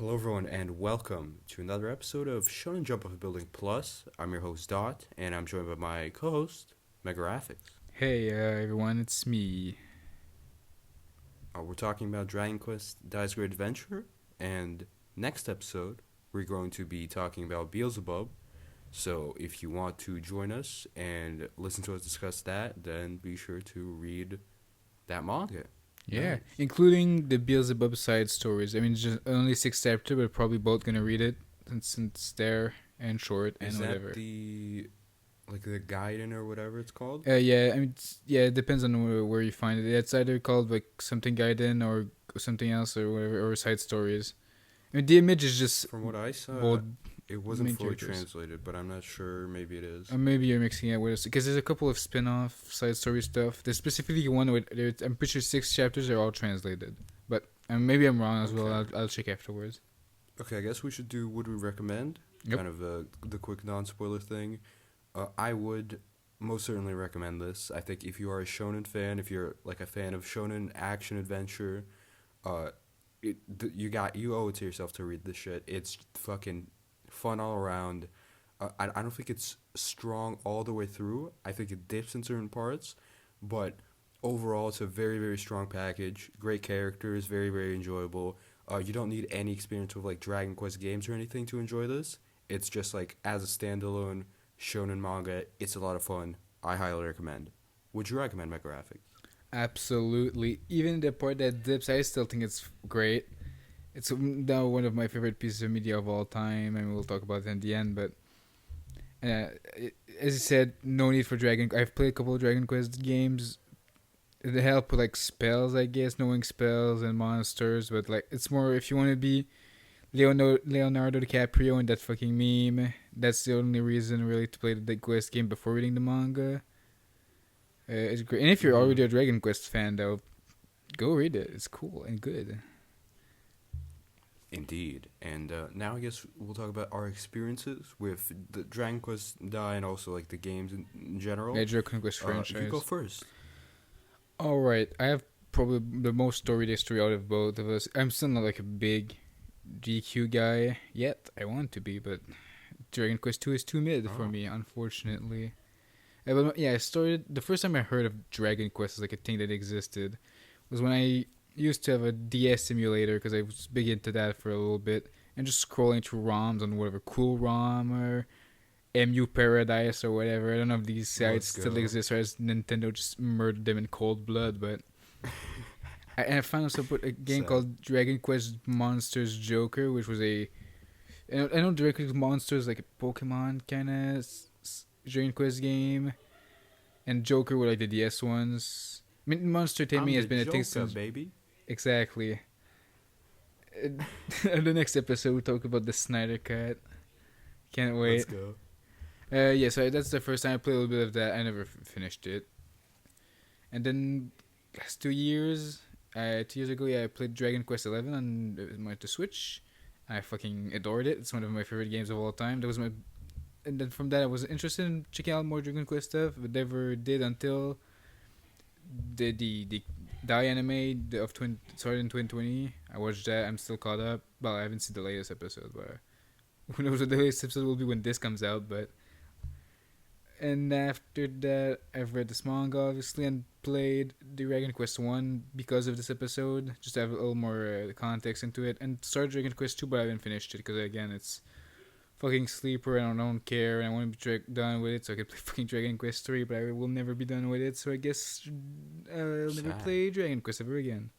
Hello, everyone, and welcome to another episode of Shonen Jump Off a Building Plus. I'm your host, Dot, and I'm joined by my co host, MegaRaphix. Hey everyone, it's me. We're talking about Dragon Quest Dice Great Adventure, and next episode, we're going to be talking about Beelzebub. So, if you want to join us and listen to us discuss that, then be sure to read that manga. Yeah, Nice. including the Beelzebub side stories. I mean, just only six chapters, but probably both gonna read it since they're and short and Is that whatever. the Gaiden or whatever it's called? Yeah, I mean, it depends on where you find it. It's either called like something Gaiden or something else or whatever, or side stories. I mean, the image is just From what I saw, both it wasn't main fully characters. translated, but I'm not sure. Maybe it is. Or maybe you're mixing it with because there's a couple of spin-off side story stuff. There's specifically one with I'm pretty sure six chapters are all translated, but maybe I'm wrong as well. Okay. I'll check afterwards. Okay, I guess we should do would we recommend? Yep. Kind of the quick non spoiler thing. I would most certainly recommend this. I think if you are a shonen fan, if you're like a fan of shonen action adventure, uh, you owe it to yourself to read this shit. It's fucking fun all around. I don't think it's strong all the way through. I think it dips in certain parts, but overall it's a very very strong package. Great characters, very very enjoyable. You don't need any experience with like Dragon Quest games or anything to enjoy this. It's just like as a standalone shonen manga, it's a lot of fun. I highly recommend. Would you recommend MegaRaphix? Absolutely. Even the part that dips, I still think it's great. It's now one of my favorite pieces of media of all time, and we'll talk about it in the end. But as you said, no need for Dragon. I've played a couple of Dragon Quest games. It help with like spells, I guess, knowing spells and monsters. But like, it's more if you want to be Leonardo DiCaprio in that fucking meme. That's the only reason really to play the Quest game before reading the manga. It's great, and if you're Mm-hmm. already a Dragon Quest fan, though, go read it. It's cool and good. Indeed. And now I guess we'll talk about our experiences with the Dragon Quest Die and also like the games in general. Yeah, Dragon Quest You go franchise. first. All right, I have probably the most storied history out of both of us. I'm still not like a big GQ guy yet. I want to be, but Dragon Quest 2 is too mid for Oh. me, unfortunately. But yeah, I started the first time I heard of Dragon Quest as like a thing that existed was when I used to have a DS simulator because I was big into that for a little bit and just scrolling through ROMs on whatever Cool ROM or MU Paradise or whatever. I don't know if these sites Let's still go. exist or has Nintendo just murdered them in cold blood, but I found myself with a game Sad. called Dragon Quest Monsters Joker, which was I know Dragon Quest Monsters like a Pokemon kind of Dragon Quest game, and Joker were like the DS ones. I mean, monster I'm taming has the been a thing Joker, since baby. exactly. In the next episode, we'll talk about the Snyder Cut. Can't Let's wait. go. Yeah, so that's the first time I played a little bit of that. I never finished it. And then last 2 years, 2 years ago, yeah, I played Dragon Quest 11 on the Switch. I fucking adored it. It's one of my favorite games of all time. That was my, and then from that I was interested in checking out more Dragon Quest stuff, but never did until the Die anime started in 2020. I watched that. I'm still caught up. Well, I haven't seen the latest episode, but who knows what the latest episode will be when this comes out. But and after that, I've read this manga obviously and played Dragon Quest One because of this episode, just to have a little more context into it. And started Dragon Quest Two, but I haven't finished it because again, it's fucking sleeper and I don't care and I want to be done with it so I can play fucking Dragon Quest 3, but I will never be done with it, so I guess I'll never Sad. play Dragon Quest ever again.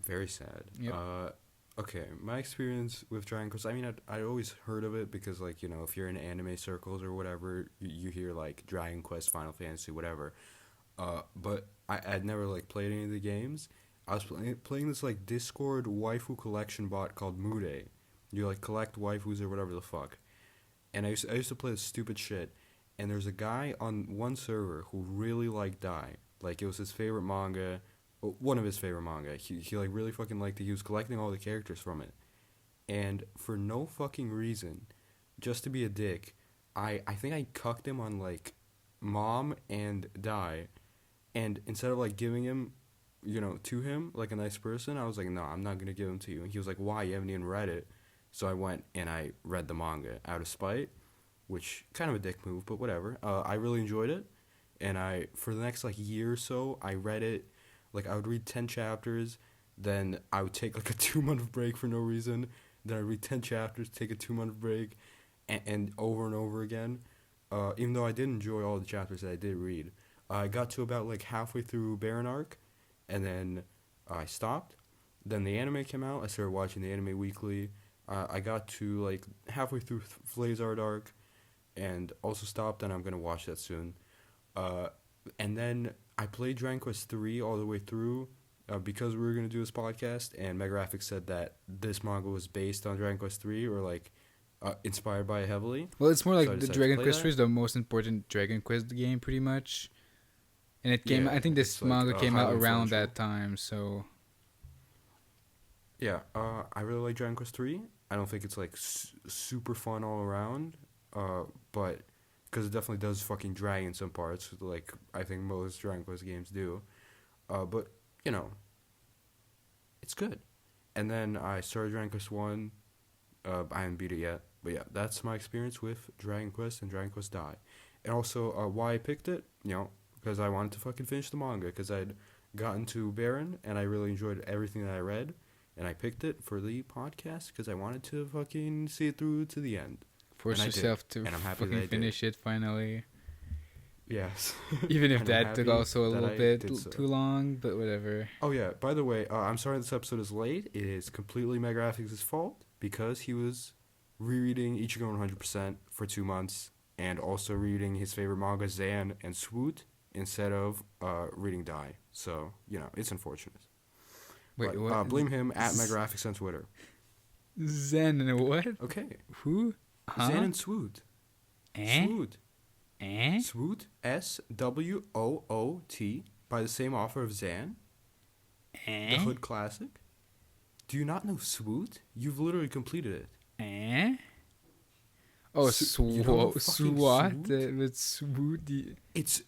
Very sad. Yep. Okay, my experience with Dragon Quest, I mean, I always heard of it because, like, you know, if you're in anime circles or whatever, you hear, like, Dragon Quest, Final Fantasy, whatever. But I'd never, like, played any of the games. I was playing this, like, Discord waifu collection bot called Mude. You, like, collect waifus or whatever the fuck. And I used to play this stupid shit. And there's a guy on one server who really liked Dai. Like, it was his favorite manga, one of his favorite manga. He like really fucking liked it. He was collecting all the characters from it, and for no fucking reason, just to be a dick, I think I cucked him on like Mom and Die, and instead of like giving him to him like a nice person. I was like, no, I'm not gonna give him to you. And he was like, why? You haven't even read it. So I went and I read the manga out of spite, which kind of a dick move, but whatever. I really enjoyed it, and for the next like year or so, I read it. Like I would read 10 chapters, then I would take like a 2 month break for no reason. Then I'd read 10 chapters, take a 2 month break, and over again. Even though I did enjoy all the chapters that I did read, I got to about like halfway through Baron arc, and then I stopped. Then the anime came out. I started watching the anime weekly. I got to like halfway through Flazard arc, and also stopped. And I'm gonna watch that soon. And then I played Dragon Quest 3 all the way through because we were gonna do this podcast, and MegaRaphix said that this manga was based on Dragon Quest 3 or like inspired by it heavily. Well, it's more So I like the decided to Dragon play Quest that. 3 is the most important Dragon Quest game, pretty much. And it came. Yeah, I think this it's, like, manga came out highly around influential. that time. So Yeah, I really like Dragon Quest 3. I don't think it's like super fun all around, but because it definitely does fucking drag in some parts, like I think most Dragon Quest games do. But it's good. And then I started Dragon Quest 1. I haven't beat it yet, but yeah, that's my experience with Dragon Quest and Dragon Quest Dai. And also, why I picked it, because I wanted to fucking finish the manga, because I'd gotten to Baron, and I really enjoyed everything that I read, and I picked it for the podcast, because I wanted to fucking see it through to the end. force And I did, yourself to and I'm happy that I fucking did. finish it finally. Yes. Even if And I'm that took happy also a that little I bit did so. too long, but whatever. Oh yeah, by the way, I'm sorry this episode is late. It is completely MegaRaphix's fault, because he was rereading Ichigo 100% for 2 months, and also reading his favorite manga, Zan and Swoot, instead of reading Dai. So, it's unfortunate. Wait, But, what? blame him at MegaRaphix on Twitter. Zen and what? Okay. Who? Huh? Zan and Swoot. Eh? Swoot. Eh? Swoot, SWOOT, by the same author of Zan, the Eh? Hood Classic. Do you not know Swoot? You've literally completed it. Eh? Oh, You don't know fucking SWAT? Swoot? But swoot. It's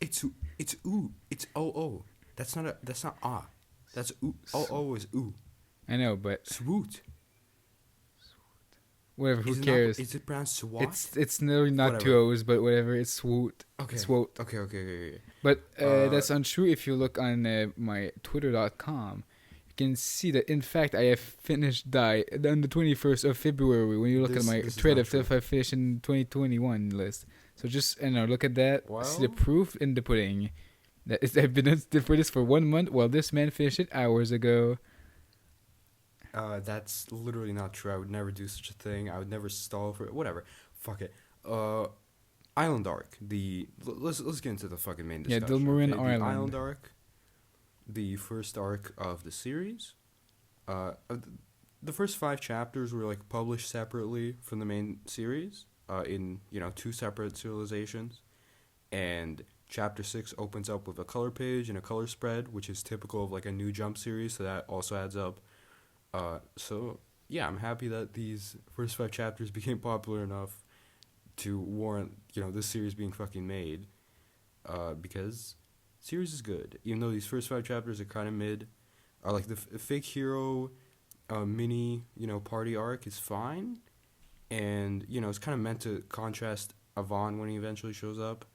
ooh. It's oo. That's not ah. That's oo. Oo is ooh. I know, but Swoot. whatever. Who Is it cares? Is it pronounced swat? It's literally not Whatever. two O's, but whatever. It's swoot. Okay. Swoot. Okay. But Uh, that's untrue. If you look on my Twitter.com, you can see that in fact I have finished Dai on the 21st of February. When you look at my This is thread not of stuff I finished in 2021 list. So just look at that. See the Well- proof in the pudding. That is evidence for this for 1 month, while this man finished it hours ago. That's literally not true. I would never do such a thing. I would never stall for it. Whatever. Fuck it. Island arc. Let's get into the fucking main Yeah, discussion. Dilmarin The Island. Island arc. The first arc of the series. The first 5 chapters were like published separately from the main series. In 2 separate civilizations, and chapter 6 opens up with a color page and a color spread, which is typical of like a new Jump series. So that also adds up. So yeah, I'm happy that these first 5 chapters became popular enough to warrant this series being fucking made. Because series is good, even though these first 5 chapters are kind of mid. Like the fake hero mini party arc is fine, and it's kind of meant to contrast Avon when he eventually shows up.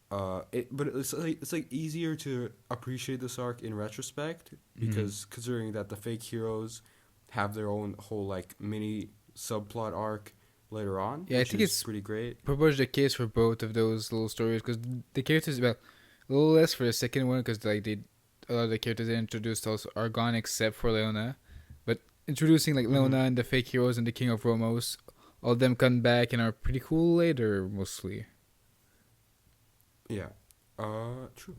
But it's like easier to appreciate this arc in retrospect, because considering that the fake heroes have their own whole like mini subplot arc later on. Yeah, I which think is it's pretty great. Propose the case for both of those little stories, because the characters, well, a little less for the second one, because like a lot of the characters they introduced also are gone except for Leona, but introducing like Leona and the fake heroes and the King of Romos, all of them come back and are pretty cool later mostly. Yeah. True.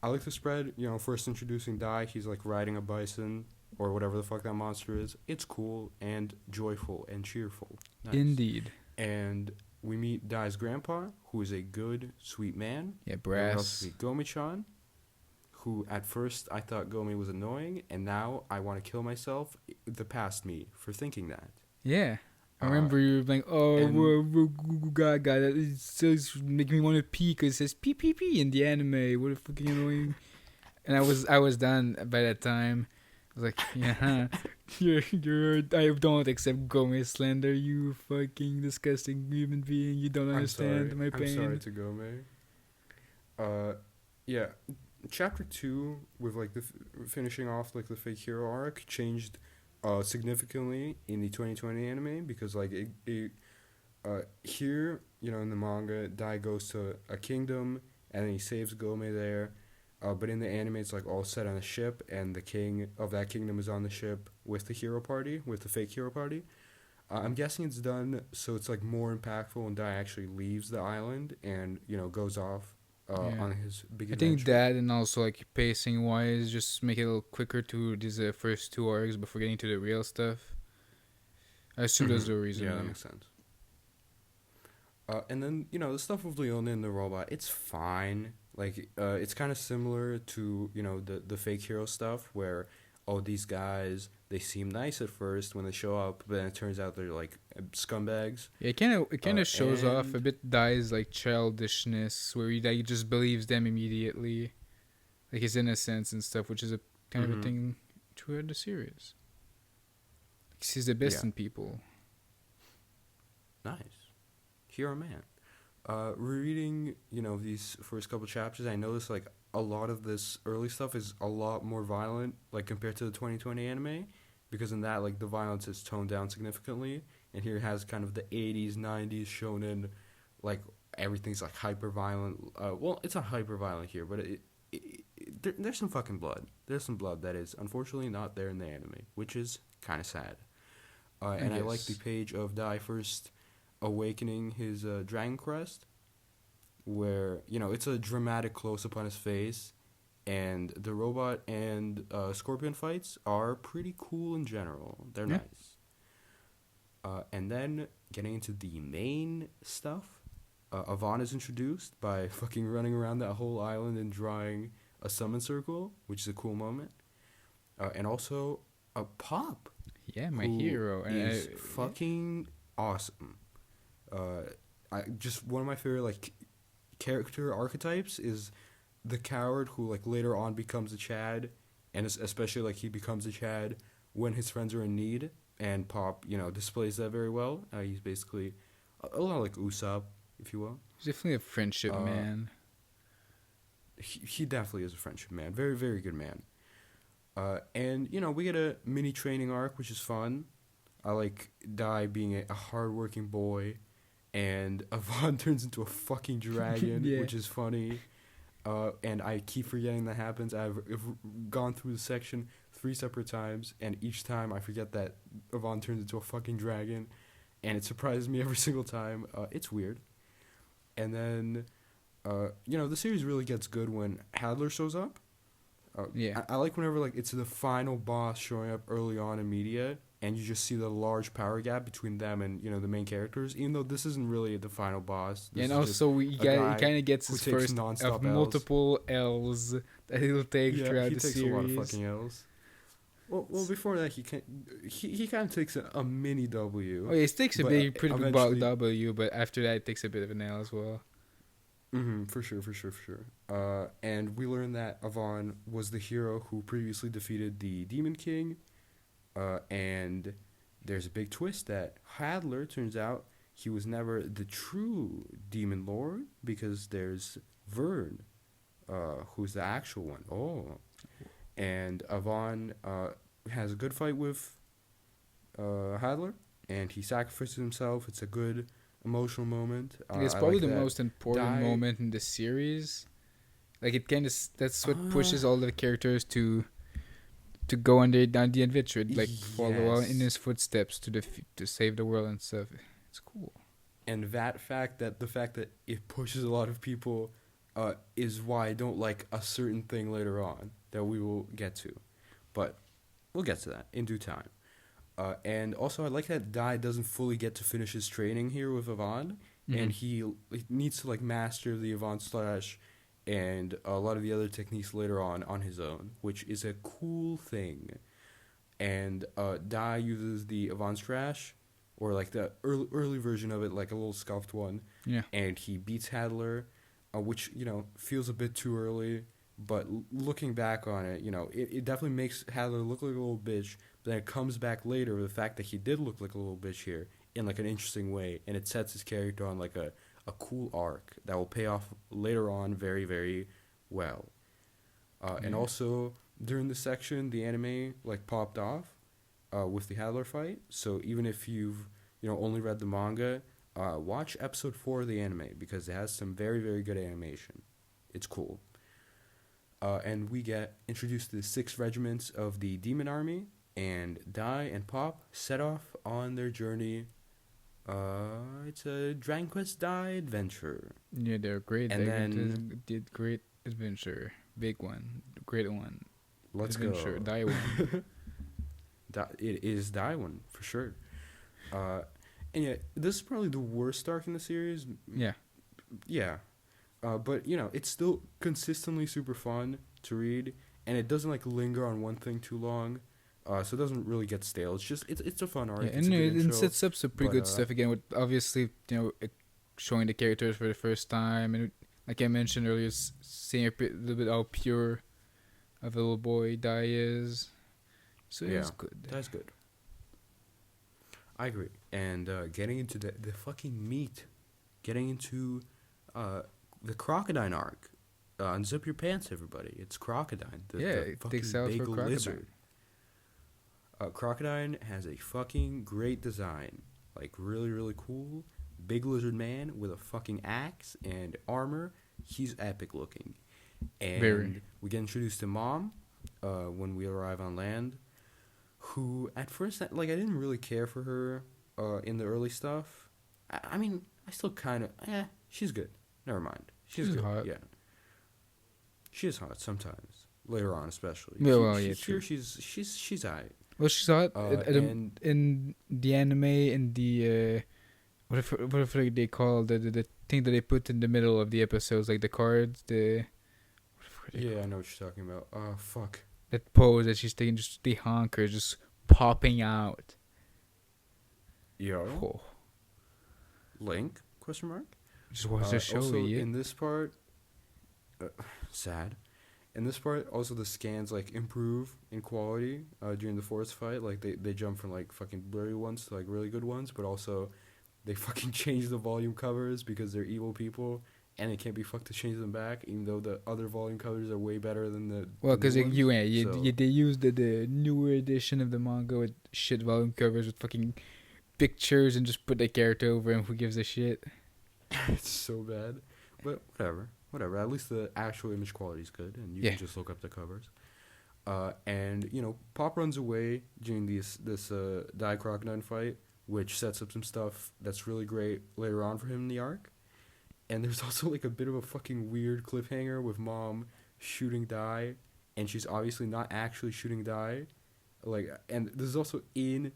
I like the spread, first introducing Dai, he's like riding a bison or whatever the fuck that monster is. It's cool and joyful and cheerful. Nice. Indeed. And we meet Dai's grandpa, who is a good, sweet man. Yeah, We also brass. meet Gomi-chan, who at first I thought Gomi was annoying, and now I want to kill myself, the past me, for thinking that. Yeah. I remember you like, oh, and- God, it's making me want to pee because it says pee pee pee in the anime. What a fucking annoying. and I was done by that time. I was like, yeah, I don't accept Gomez slander. You fucking disgusting human being. You don't understand my pain. I'm sorry to Gome. Yeah, chapter 2 with like the finishing off like the fake hero arc changed significantly in the 2020 anime because like here, you know, in the manga, Dai goes to a kingdom and then he saves Gome there. But in the anime, it's like all set on a ship, and the king of that kingdom is on the ship with the hero party, with the fake hero party. I'm guessing it's done so it's like more impactful when Dai actually leaves the island and, you know, goes off Yeah. on his big I adventure. think that, and also like pacing wise, just make it a little quicker to these first 2 arcs before getting to the real stuff. I assume those are the reason. Yeah, that makes sense. And then, you know, the stuff with Leona and the robot, it's fine. Like, it's kind of similar to, you know, the fake hero stuff where, oh, these guys, they seem nice at first when they show up, but then it turns out they're, like, scumbags. Yeah, it kind of shows off a bit Dai's like childishness, where he just believes them immediately, like his innocence and stuff, which is a kind of a thing throughout the series. He sees the best in people. Nice. Hero man. Rereading, you know, these first couple chapters, I noticed like a lot of this early stuff is a lot more violent, like compared to the 2020 anime, because in that like the violence is toned down significantly, and here it has kind of the 80s, 90s shonen, like everything's like hyper violent. Well, it's not hyper violent here, but there's some fucking blood. There's some blood that is unfortunately not there in the anime, which is kind of sad. And I like the page of Dai first awakening his dragon crest, where, you know, it's a dramatic close-up on his face, and the robot and scorpion fights are pretty cool in general. They're nice. And then getting into the main stuff, Avon is introduced by fucking running around that whole island and drawing a summon circle, which is a cool moment. And also a Pop. Yeah, my hero. And is fucking awesome. I just one of my favorite like character archetypes is the coward who like later on becomes a Chad, and especially like he becomes a Chad when his friends are in need, and Pop, you know, displays that very well. He's basically a lot like Usopp, if you will. He's definitely a friendship man. He definitely is a friendship man. Very, very good man. And, you know, we get a mini training arc, which is fun. I like Dai being a hardworking boy, and Avon turns into a fucking dragon, which is funny. And I keep forgetting that happens. I've gone through the section 3 separate times, and each time I forget that Avon turns into a fucking dragon, and it surprises me every single time. It's weird. And then, you know, the series really gets good when Hadlar shows up. I like whenever like it's the final boss showing up early on in media, and you just see the large power gap between them and, you know, the main characters, even though this isn't really the final boss. And also he kind of gets his first of multiple L's that he'll take throughout the series. He takes a lot of fucking L's. Well, before that, he kind of takes a mini W. Oh, yeah, he takes a pretty big W, but after that, it takes a bit of an L as well. For sure. And we learned that Avon was the hero who previously defeated the Demon King. And there's a big twist that Hadlar, turns out, he was never the true Demon Lord, because there's Vern, who's the actual one. Oh. And Avon has a good fight with Hadlar, and he sacrifices himself. It's a good emotional moment. It's probably the most important moment in the series. Like, it kind of that's what pushes all the characters to go on the adventure, like follow in his footsteps to save the world and stuff. It's cool. And the fact that it pushes a lot of people is why I don't like a certain thing later on that we will get to, but we'll get to that in due time. And also, I like that Dai doesn't fully get to finish his training here with Avon, and he needs to like master the Avon slash and a lot of the other techniques later on his own, which is a cool thing. And Dai uses the Avon Strash, or like the early version of it, like a little scuffed one. Yeah. And he beats Hadlar, which, you know, feels a bit too early, But looking back on it, it definitely makes Hadlar look like a little bitch. But then it comes back later with the fact that he did look like a little bitch here in like an interesting way, and it sets his character on like a cool arc that will pay off later on very, very well. And also during this section, the anime like popped off with the Hadlar fight. So even if you've only read the manga, watch episode 4 of the anime because it has some very, very good animation. It's cool. And we get introduced to the 6 regiments of the Demon Army, and Dai and Pop set off on their journey. It's a Dragon Quest Dai adventure. Yeah, they're great. And they did great adventure. Big one. Great one. Let's adventure. go. Dai one. It is Dai one, for sure. And yeah, this is probably the worst arc in the series. Yeah. Yeah. But, it's still consistently super fun to read, and it doesn't, like, linger on one thing too long, so it doesn't really get stale. It's just, it's a fun arc. Yeah, it's and a good it intro, sets up some pretty good stuff again, with obviously, showing the characters for the first time, and like I mentioned earlier, seeing a little bit how pure of a little boy Dai is. So yeah, it's good. That's good. I agree. And getting into the fucking meat, getting into the Crocodine arc. Unzip your pants, everybody. It's Crocodine. The fucking big lizard. Crocodine has a fucking great design. Like, really, really cool. Big lizard man with a fucking axe and armor. He's epic looking. And we get introduced to Mom when we arrive on land, who at first, like, I didn't really care for her in the early stuff. I mean, I still kind of, she's good. Never mind. She's good. Hot. Yeah. She is hot sometimes. Later on, especially. Yeah, true. She's alright. Well, she's hot in the anime, in the whatever they call the thing that they put in the middle of the episodes, like the cards, I know what you're talking about. Oh, fuck. That pose that she's taking, just the honker just popping out. Yo. Oh. Link? Question mark? Just watch the show. Also, in this part, sad. In this part, also the scans like improve in quality during the forest fight. Like they jump from like fucking blurry ones to like really good ones, but also they fucking change the volume covers because they're evil people, and it can't be fucked to change them back. Even though the other volume covers are way better than the because they used the newer edition of the manga with shit volume covers with fucking pictures and just put the character over, and who gives a shit. It's so bad, but whatever. At least the actual image quality is good, and you can just look up the covers. And Pop runs away during this Dai Crocodine fight, which sets up some stuff that's really great later on for him in the arc. And there's also like a bit of a fucking weird cliffhanger with Mom shooting Dai, and she's obviously not actually shooting Dai. Like, and this is also in.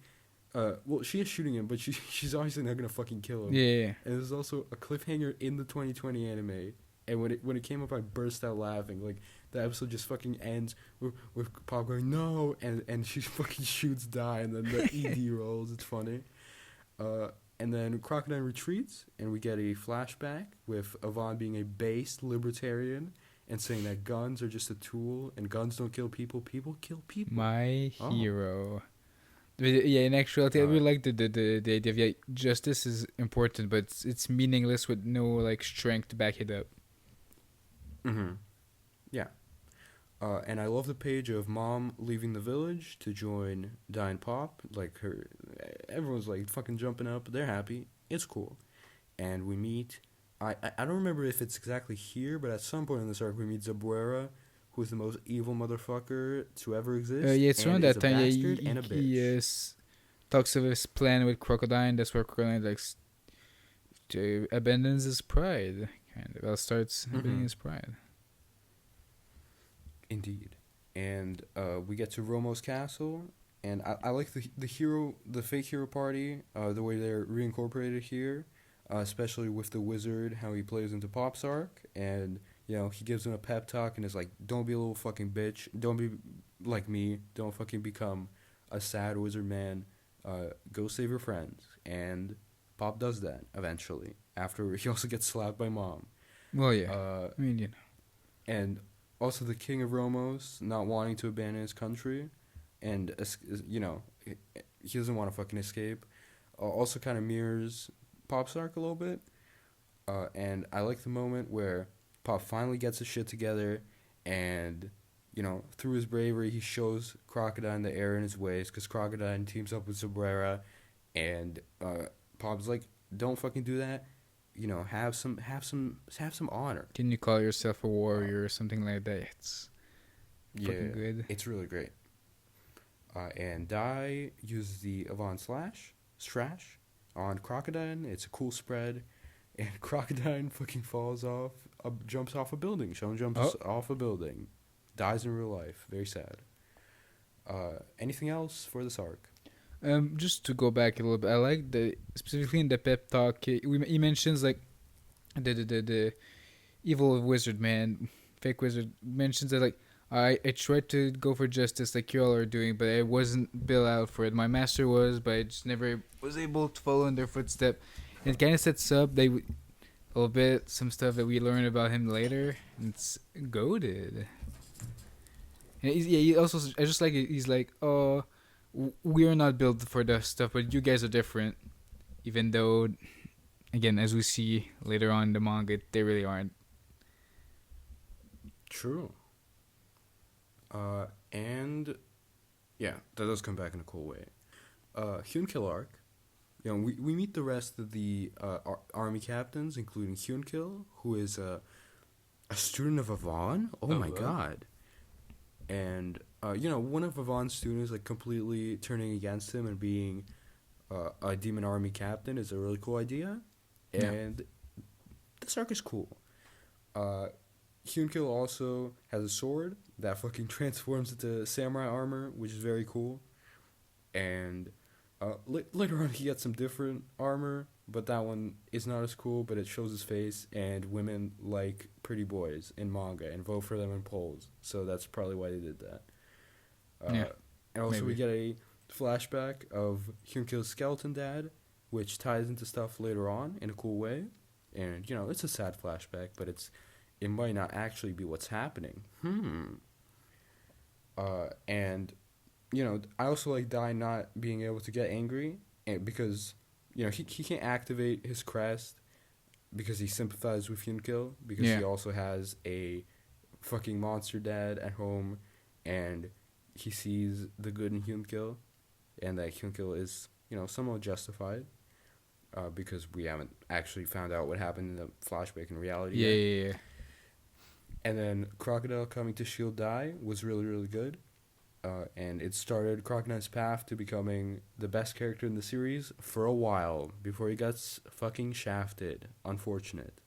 Well, she is shooting him, but she's obviously not gonna fucking kill him. Yeah. And there's also a cliffhanger in the 2020 anime, and when it came up, I burst out laughing. Like, the episode just fucking ends with Pop going no, and she fucking shoots Dai, and then the ED rolls. It's funny. And then Crocodile retreats, and we get a flashback with Yvonne being a based libertarian and saying that guns are just a tool, and guns don't kill people. People kill people. My hero. Yeah, in actuality, I really like the idea of justice is important, but it's meaningless with no like strength to back it up. Yeah. And I love the page of Mom leaving the village to join Dai and Pop. Like, everyone's like fucking jumping up. They're happy. It's cool. And we meet. I don't remember if it's exactly here, but at some point in this arc we meet Zabuera, who's the most evil motherfucker to ever exist. Yeah, it's around that time. Yeah, he talks of his plan with Crocodine. That's where Crocodine abandons his pride. Kind of. Well, starts abandoning his pride. Indeed. And we get to Romo's castle, and I like the fake hero party, the way they're reincorporated here, especially with the wizard, how he plays into Pop's arc, and he gives him a pep talk and is like, don't be a little fucking bitch, don't be like me, don't fucking become a sad wizard man, go save your friends. And Pop does that eventually, after he also gets slapped by Mom. Well, yeah. And Also, the king of Romos not wanting to abandon his country, and he doesn't want to fucking escape. Also, kind of mirrors Pop's arc a little bit. And I like the moment where Pop finally gets his shit together, and through his bravery, he shows Crocodine the error in his ways, because Crocodine teams up with Sobrera, and Pop's like, "Don't fucking do that. Have some honor." Can you call yourself a warrior or something like that? It's fucking good. It's really great. And Dai uses the Avant Slash on Crocodine. It's a cool spread, and Crocodine fucking jumps off a building. Shonen jumps off a building, dies in real life. Very sad. Anything else for this arc? Just to go back a little bit, I like specifically in the pep talk, he mentions like the evil wizard man, fake wizard, mentions that like I tried to go for justice like you all are doing, but I wasn't built out for it. My master was, but I just never was able to follow in their footstep. And it kind of sets up a little bit some stuff that we learn about him later. It's goated. And he also, I just like it, he's like, oh, we are not built for the stuff, but you guys are different. Even though, again, as we see later on in the manga, they really aren't. True. And yeah, that does come back in a cool way. Hyunkel arc. We meet the rest of the army captains, including Hyunkel, who is a student of Avon. Oh my god. And one of Avon's students like completely turning against him and being a demon army captain is a really cool idea. And this arc is cool. Hyunkel also has a sword that fucking transforms into samurai armor, which is very cool. And later on, he gets some different armor, but that one is not as cool, but it shows his face, and women like pretty boys in manga and vote for them in polls. So that's probably why they did that. And also we get a flashback of Hyunkel's skeleton dad, which ties into stuff later on in a cool way. And, it's a sad flashback, but it might not actually be what's happening. And, I also like Dai not being able to get angry, because, he can't activate his crest because he sympathizes with Hyunkel, because he also has a fucking monster dad at home, and he sees the good in Hyunkel, and that Hyunkel is, somewhat justified, because we haven't actually found out what happened in the flashback in reality yet. Yeah. And then Crocodile coming to shield Dai was really, really good. And it started Crocodile's path to becoming the best character in the series for a while before he gets fucking shafted. Unfortunate.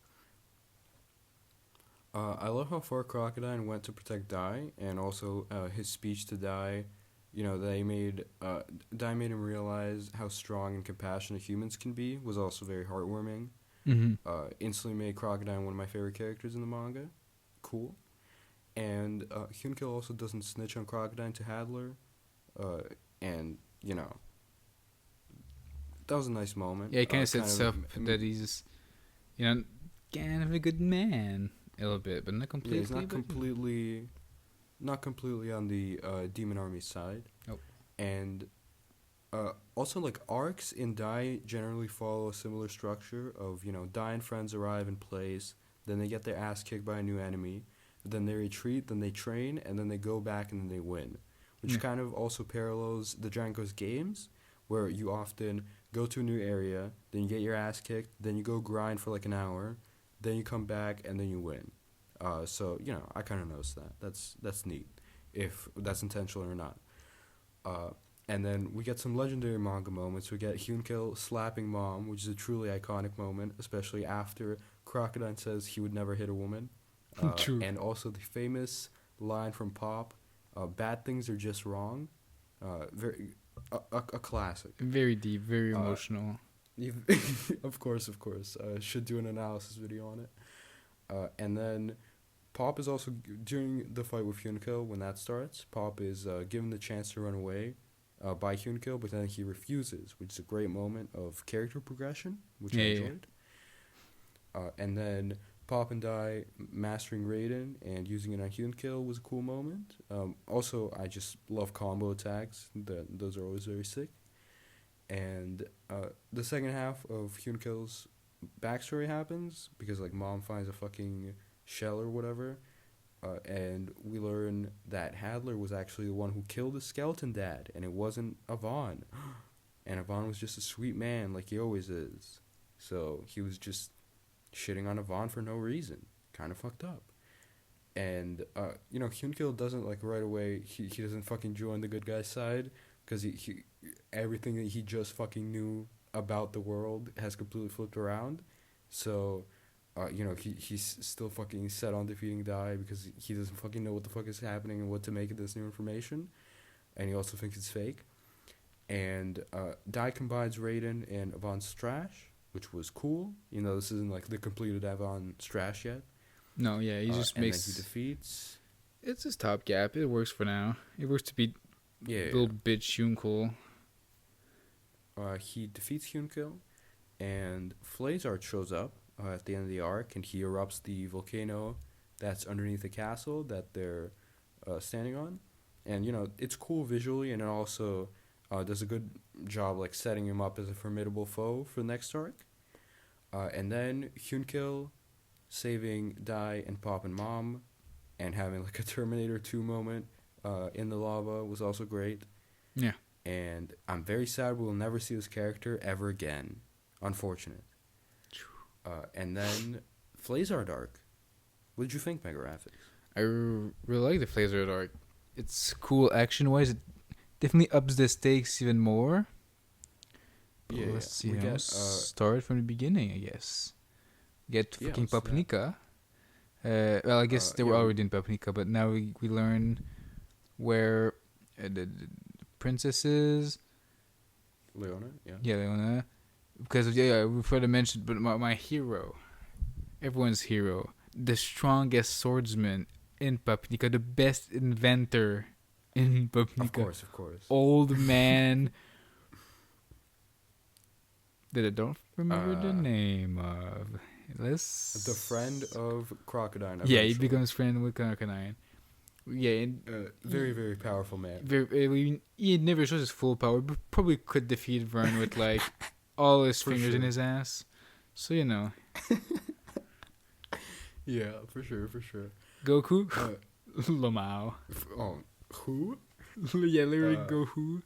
I love how far Crocodile went to protect Dai, and also his speech to Dai. Dai made him realize how strong and compassionate humans can be, was also very heartwarming. Instantly made Crocodile one of my favorite characters in the manga. Cool. And Hyunkel also doesn't snitch on Crocodine to Hadlar. And, that was a nice moment. Yeah, he kind of sets up that he's, kind of a good man a little bit, but not completely. Yeah, he's not completely on the Demon Army side. Nope. And also, like, arcs in Dai generally follow a similar structure of, Dai and friends arrive in place, then they get their ass kicked by a new enemy, then they retreat, then they train, and then they go back and then they win. Which kind of also parallels the Dragon Quest games, where you often go to a new area, then you get your ass kicked, then you go grind for like an hour, then you come back, and then you win. So, I kind of noticed that. That's neat, if that's intentional or not. And then we get some legendary manga moments. We get Hyunkel slapping Mom, which is a truly iconic moment, especially after Crocodile says he would never hit a woman. True. And also the famous line from Pop, bad things are just wrong. A classic. Very deep, very emotional. Of course. Should do an analysis video on it. And then Pop is also, during the fight with Hyunkel, when that starts, Pop is given the chance to run away by Hyunkel, but then he refuses, which is a great moment of character progression, which I enjoyed. And then Pop and Die mastering Raiden and using it on Hyunkel was a cool moment. Also, I just love combo attacks. Those are always very sick. And the second half of Hyunkel's backstory happens because like mom finds a fucking shell or whatever, and we learn that Hadlar was actually the one who killed his skeleton dad, and it wasn't Avon. And Avon was just a sweet man like he always is. So he was just shitting on Avon for no reason. Kind of fucked up. And, Hyunkel doesn't, like, right away, he doesn't fucking join the good guy's side, because he everything that he just fucking knew about the world has completely flipped around. So, he's still fucking set on defeating Dai, because he doesn't fucking know what the fuck is happening and what to make of this new information. And he also thinks it's fake. And Dai combines Raiden and Avon's trash, which was cool. This isn't, like, the completed Avon trash yet. No, yeah, he just makes... And then he defeats... It's his top gap. It works for now. It works to beat little bitch Hyunkel. He defeats Hyunkel, and Flazard shows up at the end of the arc, and he erupts the volcano that's underneath the castle that they're standing on. And, it's cool visually, and it also does a good job, like, setting him up as a formidable foe for the next arc. And then Hyunkel saving Dai and Pop and Mom and having like a Terminator 2 moment in the lava was also great. Yeah. And I'm very sad we'll never see this character ever again. Unfortunate. And then Flazard arc. What did you think, MegaRaphix? I really like the Flazard arc. It's cool action-wise. It definitely ups the stakes even more. But let's see how start from the beginning, I guess. Get fucking Paprika. Well, I guess they were already in Paprika, but now we learn where the princess is. Leona, yeah. Yeah, Leona. Because, we've already mentioned, but my hero, everyone's hero, the strongest swordsman in Paprika, the best inventor in Paprika. Of course. Old man... that I don't remember the name of. The friend of Crocodine. He becomes friend with Crocodine. Yeah, and very, very powerful man. He never shows his full power, but probably could defeat Vern with like all his fingers in his ass. So yeah, for sure. Goku, Lamau. Who? Yeah, literally Goku.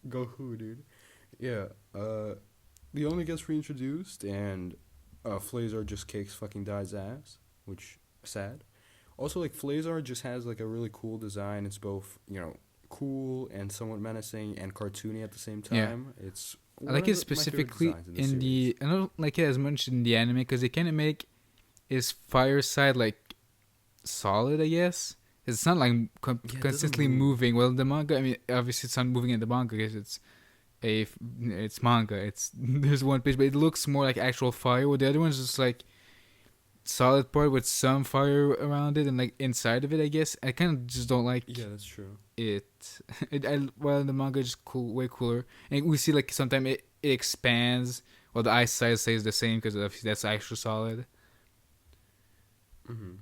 Goku, dude. Yeah. Leona gets reintroduced, and Flazard just kicks fucking Dai's ass, which sad. Also, like, Flazard just has like a really cool design. It's both, cool and somewhat menacing and cartoony at the same time. Yeah. I like it specifically in the I don't like it as much in the anime because they kind of make his fire side like solid, I guess. It's not like consistently moving. Well, the manga, I mean, obviously it's not moving in the manga because it's manga. There's one page, but it looks more like actual fire. Where the other one's just like solid part with some fire around it and like inside of it. I guess I kind of just don't like. Yeah, that's true. Well, the manga is cool, way cooler, and we see like sometimes it expands while the eyesight stays the same because that's actually solid. Mhm.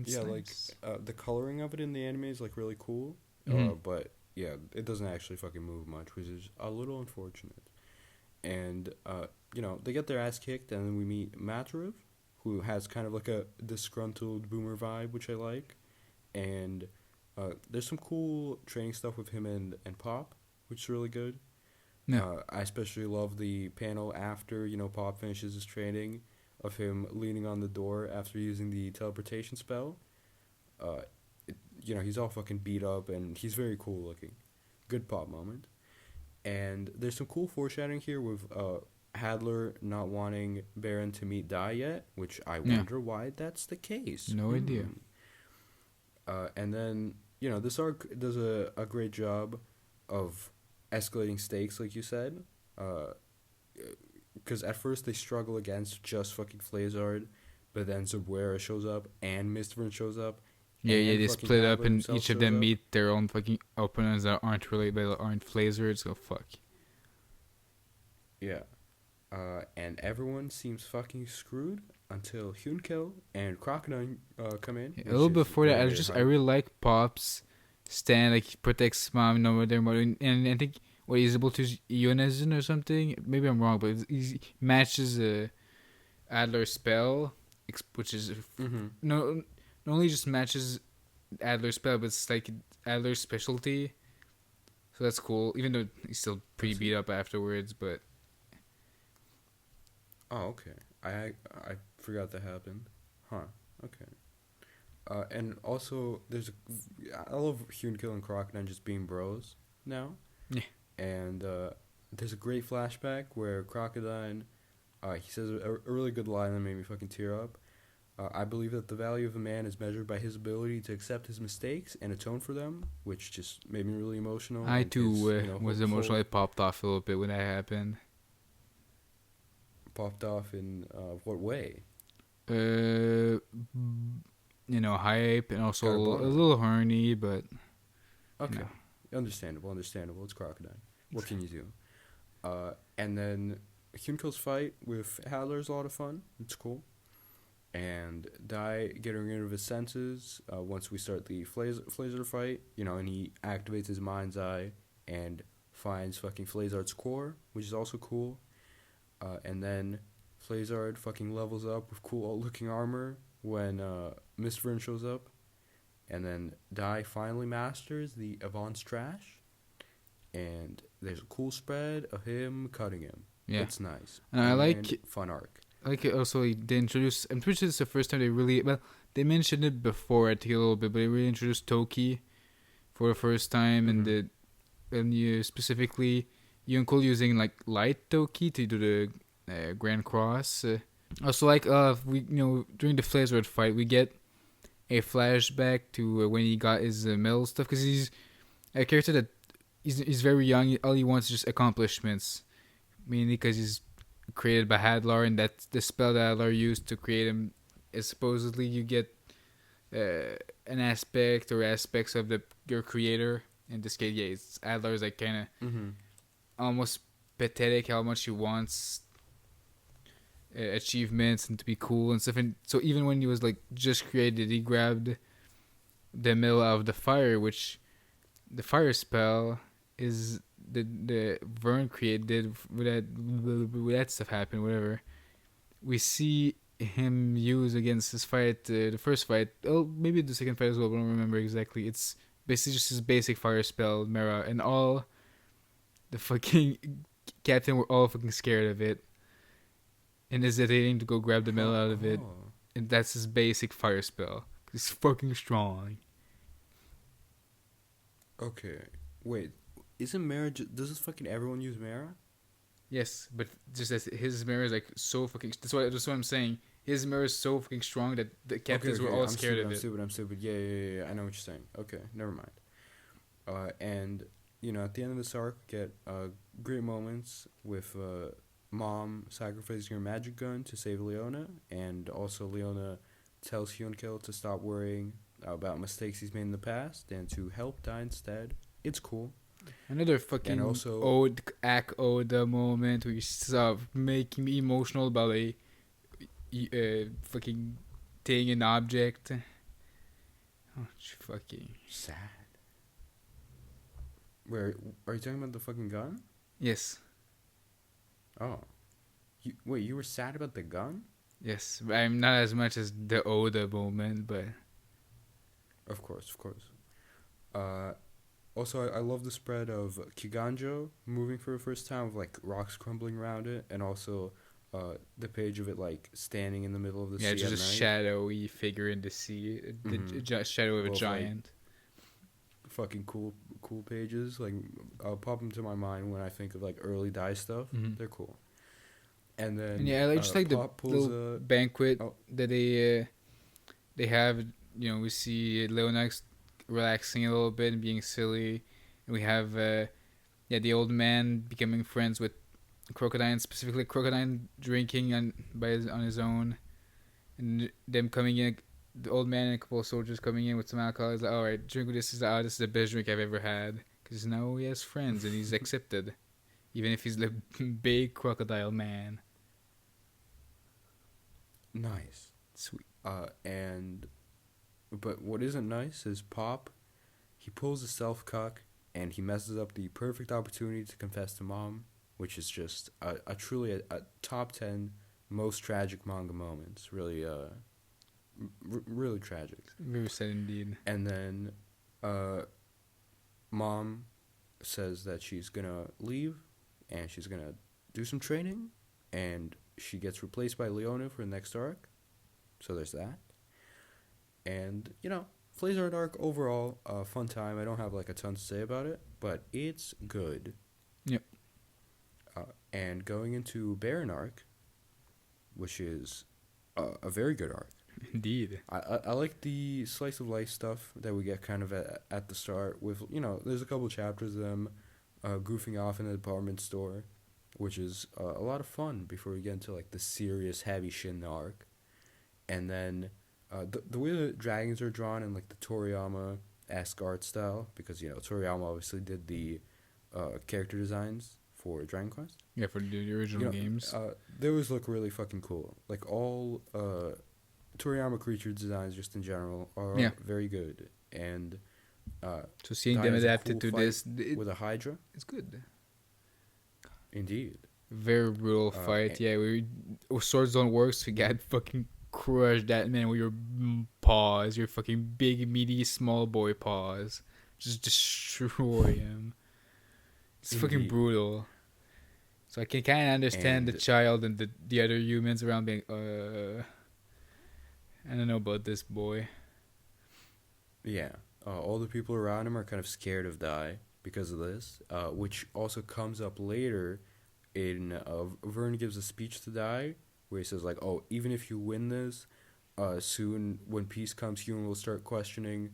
Yeah, nice. Like the coloring of it in the anime is like really cool, but. Yeah, it doesn't actually fucking move much, which is a little unfortunate. And, they get their ass kicked, and then we meet Matrev, who has kind of like a disgruntled boomer vibe, which I like. And there's some cool training stuff with him and Pop, which is really good. Yeah. I especially love the panel after, Pop finishes his training of him leaning on the door after using the teleportation spell. He's all fucking beat up, and he's very cool looking. Good Pop moment. And there's some cool foreshadowing here with Hadlar not wanting Baron to meet Dai yet, which I wonder why that's the case. No idea. And then, this arc does a great job of escalating stakes, like you said. Because at first they struggle against just fucking Flazard, but then Zabuera shows up, and Mistborn shows up. Yeah, they split up and each of them meet their own fucking opponents that aren't related but aren't Flazards, so fuck. Yeah. And everyone seems fucking screwed until Hyunkel and Crocodine come in. A little before that, I hype. really like Pop's stand. Like he protects mom, no their mother, and I think what he's able to use Ionism or something. Maybe I'm wrong, but he matches Adler's spell, which is Mm-hmm. no, not only just matches Adler's spell, but it's like Adler's specialty. So that's cool. Even though he's still pretty beat up afterwards, but Oh, okay. I forgot that happened. Huh. Okay. And also, I love Hyunkel and Crocodile just being bros now. yeah, And there's a great flashback where Crocodile, he says a really good line that made me fucking tear up. I believe that the value of a man is measured by his ability to accept his mistakes and atone for them, which just made me really emotional. I and too was hopeful. emotional. I popped off a little bit when that happened. Popped off in what way? Hype and also Got a a boner. little horny, but Okay. No. Understandable. It's Crocodile. What can you do? And then Hyunkel's fight with Hadlar is a lot of fun. It's cool. And Dai getting rid of his senses once we start the Flazer fight, and he activates his mind's eye and finds fucking Flazard's core, which is also cool. And then Flazard fucking levels up with cool looking armor when Mistborn shows up. And then Dai finally masters the Avon's trash. And there's a cool spread of him cutting him. yeah. It's nice. And I like fun arc. it also they introduced. I'm pretty sure it's the first time they mentioned it before I think a little bit, but they really introduced Toki for the first time, Mhm. and you specifically Hyunkel using like light Toki to do the Grand Cross. Also, like we during the Flazard fight, we get a flashback to when he got his metal stuff, because he's a character that he's very young. All he wants is just accomplishments, mainly because he's created by Hadlar, and that's the spell that Hadlar used to create him. Is supposedly you get an aspect or aspects of your creator. In this case, yeah, it's Adler's like kind of Mhm. almost pathetic how much he wants achievements and to be cool and stuff. And so even when he was like just created, he grabbed the middle out of the fire, which the fire spell is the Vern created with that stuff happened. Whatever we see him use against his fight, the first fight. Oh, maybe the second fight as well. But I don't remember exactly. It's basically just his basic fire spell, Mera, and all the fucking captain were all fucking scared of it and hesitating to go grab the middle out of it. Oh. And that's his basic fire spell. He's fucking strong. Okay. Wait. Isn't Mara... Doesn't fucking everyone use Mara? Yes, but just as his mirror is like so fucking... That's what I'm saying. His mirror is so fucking strong that the captains were all scared of it. I'm stupid. Yeah. I know what you're saying. Okay, never mind. And, at the end of this arc, get great moments with Mom sacrificing her magic gun to save Leona, and also Leona tells Hyunkel to stop worrying about mistakes he's made in the past and to help Dai instead. It's cool. Another fucking Oda moment where you stop making me emotional about a fucking thing, an object. Oh, fucking sad. Where are you talking about the fucking gun? yes. Oh, you were sad about the gun? Yes, I'm not as much as the Oda moment, but Of course. Also, I love the spread of Kiganjo moving for the first time with, like, rocks crumbling around it, and also the page of it, like, standing in the middle of the sea just a at night. shadowy figure in the sea, the shadow of a giant. Fucking cool pages. Like, pop into my mind when I think of, like, early Dai stuff. Mhm. They're cool. And then And yeah, I just like the Pop pulls little a... banquet Oh. that they have. We see Leonax relaxing a little bit and being silly, and we have the old man becoming friends with Crocodile, specifically Crocodile drinking on his own, and them coming in. The old man and a couple of soldiers coming in with some alcohol. He's like, "All right, drink this. This is the best drink I've ever had." Because now he has friends and he's accepted. even if he's the big crocodile man. Nice. Sweet. But what isn't nice is Pop. He pulls a self-cuck and he messes up the perfect opportunity to confess to Mom, which is just a truly a top 10 most tragic manga moments. Really, really tragic. Very sad indeed. And then, Mom says that she's gonna leave and she's gonna do some training, and she gets replaced by Leona for the next arc. So there's that. And, Flazard arc overall, fun time. I don't have like a ton to say about it, but it's good. Yep. And going into Baron arc, which is a very good arc. Indeed. I like the slice of life stuff that we get kind of at the start with, there's a couple chapters of them goofing off in the department store, which is a lot of fun before we get into like the serious heavy Shin arc. And then the way the dragons are drawn in like the Toriyama-esque art style, because Toriyama obviously did the character designs for Dragon Quest. Yeah, for the original games. They always look really fucking cool. Like all Toriyama creature designs, just in general, are very good. And so seeing them adapted cool to this with a Hydra, it's good. Indeed. Very brutal fight. Yeah, swords don't work, so you got fucking crush that man with your paws, your fucking big, meaty, small boy paws. Just destroy him. It's fucking brutal. So I can kind of understand the child and the other humans around being, I don't know about this boy. Yeah. All the people around him are kind of scared of Dai because of this, which also comes up later in Vern gives a speech to Dai, where he says, like, oh, even if you win this, soon when peace comes, human will start questioning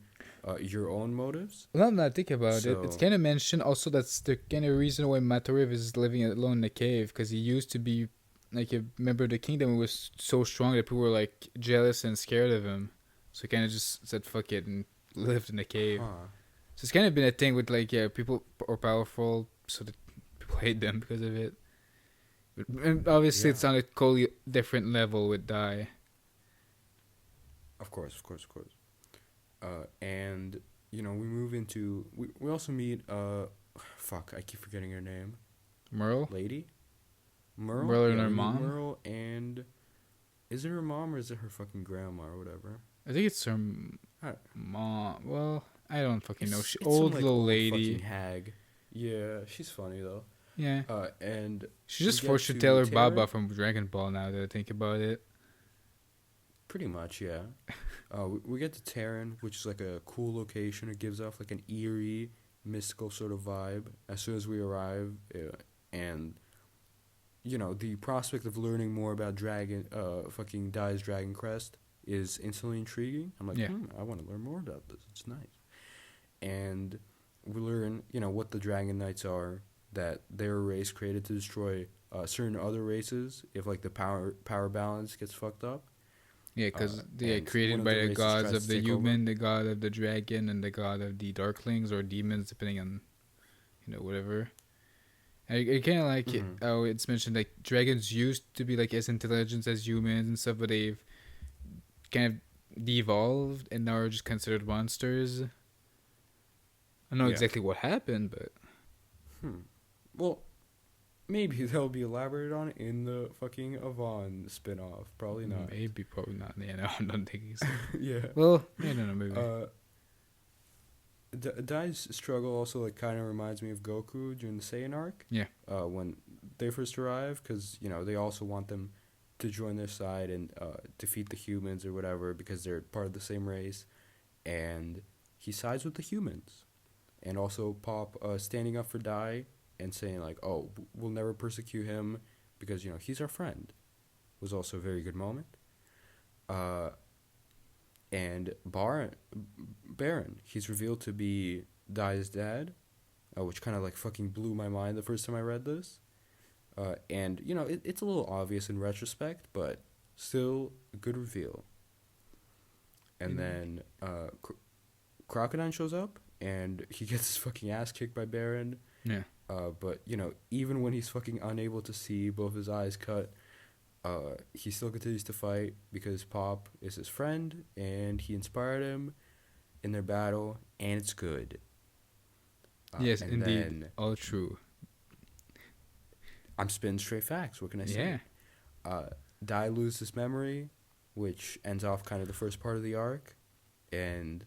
your own motives. Well, I'm not thinking about it. It's kind of mentioned also that's the kind of reason why Matorev is living alone in the cave, because he used to be like a member of the kingdom who was so strong that people were like jealous and scared of him. So he kind of just said fuck it and lived in the cave. So it's kind of been a thing with like people are powerful, so that people hate them because of it. And obviously, it's on a totally different level with Dai. Of course. And, we move into... We also meet... fuck, I keep forgetting her name. Merle? Lady? Merle? Merle and her mom? Merle and... Is it her mom or is it her fucking grandma or whatever? I think it's her mom. Well, I don't fucking know. Old little old lady. Fucking hag. Yeah, she's funny though. Yeah. And she's just forced to tell her Baba from Dragon Ball now that I think about it. Pretty much, yeah. We get to Terran, which is like a cool location. It gives off like an eerie, mystical sort of vibe as soon as we arrive. And, the prospect of learning more about fucking Dai's Dragon Crest is instantly intriguing. I'm like, I want to learn more about this. It's nice. And we learn, what the Dragon Knights are, that they're a race created to destroy certain other races if, like, the power balance gets fucked up. Yeah, because they're created by the gods of the human, the god of the dragon, and the god of the darklings or demons, depending on, whatever. I kind of like it, how it's mentioned, like, dragons used to be, like, as intelligent as humans and stuff, but they've kind of devolved and now are just considered monsters. I don't know exactly what happened, but... Well, maybe they'll be elaborated on in the fucking Avon spinoff. Probably not. Maybe, probably not. Yeah, no, I don't think so. Yeah. Well, I don't know, maybe. Dai's struggle also like kind of reminds me of Goku during the Saiyan arc. Yeah. When they first arrive, because they also want them to join their side and defeat the humans or whatever because they're part of the same race, and he sides with the humans, and also Pop standing up for Dai and saying like, "Oh, we'll never persecute him because he's our friend," was also a very good moment. And Baron, he's revealed to be Dai's dad, which kind of like fucking blew my mind the first time I read this. And it's a little obvious in retrospect, but still a good reveal. And then Crocodine shows up, and he gets his fucking ass kicked by Baron. Yeah. But you know, even when he's fucking unable to see, both his eyes cut, he still continues to fight because Pop is his friend and he inspired him in their battle, and it's good. Yes, And indeed, then all true. I'm spitting straight facts. What can I say? Yeah, Dai loses his memory, which ends off kind of the first part of the arc, and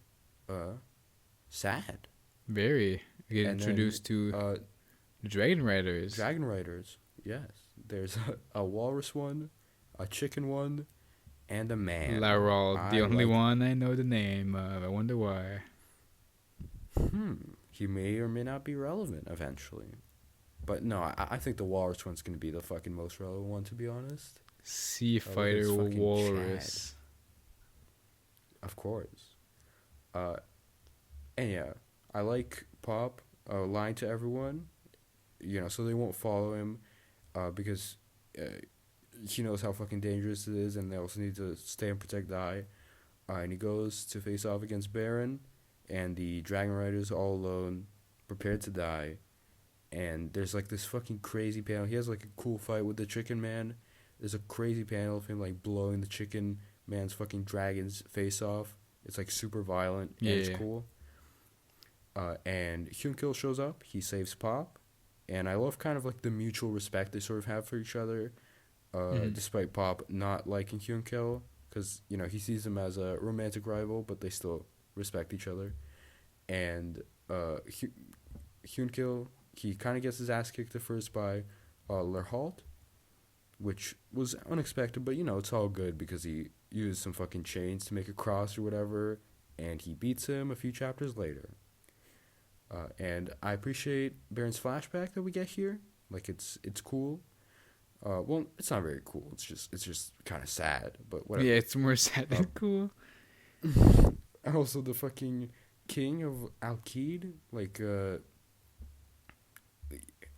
sad. very. We get And introduced then, to the Dragon Riders. Dragon Riders. Yes, there's a walrus one, a chicken one, and a man. Larald, the I only like- one I know the name of. I wonder why. He may or may not be relevant eventually. But no, I think the walrus one's gonna be the fucking most relevant one, to be honest. Sea it's Fighter fucking Walrus. Of course. And yeah, I like Pop lying to everyone, you know, so they won't follow him, because he knows how fucking dangerous it is, and they also need to stay and protect Dai. And he goes to face off against Baron, and the Dragon Riders all alone, prepared to die. And there's like this fucking crazy panel. He has like a cool fight with the Chicken Man. There's a crazy panel of him like blowing the Chicken Man's fucking dragon's face off. It's like super violent, and it's Yeah. cool. And Hyunkel shows up. He saves Pop, and I love kind of like the mutual respect they sort of have for each other, despite Pop not liking Hyunkel, because you know he sees him as a romantic rival, but they still respect each other. And Hyunkel, he kind of gets his ass kicked at first by Lerhalt, which was unexpected, but you know it's all good because he used some fucking chains to make a cross or whatever, and he beats him a few chapters later. And I appreciate Baron's flashback that we get here. Like it's cool. Well, it's not very cool. It's just kind of sad, but whatever. Yeah, it's more sad than cool. And also the fucking king of Alkid, like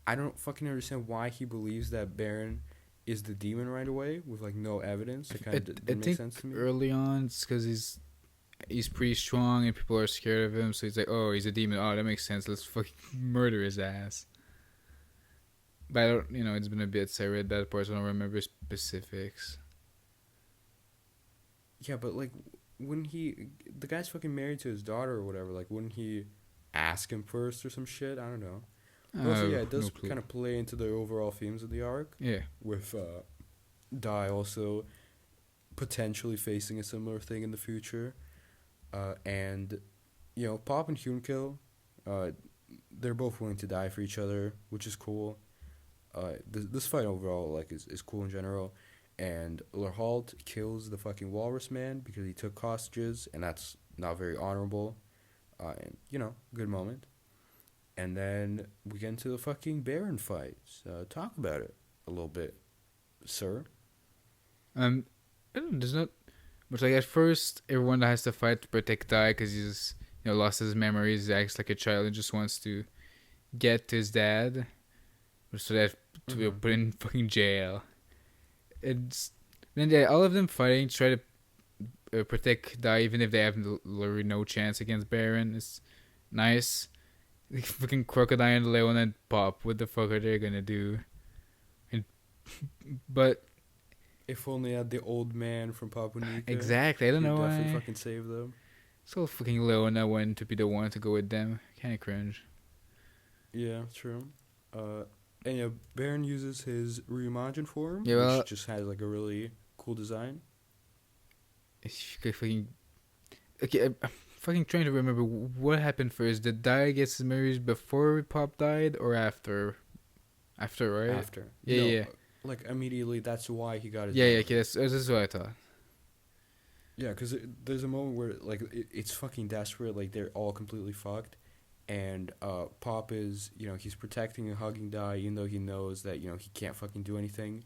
I don't fucking understand why he believes that Baron is the demon right away with like no evidence. It kind of didn't make sense to me. Early on, it's because he's pretty strong and people are scared of him, so he's like, oh, he's a demon. Oh, that makes sense. Let's fucking murder his ass. But I don't, it's been a bit since I read that part, so I don't remember specifics. Yeah, but like when the guy's fucking married to his daughter or whatever, like wouldn't he ask him first or some shit? I don't know. But also, yeah, it does kind of play into the overall themes of the arc. Yeah. With Dai also potentially facing a similar thing in the future. And, you know, Pop and Hyunkel, they're both willing to die for each other, which is cool. This fight overall, like, is cool in general. And Lerhalt kills the fucking walrus man because he took hostages, and that's not very honorable. And, you know, good moment. And then we get into the fucking Baron fights. Talk about it a little bit, sir. I don't know, there's not much. Like at first, everyone has to fight to protect Dai because he's lost his memories. He acts like a child and just wants to get his dad, so that to be put in fucking jail. It's then all of them fighting to try to protect Dai, even if they have literally no chance against Baron. It's nice. Like fucking Crocodine and Leon and Pop, what the fuck are they gonna do? But if only I had the old man from Papua New Guinea. Exactly, I don't know definitely why. fucking save them. So fucking Leona went to be the one to go with them. Kinda cringe. Yeah, true. And yeah, Baron uses his Ryumajin form, Yeah, which just has like a really cool design. Okay, I'm fucking trying to remember what happened first. Did Dai get his memories before Pop died or after? After, right? After. Yeah, No, yeah. Like immediately, that's why he got his. Yeah, yeah. memory. Okay, that's what I thought. Yeah, because there's a moment where like it's fucking desperate. Like they're all completely fucked, and Pop is he's protecting and hugging Dai even though he knows that he can't fucking do anything,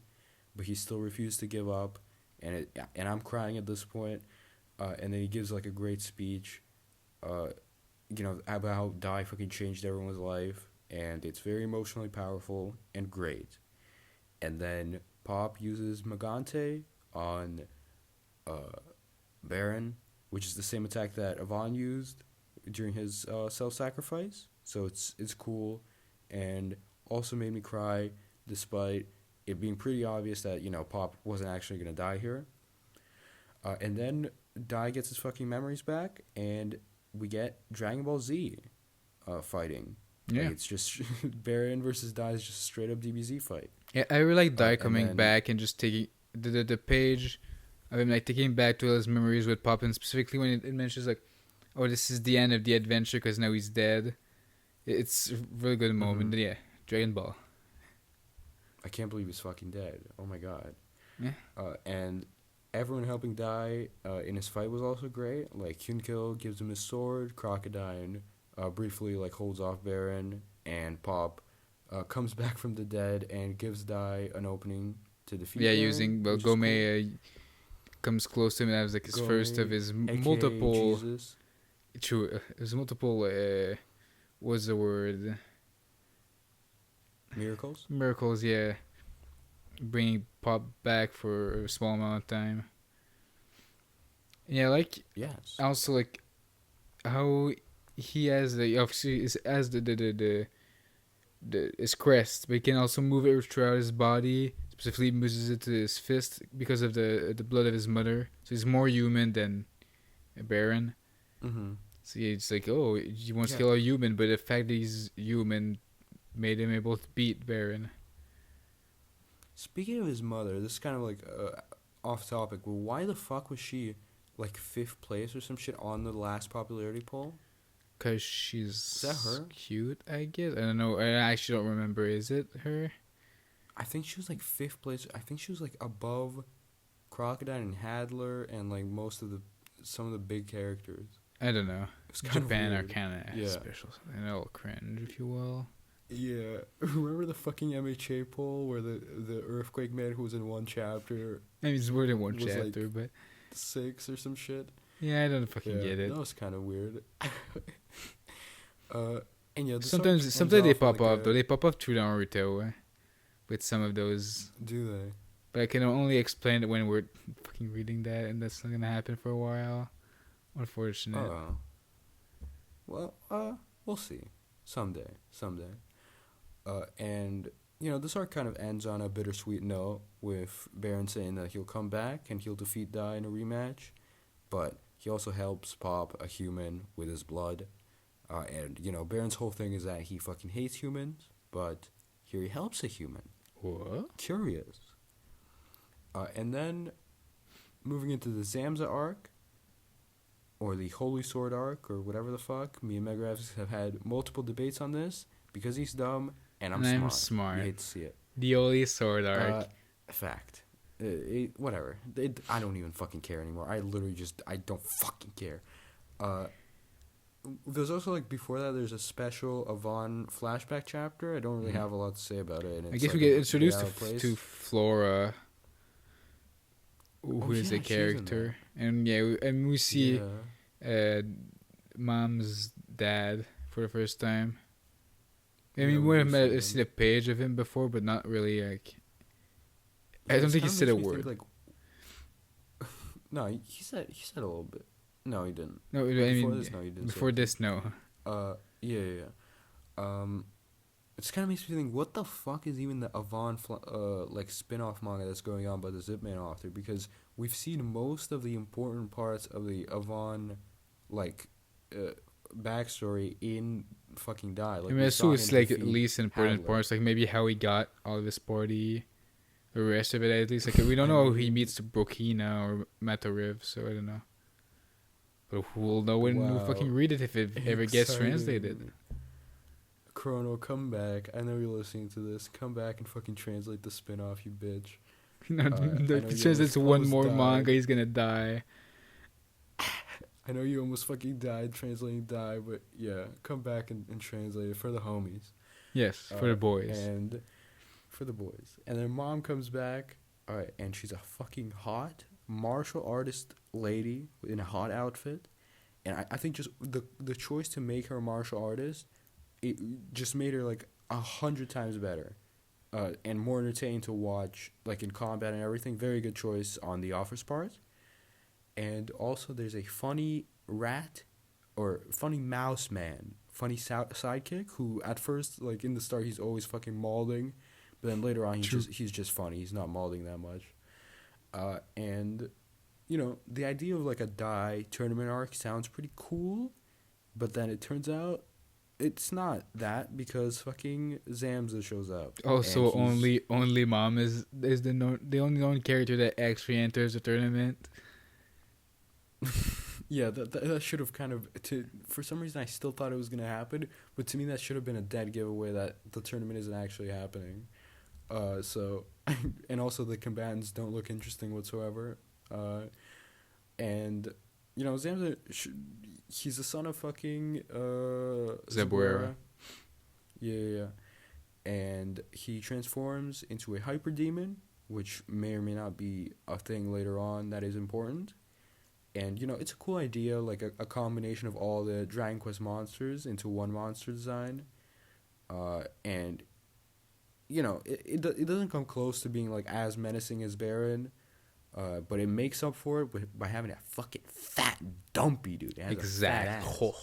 but he still refused to give up, and I'm crying at this point, and then he gives like a great speech, about how Dai fucking changed everyone's life, and it's very emotionally powerful and great, and then Pop uses Magante on Baron, which is the same attack that Yvonne used during his self-sacrifice. So it's cool, and also made me cry, despite it being pretty obvious that, Pop wasn't actually going to die here. And then Dai gets his fucking memories back, and we get Dragon Ball Z fighting. Yeah. Like, it's just Baron versus Dai is just a straight up DBZ fight. Yeah, I really like Dai coming then, back and just taking the page of him, like, taking back to all his memories with Pop, and specifically when it mentions, like, oh, this is the end of the adventure because now he's dead. It's a really good moment. Yeah, Dragon Ball. I can't believe he's fucking dead. Oh my god. Yeah. And everyone helping Dai in his fight was also great. Like, Hyunkel gives him his sword, Crocodine briefly, like, holds off Baron, and Pop comes back from the dead and gives Dai an opening to defeat Baron, using, well, Gomei comes close to him and has, like, his Gomei, first of his aka multiple... Jesus. True, his multiple... what's the word? Miracles? Miracles, yeah. Bringing Pop back for a small amount of time. Yeah, like... Yes. Also, like, how he has obviously has his crest, but he can also move it throughout his body. Specifically, moves it to his fist because of the blood of his mother. So he's more human than a Baron. Mm-hmm. So yeah, it's like, oh, he wants to kill a human, but the fact that he's human made him able to beat Baron. Speaking of his mother, this is kind of like off topic, but why the fuck was she like 5th place or some shit on the last popularity poll? Because she's Is that her? Cute, I guess. I don't know. I actually don't remember. Is it her? I think she was like 5th place. I think she was like above Crocodine and Hadlar and like some of the big characters. I don't know. It's kind Japan of are kind of special. And a little cringe, if you will. Yeah. Remember the fucking MHA poll where the earthquake man who was in one chapter? I mean, it's more than one was chapter, like but 6 or some shit. yeah, I don't fucking get it. That was kind of weird. And yeah, sometimes they pop up though. They pop up through Naruto with some of those. Do they? But I can only explain it when we're fucking reading that, and that's not gonna happen for a while. Unfortunate. Well, we'll see. Someday. And this arc kind of ends on a bittersweet note with Baron saying that he'll come back and he'll defeat Dai in a rematch, but he also helps Pop, a human, with his blood. And Baron's whole thing is that he fucking hates humans, but here he helps a human. What? Curious. And then moving into the Zamza arc, or the Holy Sword arc, or whatever the fuck. Me and MegaRaphix have had multiple debates on this because he's dumb and I'm smart. You hate to see it. The Holy Sword arc. Fact. Whatever. I don't even fucking care anymore. I don't fucking care. There's also, like, before that, there's a special Avon flashback chapter. I don't really have a lot to say about it. And I guess we get introduced to Flora, who is a character. And we see Mom's dad for the first time. I mean, we have seen a page of him before, but not really, like... I don't think he said a word. No, he said a little bit. No, he didn't. No, he didn't. Before this, no. Yeah. It kind of makes me think, what the fuck is even the Avon like spin-off manga that's going on by the Zipman author? Because we've seen most of the important parts of the Avon like backstory in fucking Dai. Like, I mean, I assume it's like at least important parts, like maybe how he got all of his party. The rest of it, at least, like, we don't know how he meets Brokina or Matariv, so I don't know. But we'll know when we fucking read it if it ever gets translated. Chrono, come back. I know you're listening to this. Come back and fucking translate the spin-off, you bitch. If he translates one more manga, he's gonna die. I know you almost fucking died translating Dai, but yeah, come back and translate it for the homies. Yes, for the boys. And for the boys. And their mom comes back, and she's a fucking hot martial artist lady in a hot outfit. And I think just the choice to make her a martial artist, it just made her like 100 times better. And more entertaining to watch, like in combat and everything. Very good choice on the author's part. And also there's a funny rat or funny mouse man funny sidekick who at first, like in the start, he's always fucking mauling, but then later on he's just funny. He's not mauling that much. And you know, the idea of like a Dai tournament arc sounds pretty cool, but then it turns out it's not that because fucking Zamza shows up. Oh, so only Mom is the only known character that actually enters the tournament. Yeah, that should have kind of for some reason I still thought it was gonna happen, but to me that should have been a dead giveaway that the tournament isn't actually happening. So and also the combatants don't look interesting whatsoever. And you know Zamza, he's the son of fucking Zabuera. Yeah. And he transforms into a hyper demon, which may or may not be a thing later on that is important. And, you know, it's a cool idea, like a combination of all the Dragon Quest monsters into one monster design. And, you know, it doesn't come close to being, like, as menacing as Baron. But it makes up for it by having that fucking fat dumpy dude. Exactly.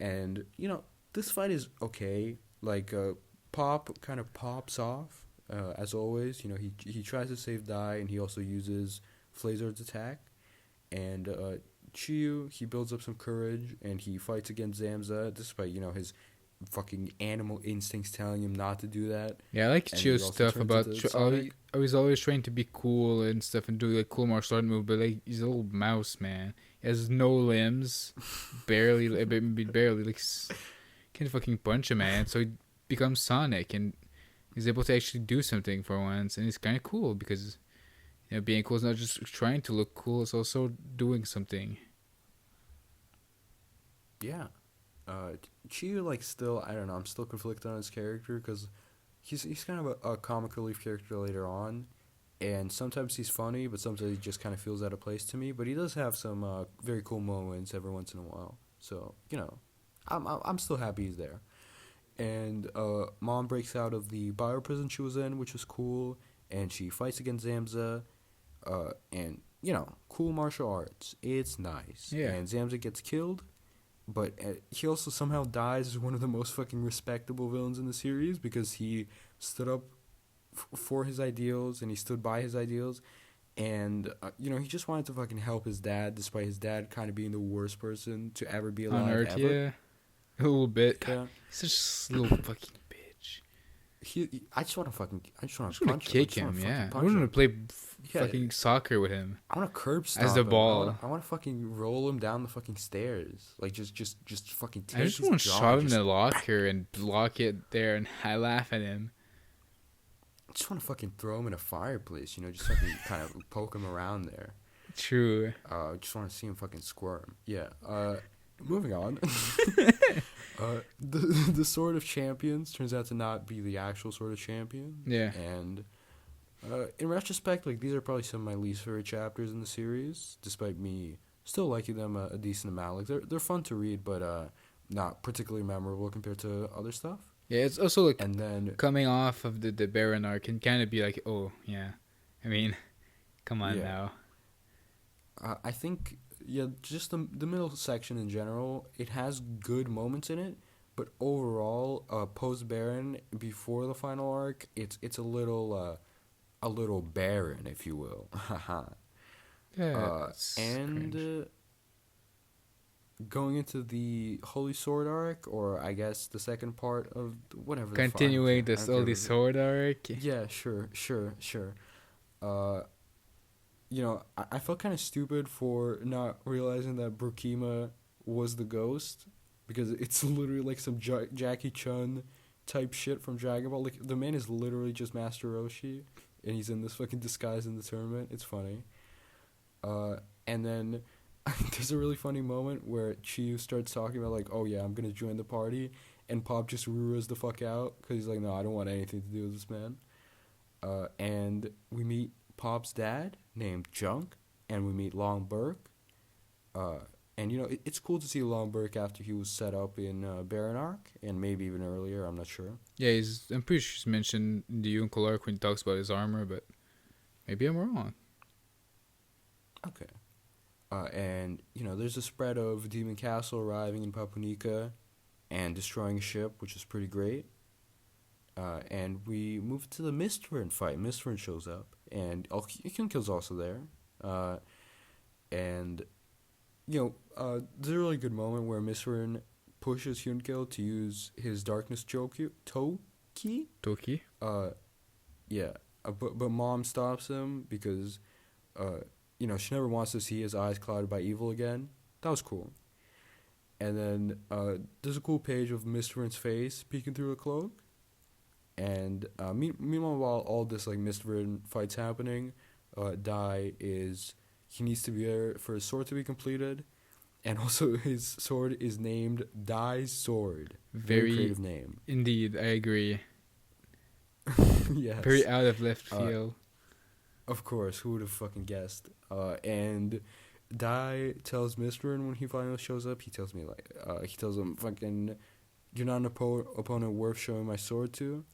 And, you know, this fight is okay. Like, Pop kind of pops off, as always. You know, he tries to save Dai, and he also uses Flazor's attack. And Chiyu, he builds up some courage, and he fights against Zamza, despite, you know, his fucking animal instincts telling him not to do that. Yeah, I like Chiyu's stuff about I was always trying to be cool and stuff and do like cool martial art move, but like he's a little mouse, man. He has no limbs, barely like can't fucking punch a man. So he becomes Sonic and he's able to actually do something for once, and it's kind of cool because you know being cool is not just trying to look cool; it's also doing something. Yeah. Chiyu, like, still, I don't know, I'm still conflicted on his character, because he's kind of a comic relief character later on, and sometimes he's funny, but sometimes he just kind of feels out of place to me, but he does have some very cool moments every once in a while, so, you know, I'm still happy he's there. And Mom breaks out of the bio prison she was in, which was cool, and she fights against Zamza, and, you know, cool martial arts, it's nice. Yeah. And Zamza gets killed, but he also somehow dies as one of the most fucking respectable villains in the series because he stood up for his ideals and he stood by his ideals. And, you know, he just wanted to fucking help his dad despite his dad kind of being the worst person to ever be alive. On Earth, ever. yeah. A little bit. Yeah. He's such a little fucking bitch. I just want to punch him. Kick him, yeah. I want to play fucking soccer with him. I want to curb stomp as the him. ball. I want to fucking roll him down the fucking stairs. Like, just fucking take I just want to shove him in the locker and block it there, and I laugh at him. I just want to fucking throw him in a fireplace, you know, just fucking kind of poke him around there. True. Just want to see him fucking squirm. Yeah. Moving on. The Sword of Champions turns out to not be the actual Sword of Champions. Yeah. And in retrospect, like, these are probably some of my least favorite chapters in the series, despite me still liking them a decent amount. Like, they're fun to read, but not particularly memorable compared to other stuff. Yeah, it's also like, and then coming off of the Baron arc can kind of be like, oh yeah, I mean, come on now. I think just the middle section in general, it has good moments in it, but overall, post Baron before the final arc, it's a little barren, if you will. Yeah. And going into the Holy Sword arc, or I guess the second part of whatever. Continuing the Holy Sword arc. Yeah, sure. You know, I felt kind of stupid for not realizing that Burkima was the ghost, because it's literally like some Jackie Chun type shit from Dragon Ball. Like, the man is literally just Master Roshi, and he's in this fucking disguise in the tournament. It's funny. And then there's a really funny moment where Chiyu starts talking about, like, oh yeah, I'm gonna join the party, and Pop just ruras the fuck out, because he's like, no, I don't want anything to do with this man. And we meet Pop's dad, named Junk, and we meet Long Burke. And, you know, it's cool to see Long Burke after he was set up in Baron arc, and maybe even earlier, I'm not sure. Yeah, I'm pretty sure he's mentioned in the Hyunkel arc when he talks about his armor, but maybe I'm wrong. Okay. And there's a spread of Demon Castle arriving in Papunica and destroying a ship, which is pretty great. And we move to the Mistborn fight. Mistborn shows up, and Hyunkel's also there. And there's a really good moment where Mistborn pushes Hyunkel to use his darkness Toki. Toki. Yeah. But Mom stops him because, she never wants to see his eyes clouded by evil again. That was cool. And then there's a cool page of Mistborn's face peeking through a cloak. And meanwhile, while all this Mistborn fight's happening, he needs to be there for his sword to be completed. And also his sword is named Dai's Sword. Very creative name. Indeed, I agree. Yes. Very out of left field. Of course, who would have fucking guessed? And Dai tells Mistborn when he finally shows up, he tells him fucking, you're not an opponent worth showing my sword to,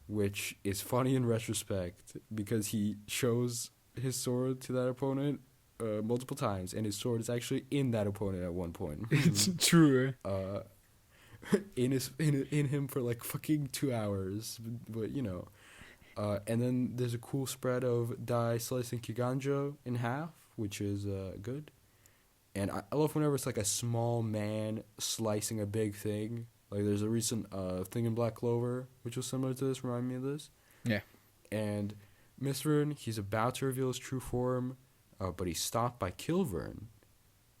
which is funny in retrospect because he shows his sword to that opponent multiple times, and his sword is actually in that opponent at one point. It's true. In him for fucking 2 hours, but and then there's a cool spread of Dai slicing Kiganjo in half, which is good. And I love whenever it's a small man slicing a big thing. There's a recent thing in Black Clover, which was similar to this, remind me of this. Yeah. And Mistborn, he's about to reveal his true form, but he's stopped by Kilvern.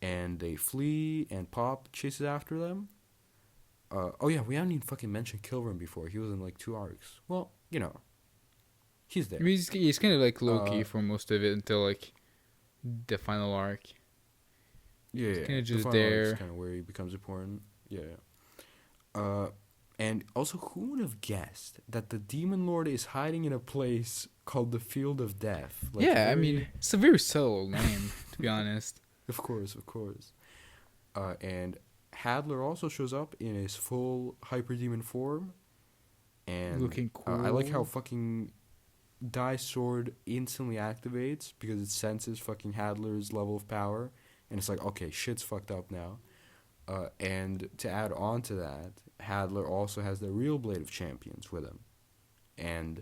And they flee, and Pop chases after them. We haven't even fucking mentioned Kilvern before. He was in 2 arcs. Well, he's there. I mean, he's kind of low-key for most of it until the final arc. Yeah, he's kind of just the there. Arc is kind of where he becomes important. Yeah. And also, who would have guessed that the Demon Lord is hiding in a place called the Field of Death? I mean, it's a very subtle name, to be honest. Of course. And Hadlar also shows up in his full Hyper Demon form. And looking cool. I like how fucking Dai's sword instantly activates because it senses fucking Hadlar's level of power. And it's okay, shit's fucked up now. And to add on to that, Hadlar also has the real Blade of Champions with him. And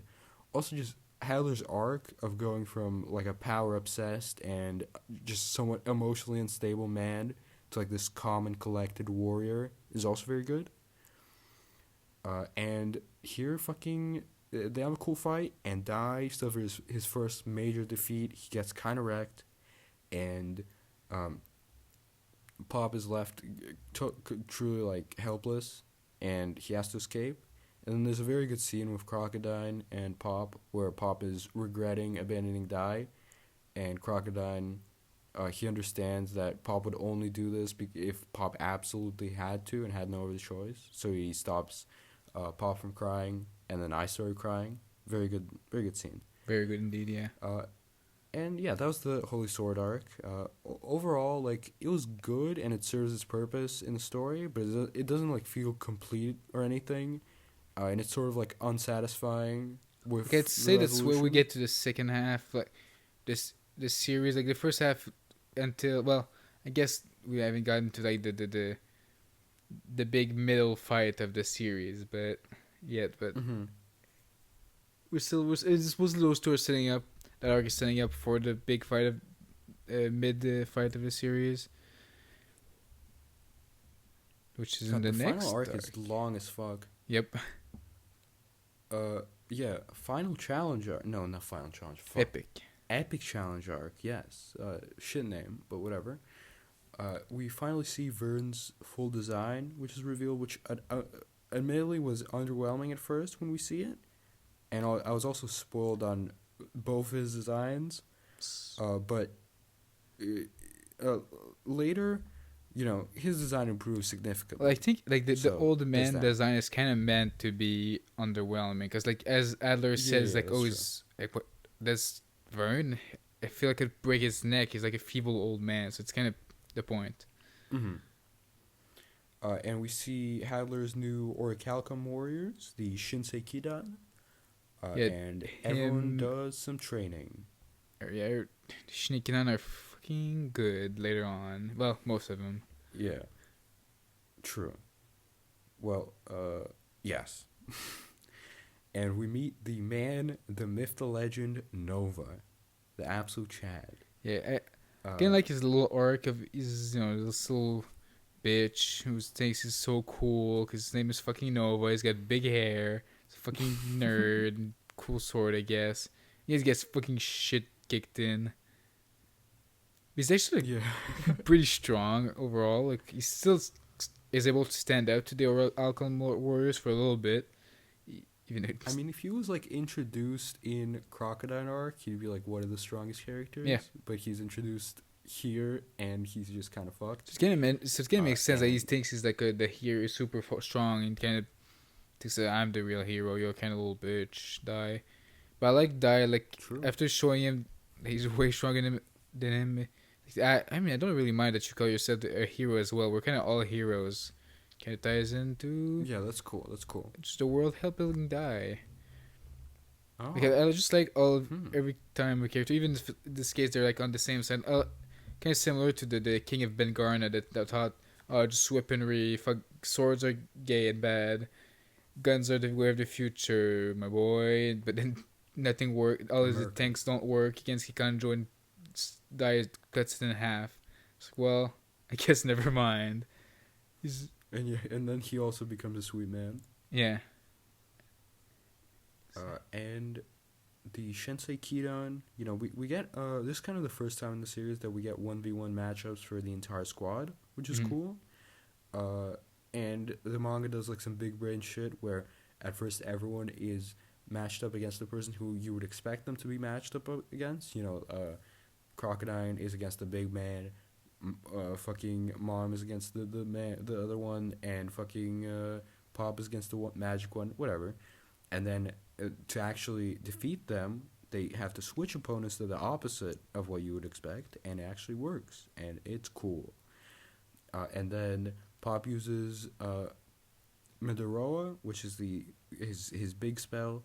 also just Hadlar's arc of going from a power-obsessed and just somewhat emotionally unstable man to this calm and collected warrior is also very good. And here they have a cool fight, and Dai suffers his first major defeat. He gets kind of wrecked, and Pop is left truly helpless, and he has to escape. And then there's a very good scene with Crocodine and Pop where Pop is regretting abandoning Dai, and Crocodine, he understands that Pop would only do this if Pop absolutely had to and had no other choice. So he stops Pop from crying, and then I started crying. Very good scene. Very good indeed, yeah. And yeah, that was the Holy Sword arc. Overall, it was good and it serves its purpose in the story, but it doesn't feel complete or anything. And it's sort of unsatisfying. With I'd say that's where we get to the second half, this series. The first half until I guess we haven't gotten to the big middle fight of the series, but mm-hmm. It's supposedly those two are setting up. That arc is setting up for the big fight of mid fight of the series, which is in the next final arc is long as fuck. Yep. Yeah, final challenge arc. No, not final challenge. Fuck. Epic challenge arc. Yes. Shit name, but whatever. We finally see Vern's full design, which is revealed, which admittedly was underwhelming at first when we see it, and I was also spoiled on both his designs, but later, his design improved significantly. Well, I think the old man design is kind of meant to be underwhelming, because as Adler says, what, that's Vern. I feel like it'd break his neck. He's a feeble old man, so it's kind of the point. Mm-hmm. And we see Hadlar's new Orichalcum warriors, the Shinsei Kidan. And everyone does some training. Yeah, Shinikinan are fucking good later on. Well, most of them. Yeah. True. Well, yes. And we meet the man, the myth, the legend, Nova, the absolute Chad. Yeah, I kind of like his little arc of he's this little bitch who thinks he's so cool because his name is fucking Nova. He's got big hair. He's a fucking nerd. Cool sword, I guess. He just gets fucking shit kicked in. He's actually pretty strong overall. Like he still is able to stand out to the Alkaline Warriors for a little bit. Even I mean, if he was like introduced in Crocodile arc, he'd be like one of the strongest characters. Yeah. But he's introduced here, and he's just kind of fucked. It's gonna make sense that he thinks he's like the hero is super strong and kind of thinks that I'm the real hero. You're kind of a little bitch, Die. But I like Die. Like True. after showing him that he's way stronger than him. I mean, I don't really mind that you call yourself a hero as well. We're kind of all heroes. Kind of ties into That's cool. just the world helping Die. Oh. Because I just like every time a character, even if in this case they're like on the same side, kind of similar to the King of Bengarna that thought, just weaponry, swords are gay and bad, guns are the way of the future, my boy. But then nothing worked. All of the tanks don't work against Kikanjo, and Die cuts it in half. It's like, well, I guess never mind. And then he also becomes a sweet man. Yeah. And the Shinsei Kidan, we get this is kind of the first time in the series that we get 1v1 matchups for the entire squad, which is cool. And the manga does like some big brain shit where at first everyone is matched up against the person who you would expect them to be matched up against. Crocodile is against the big man. Fucking Mom is against the other one, and fucking Pop is against the magic one, whatever. And then to actually defeat them, they have to switch opponents to the opposite of what you would expect, and it actually works, and it's cool. And then Pop uses Midoroa, which is his big spell,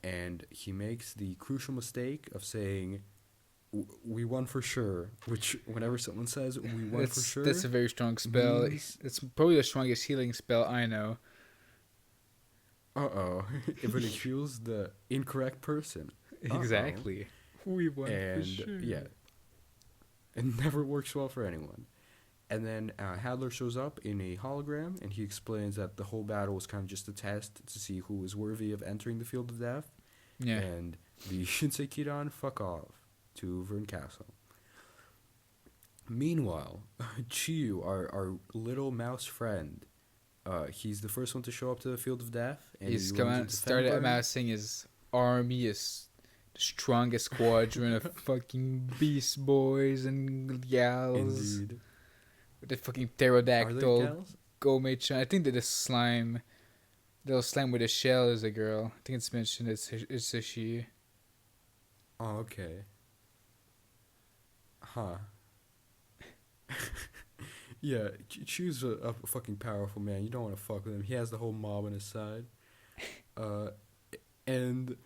and he makes the crucial mistake of saying, "We won for sure," which whenever someone says "we won for sure," that's a very strong spell. It's probably the strongest healing spell I know. But it fuels the incorrect person. Exactly. We won for sure. Yeah, it never works well for anyone. And then Hadlar shows up in a hologram, and he explains that the whole battle was kind of just a test to see who was worthy of entering the field of death. Yeah. And the Shinsei Kidan fuck off to Vern Castle. Meanwhile, Chiyu, our little mouse friend, he's the first one to show up to the field of death. And he's started amassing his army, his strongest squadron of fucking beast boys and gals. Indeed. With the fucking pterodactyl, Gomei-chan. I think that the slime, little slime with a shell is a girl. I think it's mentioned it's a she. Oh, okay. Huh. Yeah, Chiyu's a fucking powerful man. You don't want to fuck with him. He has the whole mob on his side. And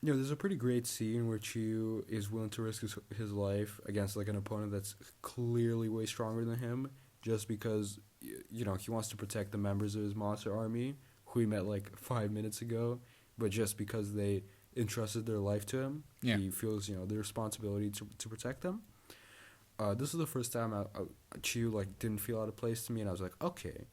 there's a pretty great scene where Chiyu is willing to risk his life against like an opponent that's clearly way stronger than him, just because he wants to protect the members of his monster army who he met like 5 minutes ago, but just because they entrusted their life to him, he feels the responsibility to protect them. This is the first time Chiyu like didn't feel out of place to me, and I was like, okay,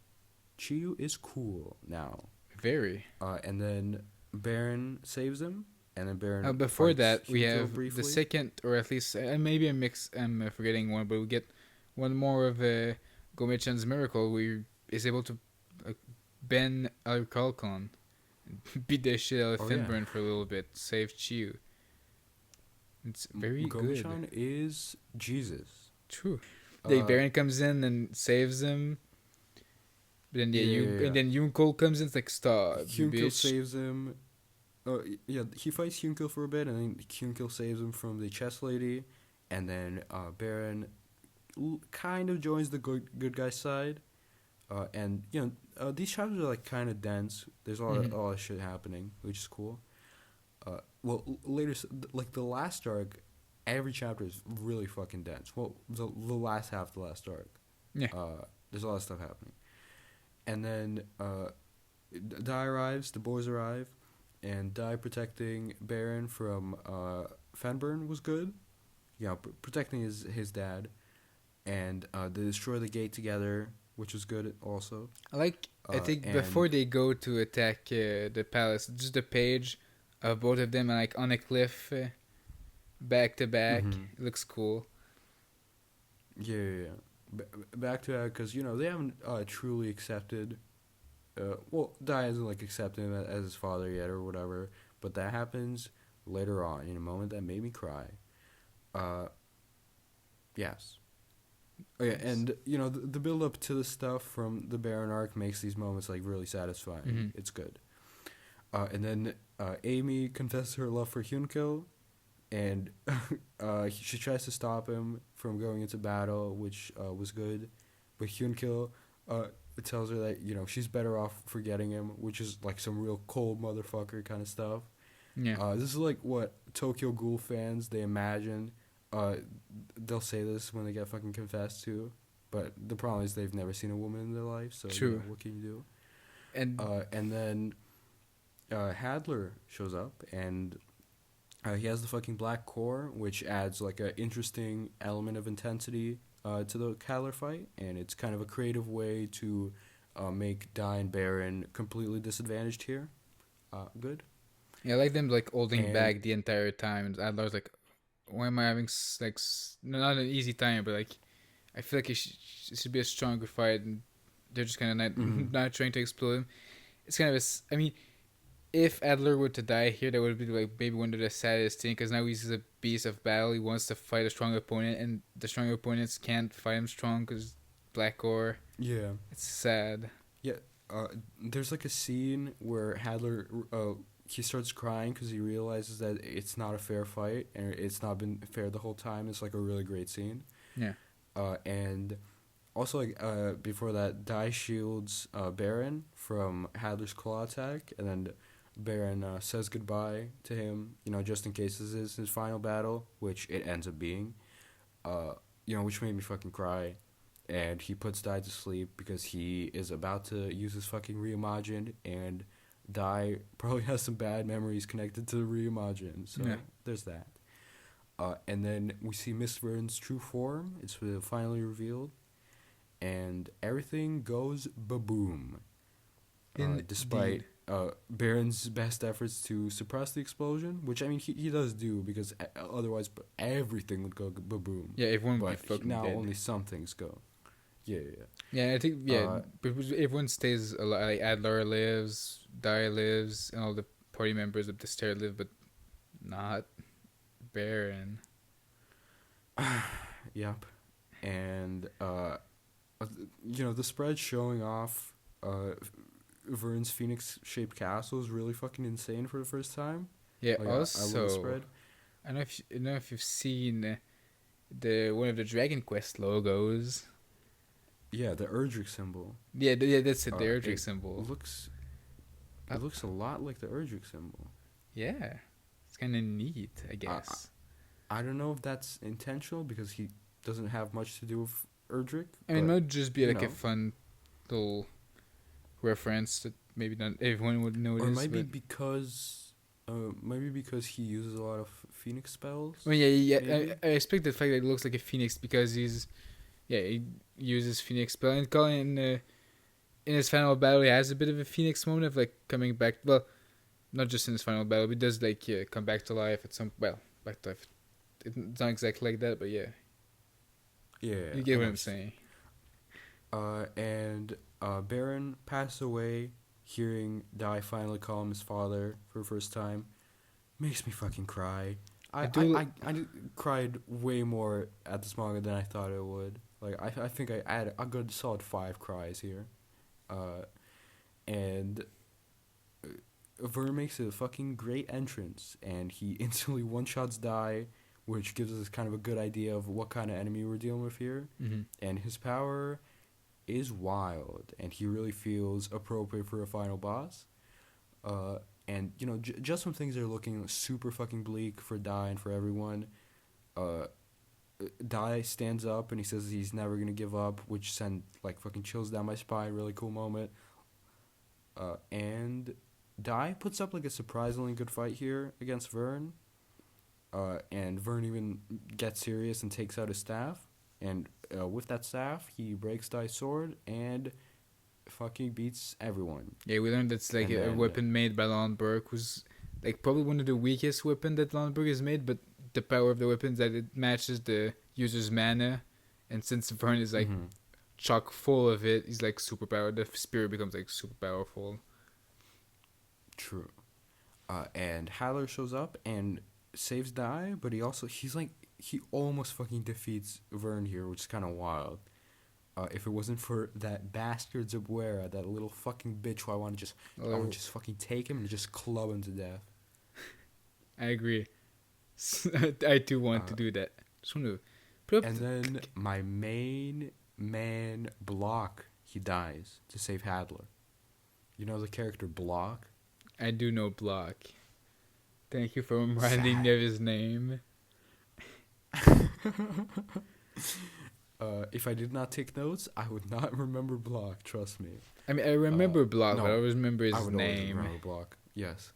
Chiyu is cool now. Very. And then Baron saves him. And then Baron. Before that, we have briefly. the second, or at least maybe I'm forgetting one, but we get one more of Gomei-chan's miracle. Where he is able to bend Alcalcon, beat the shit out of Finburn for a little bit, save Chiyu. It's very good. Gomei-chan is Jesus. True. The Baron comes in and saves him. But then and then Hyunkel comes in. It's like, stop, Hyunkel saves him. He fights Hyunkel for a bit, and then Hyunkel saves him from the chest lady, and then Baron kind of joins the good guy side, and these chapters are like kind of dense. There's a lot of shit happening, which is cool. Later, like the last arc, every chapter is really fucking dense. Well, the last half, the last arc. Yeah. There's a lot of stuff happening. And then Dai arrives, the boys arrive, and Dai protecting Baron from Fenburn was good. Yeah, protecting his dad. And they destroy the gate together, which was good also. I think before they go to attack the palace, just a page of both of them like on a cliff, back to back. It looks cool. Yeah. Back to that, because, they haven't truly accepted... Dai hasn't, like, accepted him as his father yet or whatever, but that happens later on, in a moment that made me cry. Yes. Oh, yeah, and, the build-up to the stuff from the Baron arc makes these moments, like, really satisfying. It's good. And then Amy confesses her love for Hyunkel, and she tries to stop him from going into battle, which was good. But Hyunkel tells her that, she's better off forgetting him, which is, like, some real cold motherfucker kind of stuff. Yeah. This is, like, what Tokyo Ghoul fans, they imagine. They'll say this when they get fucking confessed to. But the problem is they've never seen a woman in their life, so True. What can you do? And then Hadlar shows up, and he has the fucking black core, which adds, like, an interesting element of intensity to the Hadlar fight, and it's kind of a creative way to make Dai and Baron completely disadvantaged here. Good. Yeah, I like them like holding back the entire time. And Adlar's like, why am I having not an easy time, but like, I feel like it should be a stronger fight, and they're just kind of not trying to explode him. It's kind of I mean, if Adler were to die here, that would be like maybe one of the saddest things, because now he's a beast of battle. He wants to fight a strong opponent, and the stronger opponents can't fight him strong because black ore. Yeah. It's sad. Yeah. There's like a scene where Hadlar he starts crying because he realizes that it's not a fair fight and it's not been fair the whole time. It's like a really great scene. Yeah. And also, like, before that, Dai shields Baron from Hadlar's claw attack, and then Baron says goodbye to him, just in case this is his final battle, which it ends up being, which made me fucking cry. And he puts Dai to sleep because he is about to use his fucking reimagined, and Dai probably has some bad memories connected to the reimagined, so there's that. And then we see Miss Vern's true form. It's finally revealed, and everything goes ba-boom. Despite Baron's best efforts to suppress the explosion, which, I mean, he does do, because otherwise everything would go ba-boom. Yeah, everyone would be fucking now dead. Only some things go. Yeah. Yeah, I think, but everyone stays alive. Like, Adler lives, Dai lives, and all the party members of the stair live, but not Baron. Yep. And, the spread showing off Vern's Phoenix-shaped castle is really fucking insane for the first time. Yeah, I love the also, spread. I don't know if you've seen the one of the Dragon Quest logos. Yeah, the Erdrick symbol. Yeah, that's it. The Erdrick symbol. It looks a lot like the Erdrick symbol. Yeah, it's kind of neat, I guess. I don't know if that's intentional, because he doesn't have much to do with Erdrick. I mean, it might just be like a fun little reference that maybe not everyone would notice. Or maybe because he uses a lot of Phoenix spells. Well, yeah. I expect the fact that it looks like a Phoenix because he uses Phoenix spell, and Colin in his final battle he has a bit of a Phoenix moment of like coming back. Well, not just in his final battle, he does like come back to life at some back to life. It's not exactly like that, but yeah. Yeah. You get what I'm saying. And Baron passed away, hearing Dai finally call him his father for the first time. Makes me fucking cry. I cried way more at this manga than I thought I would. Like, I think I had a good solid 5 cries here. And Vern makes a fucking great entrance, and he instantly one-shots Dai, which gives us kind of a good idea of what kind of enemy we're dealing with here. Mm-hmm. And his power is wild, and he really feels appropriate for a final boss. And, just when things are looking super fucking bleak for Dai and for everyone, uh, Dai stands up and he says he's never gonna give up, which sent like fucking chills down my spine. Really cool moment. And Dai puts up like a surprisingly good fight here against Vern. And Vern even gets serious and takes out his staff. And with that staff, he breaks Dai's sword and fucking beats everyone. Yeah, we learned that's like a weapon made by Lundberg, who's like probably one of the weakest weapon that Lundberg has made, but the power of the weapon is that it matches the user's mana, and since Vern is like chock full of it, he's like super powered. The spear becomes like super powerful. True. And Hadlar shows up and saves Dai, but he almost fucking defeats Vern here, which is kind of wild. If it wasn't for that bastard Zabuera, that little fucking bitch who I want to just fucking take him and just club him to death. I agree. I too want to do that. Just want to put up. And then my main man Block, he dies to save Hadlar. You know the character Block? I do know Block. Thank you for reminding me of his name. If I did not take notes, I would not remember Block. Trust me. I mean, I remember Block, but I always remember his name. I remember Block. Yes.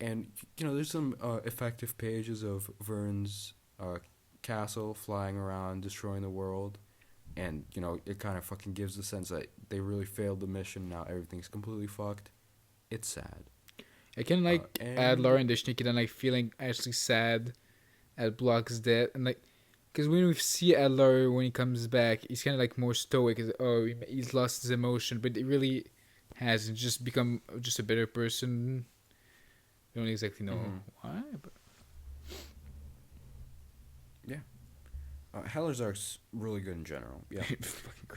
And there's some effective pages of Vern's castle flying around, destroying the world, and it kind of fucking gives the sense that they really failed the mission. Now everything's completely fucked. It's sad. I can like Adlar and the Sneaky and like feeling actually sad at Block's death, and like because when we see Adlar when he comes back, he's kind of like more stoic. He's lost his emotion, but it really hasn't. Just become just a better person. I don't exactly know why, but yeah. Hadlar's arc's really good in general. Yeah.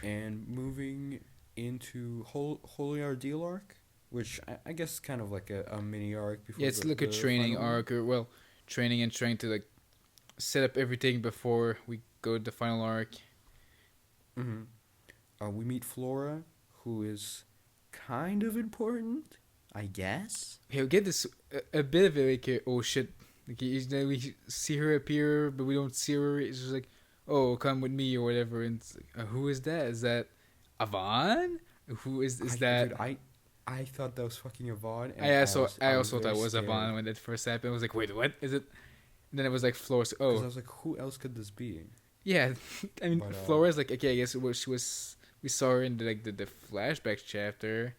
And moving into Holy Ordeal arc, which I guess is kind of like a mini arc before. Yeah, it's like a training arc, or training and trying to like set up everything before we go to the final arc. We meet Flora, who is kind of important, I guess. Yeah, we get this a bit of it like oh shit, like we see her appear, but we don't see her. It's just like, oh, come with me or whatever. And it's like, who is that? Is that Avon? Who is that? Dude, I thought that was fucking Avon. And I also thought that was Avon when that first happened. I was like, wait, what is it? And then it was like Flora. Oh, because I was like, who else could this be? Yeah, I mean, Flora's like, okay, I guess we saw her in the flashback chapter.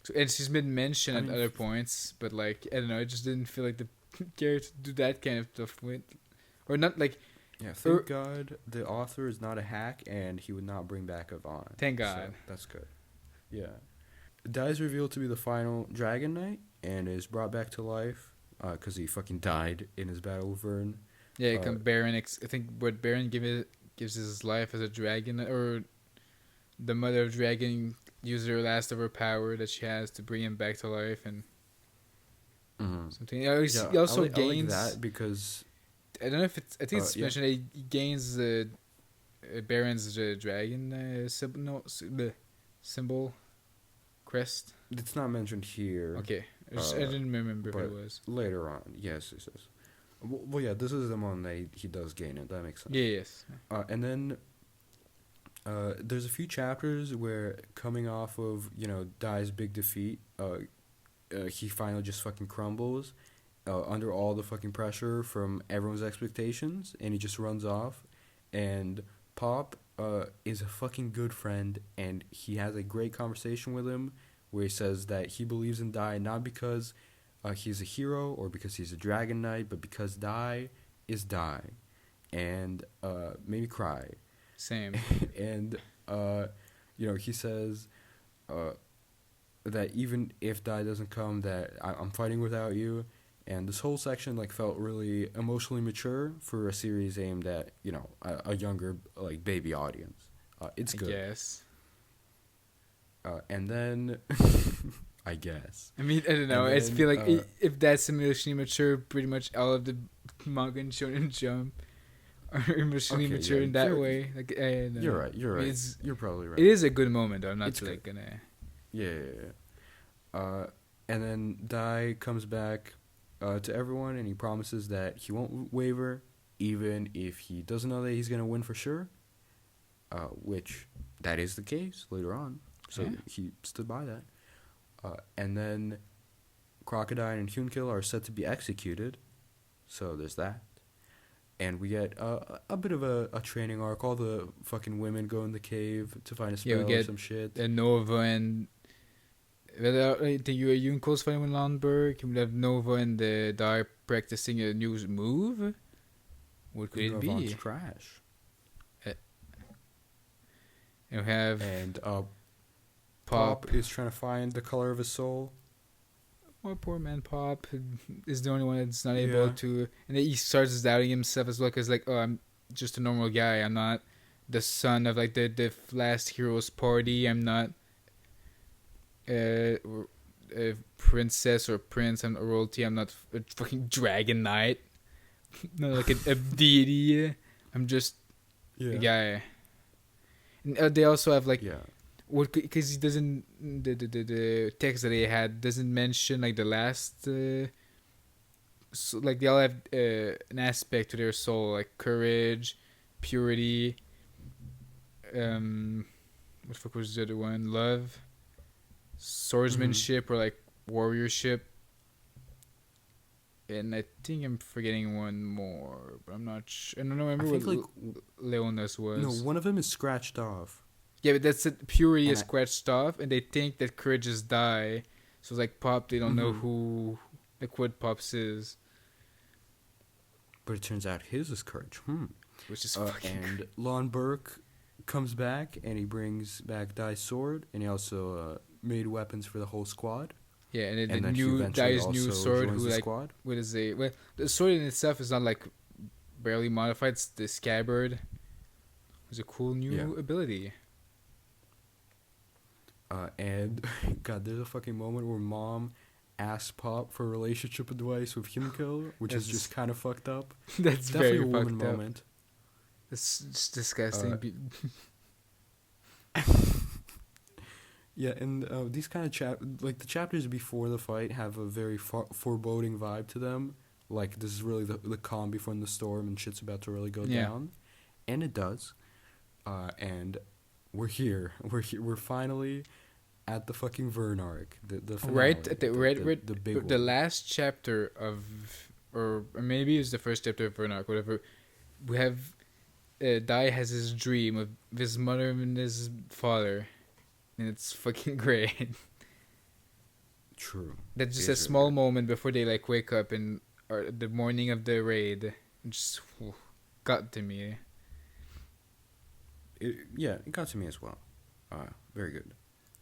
So, and she's been mentioned at other points, but like I don't know, it just didn't feel like the character to do that kind of stuff with, or not like. Yeah, thank God the author is not a hack, and he would not bring back Avon. Thank God. So that's good. Yeah, Dai is revealed to be the final Dragon Knight, and is brought back to life, because he fucking died in his battle with Vern. Yeah, Baron. I think what Baron gives his life as a dragon, or the Mother of Dragon uses her last of her power that she has to bring him back to life, and something. He also gains I like that because I don't know if it's. I think it's mentioned that he gains Baron's dragon symbol crest. It's not mentioned here. Okay, I didn't remember if it was later on. Yes, it says. Well, yeah, this is the one that he does gain it. That makes sense. Yeah, yes. And then there's a few chapters where, coming off of Dai's big defeat, he finally just fucking crumbles under all the fucking pressure from everyone's expectations, and he just runs off. And Pop is a fucking good friend, and he has a great conversation with him where he says that he believes in Dai not because he's a hero or because he's a dragon knight, but because Dai is Dai, and made me cry. Same. And he says that even if Dai doesn't come, that I'm fighting without you. And this whole section felt really emotionally mature for a series aimed at a younger baby audience. It's good. I guess. And then I guess. I mean, I don't know. I feel like if that's emotionally mature, pretty much all of the manga and Shonen Jump are emotionally mature in that way. You're right. You're right. You're probably right. It is a good moment, though. I'm not gonna. Yeah. And then Dai comes back to everyone, and he promises that he won't waver, even if he doesn't know that he's gonna win for sure. Which that is the case later on. So Yeah. he stood by that. And then Crocodine and Hyunkel are set to be executed. So there's that. And we get a bit of a training arc. All the fucking women go in the cave to find a spell we get or some shit. Nova and I think you in close fighting with Landberg. You will have Nova and the Dai practicing a new move. What could it be? Ravant's Crash. You have And Pop. is trying to find the color of his soul. Poor man Pop is the only one that's not able to, and then he starts doubting himself as well, because like, oh, I'm just a normal guy. I'm not the son of like the last hero's party. I'm not a princess or prince. I'm a royalty. I'm not a fucking dragon knight. Not like a deity. I'm just a guy. And they also have like because he doesn't the text that he had doesn't mention like the last so, like they all have an aspect to their soul, like courage, purity, what the fuck was the other one, love, swordsmanship, or like warriorship, and I think I'm forgetting one more, but I'm not sure. I don't remember what like Leonis was. No, one of them is scratched off. Yeah, but that's it. Purity is scratched off, and they think that courage is die. So it's like Pop, they don't know who, like what Pop's is. But it turns out his is courage. Which is fucking. And Lon Burke comes back, and he brings back Dai's sword, and he also made weapons for the whole squad. Yeah, and then the new Dai's new sword, who like squad. What is a well, the sword in itself is not like barely modified. It's the scabbard. It's a cool new ability. And God, there's a fucking moment where Mom asks Pop for a relationship advice with Hyunkel, which is just kind of fucked up. That's definitely very a woman fucked up. moment. It's disgusting. Yeah, and these kind of like the chapters before the fight have a very foreboding vibe to them. Like this is really the calm before the storm, and shit's about to really go down, and it does. And we're here. We're finally at the fucking Vern arc. The finale, right at the big the last chapter of, or maybe it's the first chapter of Vern arc, whatever. We have Dai has his dream of his mother and his father, and it's fucking great. True. That's just a small moment before they like wake up and or the morning of the raid. It just got to me. It got to me as well. Very good.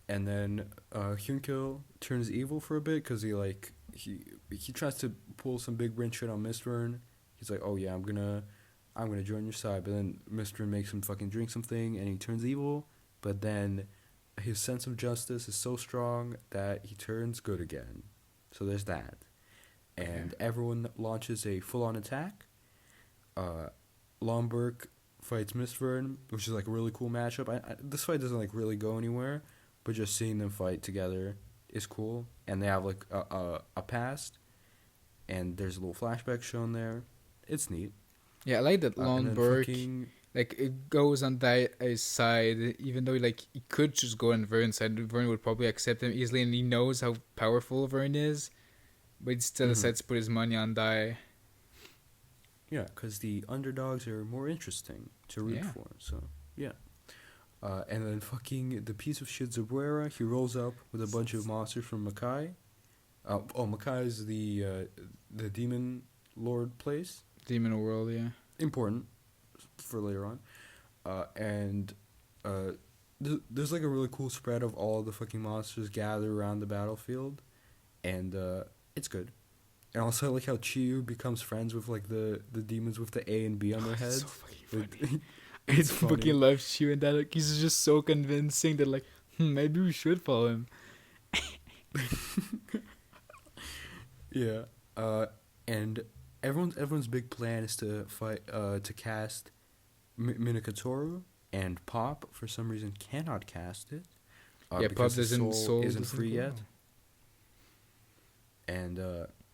And then Hyunkel turns evil for a bit because he tries to pull some big brain shit on Mr. He's like, oh yeah, I'm gonna join your side, but then Mr. makes him fucking drink something and he turns evil. But then his sense of justice is so strong that he turns good again. So there's that. And everyone launches a full-on attack. Lomberg fights Mistburn, which is like a really cool matchup. This fight doesn't like really go anywhere, but just seeing them fight together is cool. And they have like a past, and there's a little flashback shown there. It's neat. Yeah, I like that Lomberg. Like it goes on Dai's side, even though like he could just go on Vern's side. Vern would probably accept him easily, and he knows how powerful Vern is, but he still decides to put his money on Dai. Yeah, because the underdogs are more interesting to root for. So yeah, and then fucking the piece of shit Zabuera, he rolls up with a bunch of monsters from Makai. Makai is the demon lord place. Demon world, yeah. Important for later on, and there's like a really cool spread of all the fucking monsters gathered around the battlefield, and it's good. And also like how Chiyu becomes friends with like the demons with the A and B on their heads. So fucking funny. I fucking love Chiyu and that. Like, he's just so convincing that like maybe we should follow him. Yeah, and everyone's big plan is to fight to cast Minakatoru, and Pop for some reason cannot cast it. Pop doesn't isn't free yet. And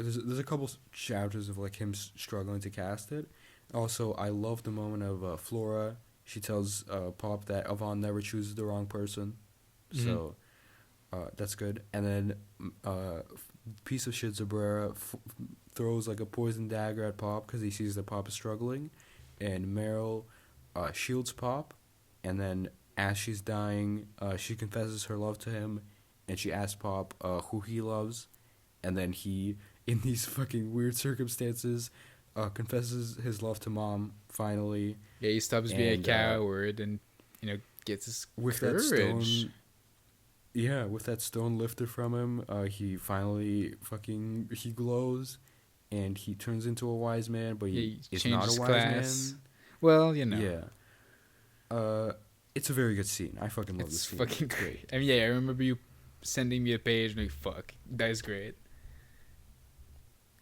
there's a couple chapters of like him struggling to cast it. Also, I love the moment of Flora. She tells Pop that Avon never chooses the wrong person, so that's good. And then piece of shit Zabrera throws like a poison dagger at Pop because he sees that Pop is struggling, and Meryl shields Pop, and then as she's dying, she confesses her love to him, and she asks Pop who he loves, and then he, in these fucking weird circumstances, confesses his love to Mom finally. Yeah, he stops being a coward and gets his with courage. That stone. Yeah, with that stone lifted from him, he finally he glows, and he turns into a wise man, but he is not a wise man. Well, Yeah. It's a very good scene. I fucking love this scene. It's fucking great. I mean, yeah, I remember you sending me a page and like, fuck, that is great.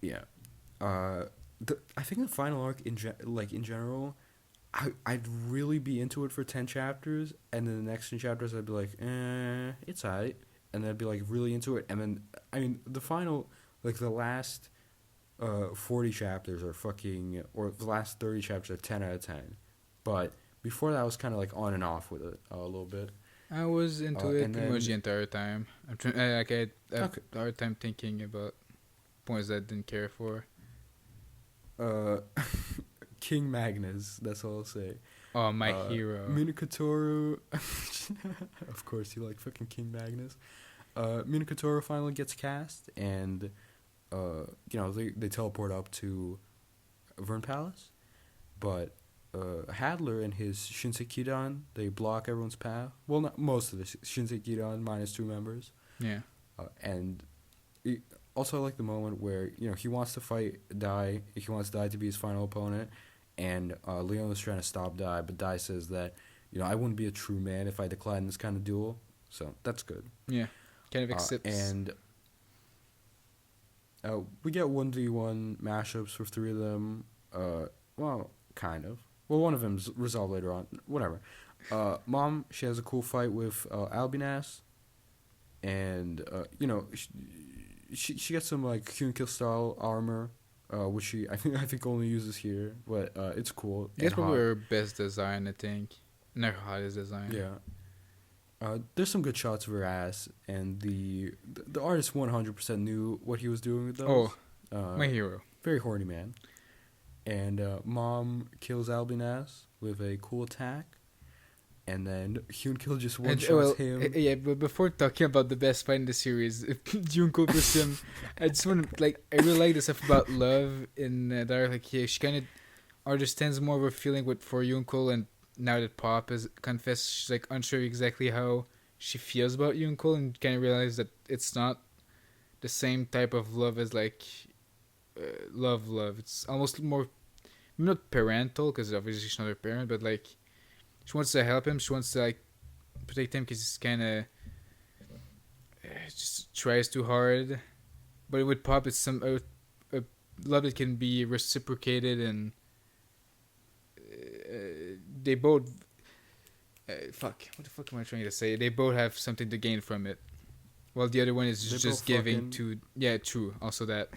Yeah. I think the final arc in general, I'd really be into it for 10 chapters, and then the next 10 chapters I'd be like, it's alright, and then I'd be like really into it, and then I mean the final, like the last 40 chapters are fucking, or the last 30 chapters are 10 out of 10, but before that I was kind of like on and off with it a little bit. I was into it pretty much the entire time. I'm trying, I had a hard time thinking about points that I didn't care for. King Magnus, that's all I'll say. Oh, my hero. Minakatoru. Of course, you like fucking King Magnus. Minakatoru finally gets cast, and they teleport up to Vern Palace, but Hadlar and his Shinsekidan, they block everyone's path. Well, not most of the Shinsekidan, minus 2 members. Yeah. And also I like the moment where, he wants to Dai. He wants Dai to be his final opponent, and Leon is trying to stop Dai, but Dai says that, I wouldn't be a true man if I declined this kind of duel. So that's good. Yeah. Kind of accepts. And we get 1v1 mashups with 3 of them. Well, kind of. Well, one of them's resolved later on. Whatever. Mom, she has a cool fight with Albinas. And, she gets some, like, Hyunkel style armor, which I think only uses here. But it's cool. That's probably her best design, I think. And her hottest design. Yeah. There's some good shots of her ass. And the artist 100% knew what he was doing with those. My hero. Very horny man. And Mom kills Albinas with a cool attack. And then Hyunkel just one-shots him. Yeah, but before talking about the best fight in the series, Hyunkel versus him, I just want to, I really like the stuff about love in Dark. Like, yeah, she kind of understands more of a feeling for Hyunkel, and now that Pop has confessed, she's, unsure exactly how she feels about Hyunkel, and kind of realize that it's not the same type of love as, love. It's almost more, not parental, because obviously she's not her parent, but she wants to help him. She wants to protect him because he's kind of just tries too hard. But with Pop, it's some a love that can be reciprocated, and they both what the fuck am I trying to say? They both have something to gain from it, while the other one is just giving to. Yeah, true. Also that.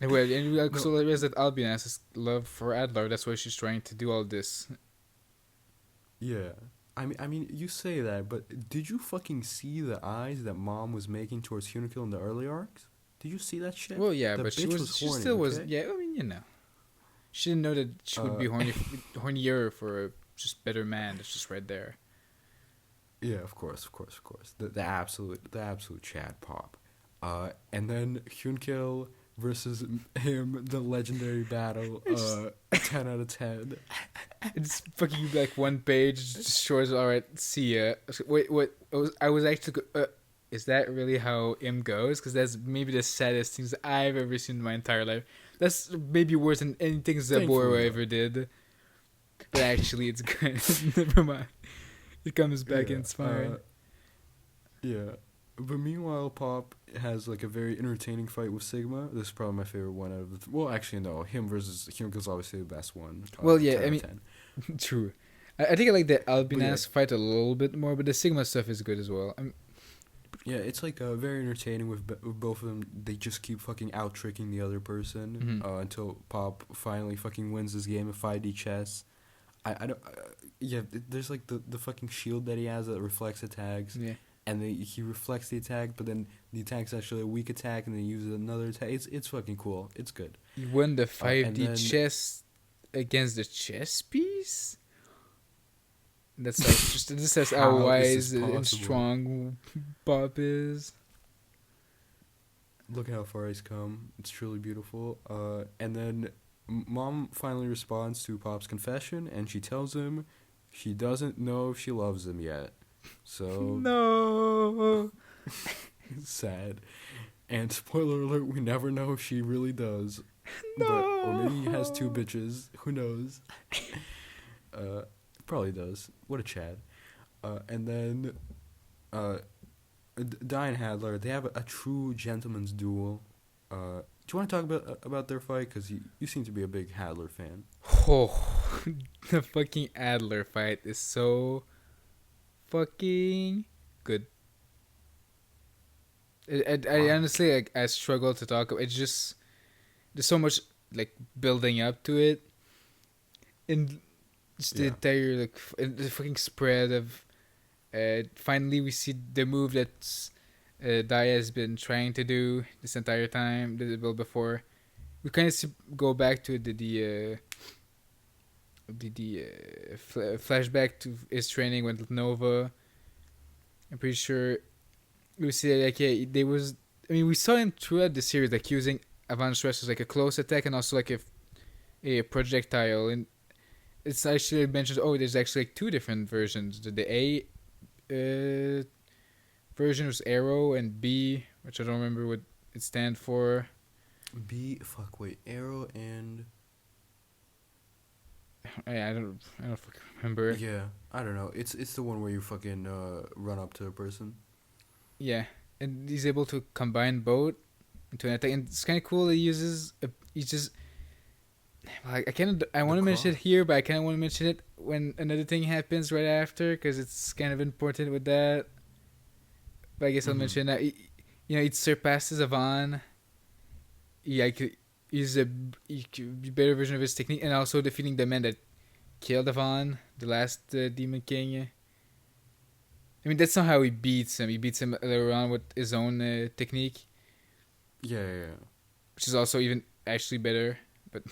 And we also realize that Albinas has love for Adlar. That's why she's trying to do all this. Yeah. I mean, you say that, but did you fucking see the eyes that Mom was making towards Hyunkel in the early arcs? Did you see that shit? Well, yeah, but she still was. Yeah, I mean, she didn't know that she would be hornier for a just better man. That's just right there. Yeah, of course. The absolute Chad Pop. And then Hyunkel versus him, the legendary battle, 10 out of 10. It's fucking one page, just shows, alright, see ya. Wait, what? I was actually, is that really how Im goes? Because that's maybe the saddest things I've ever seen in my entire life. That's maybe worse than anything Zabrera ever did. But actually, it's good. Never mind. It comes back and it's fine. Yeah. But meanwhile, Pop has a very entertaining fight with Sigma. This is probably my favorite one out of the. Well, actually, no. Him versus Hyunkel's obviously the best one. Well, yeah, I mean, true. I think I like the Albinas fight a little bit more, but the Sigma stuff is good as well. Yeah, it's like very entertaining with both of them. They just keep fucking out tricking the other person until Pop finally fucking wins this game of 5D chess. I don't. Yeah, there's like the fucking shield that he has that reflects attacks. Yeah. And then he reflects the attack, but then the attack's actually a weak attack, and then he uses another attack. It's fucking cool. It's good. He won the 5D then- chess against the chess piece. That's like just this says how How is wise this and possible? strong Bob is. Look how far he's come. It's truly beautiful. And then Mom finally responds to Pop's confession, and she tells him she doesn't know if she loves him yet. So No. sad. And spoiler alert, we never know if she really does. No. Or maybe he has two bitches. Who knows? Probably does. What a Chad. And then Di and Hadlar, they have a true gentleman's duel. Do you want to talk about their fight? Because you seem to be a big Hadlar fan. Oh, the fucking Adler fight is so fucking good. I honestly like I struggle to talk. It's just there's so much like building up to it, and just the entire like the fucking spread of. Finally, we see the move that Daya has been trying to do this entire time. Well, before we kind of go back to the flashback to his training with Nova. I'm pretty sure we see like we saw him throughout the series like using advanced stress as like a close attack and also like a projectile, and it's actually mentioned. Oh, there's actually like two different versions. The A version was arrow, and B, which I don't remember what it stands for. Arrow and I don't fucking remember. yeah, I don't know. It's the one where you fucking run up to a person. Yeah, and he's able to combine both into an attack, and it's kind of cool. He uses he's just. I want to mention it here, but I kind of want to mention it when another thing happens right after, because it's kind of important with that. But I guess I'll mention that. It surpasses Avon. Yeah, he's a better version of his technique, and also defeating the man that killed Avon, the last Demon King. I mean, that's not how he beats him. He beats him later on with his own technique. Yeah. Which is also even actually better, but.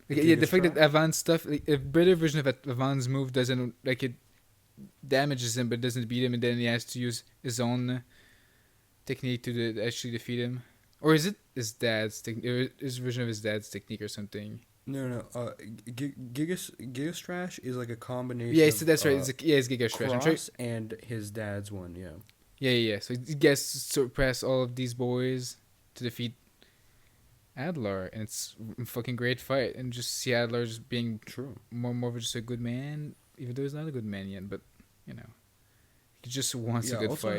The fact that Avon's stuff, like, a better version of Avon's move doesn't, like, it damages him but doesn't beat him, and then he has to use his own technique to actually defeat him. Or is it his dad's technique, his version of his dad's technique or something? No. Gigastrash is like a combination. Yeah, so that's right. It's Gigastrash. Cross and his dad's one, yeah. Yeah. So he gets to surpass all of these boys to defeat Adlar, and it's a fucking great fight, and just see Adlar just being more of just a good man, even though he's not a good man yet, but he just wants a good also fight.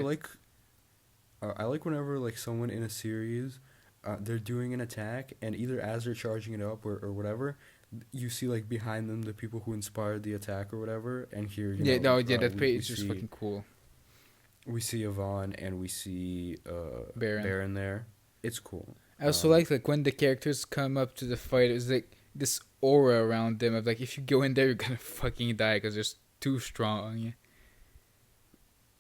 I like whenever like someone in a series, they're doing an attack, and either as they're charging it up or whatever, you see like behind them the people who inspired the attack or whatever, and here it's just fucking cool. We see Yvonne and we see Baron there. It's cool. I also like when the characters come up to the fight, it's like this aura around them of like, if you go in there, you're gonna fucking die because they're too strong.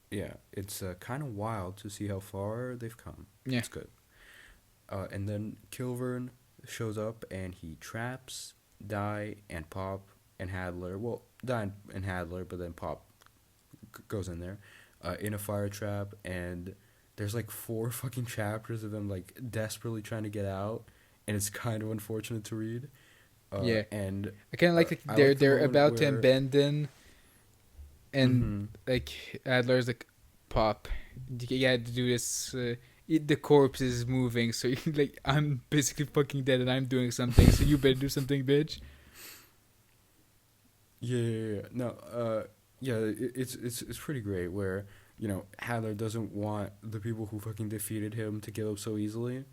Yeah, it's kind of wild to see how far they've come. Yeah. It's good. And then Kilvern shows up and he traps Di and Pop and Hadlar. Well, Di and Hadlar, but then Pop goes in there in a fire trap, and there's like 4 fucking chapters of them like desperately trying to get out, and it's kind of unfortunate to read. And I kind of like they're about to abandon, and like Adler's like, Pop, you had to do this. The corpse is moving, so like, I'm basically fucking dead, and I'm doing something. So you better do something, bitch. Yeah. No. It's pretty great where, Hadlar doesn't want the people who fucking defeated him to give up so easily.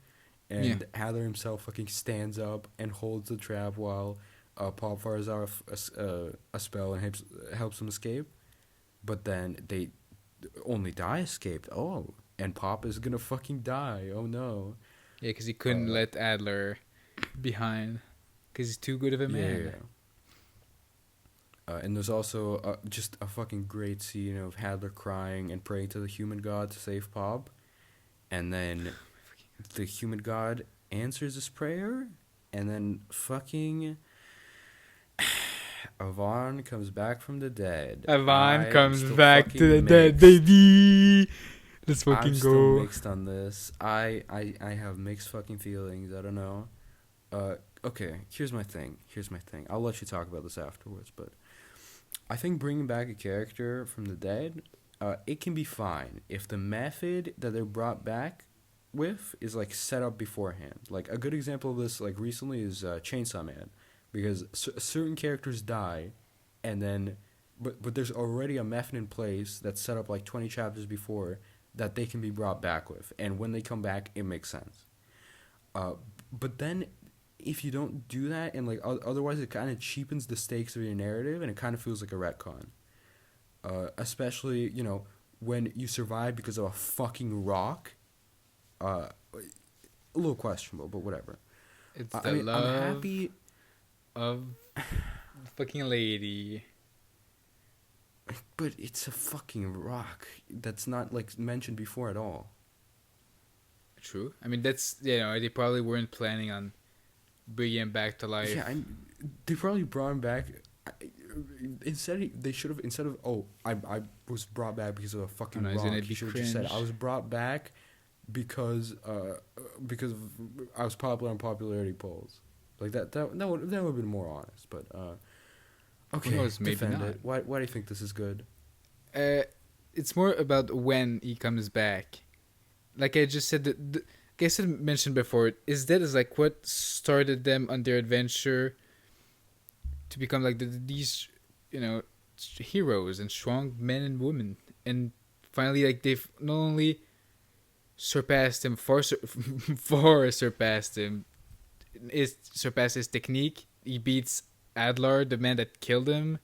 And Hadlar himself fucking stands up and holds the trap while Pop fires off a spell and helps him escape. But then only Di escaped. Oh. and Pop is gonna fucking die. Oh no. Yeah, because he couldn't let Adler behind, because he's too good of a man. And there's also just a fucking great scene of Hadlar crying and praying to the human god to save Pop, and then the human god answers his prayer, and then fucking Avon comes back from the dead. Avon comes back to the dead, baby. Let's fucking I'm go. still mixed on this. I have mixed fucking feelings. I don't know. Okay, here's my thing. I'll let you talk about this afterwards, but I think bringing back a character from the dead, it can be fine if the method that they're brought back with is like set up beforehand. Like a good example of this, like recently, is Chainsaw Man, because certain characters die, and then but there's already a method in place that's set up like 20 chapters before that they can be brought back with, and when they come back, it makes sense. But then if you don't do that, and like otherwise it kind of cheapens the stakes of your narrative, and it kind of feels like a retcon. Especially, you know, when you survive because of a fucking rock. A little questionable, but whatever. It's I mean, love I'm happy of fucking lady. But it's a fucking rock that's not like mentioned before at all. True. I mean, that's, you know, they probably weren't planning on bringing him back to life. Yeah, they probably brought him back. They should have, instead of, I was brought back because of a fucking rock. He should have just said, I was brought back because I was popular on popularity polls. Like that would have been more honest. But okay, knows, maybe defend not. it. Why do you think this is good? It's more about when he comes back. Like I just said, like I said, mentioned before, is like what started them on their adventure to become like these, you know, heroes and strong men and women, and finally, like, they've not only surpassed him, far surpassed him, surpassed his technique. He beats Adlar, the man that killed him.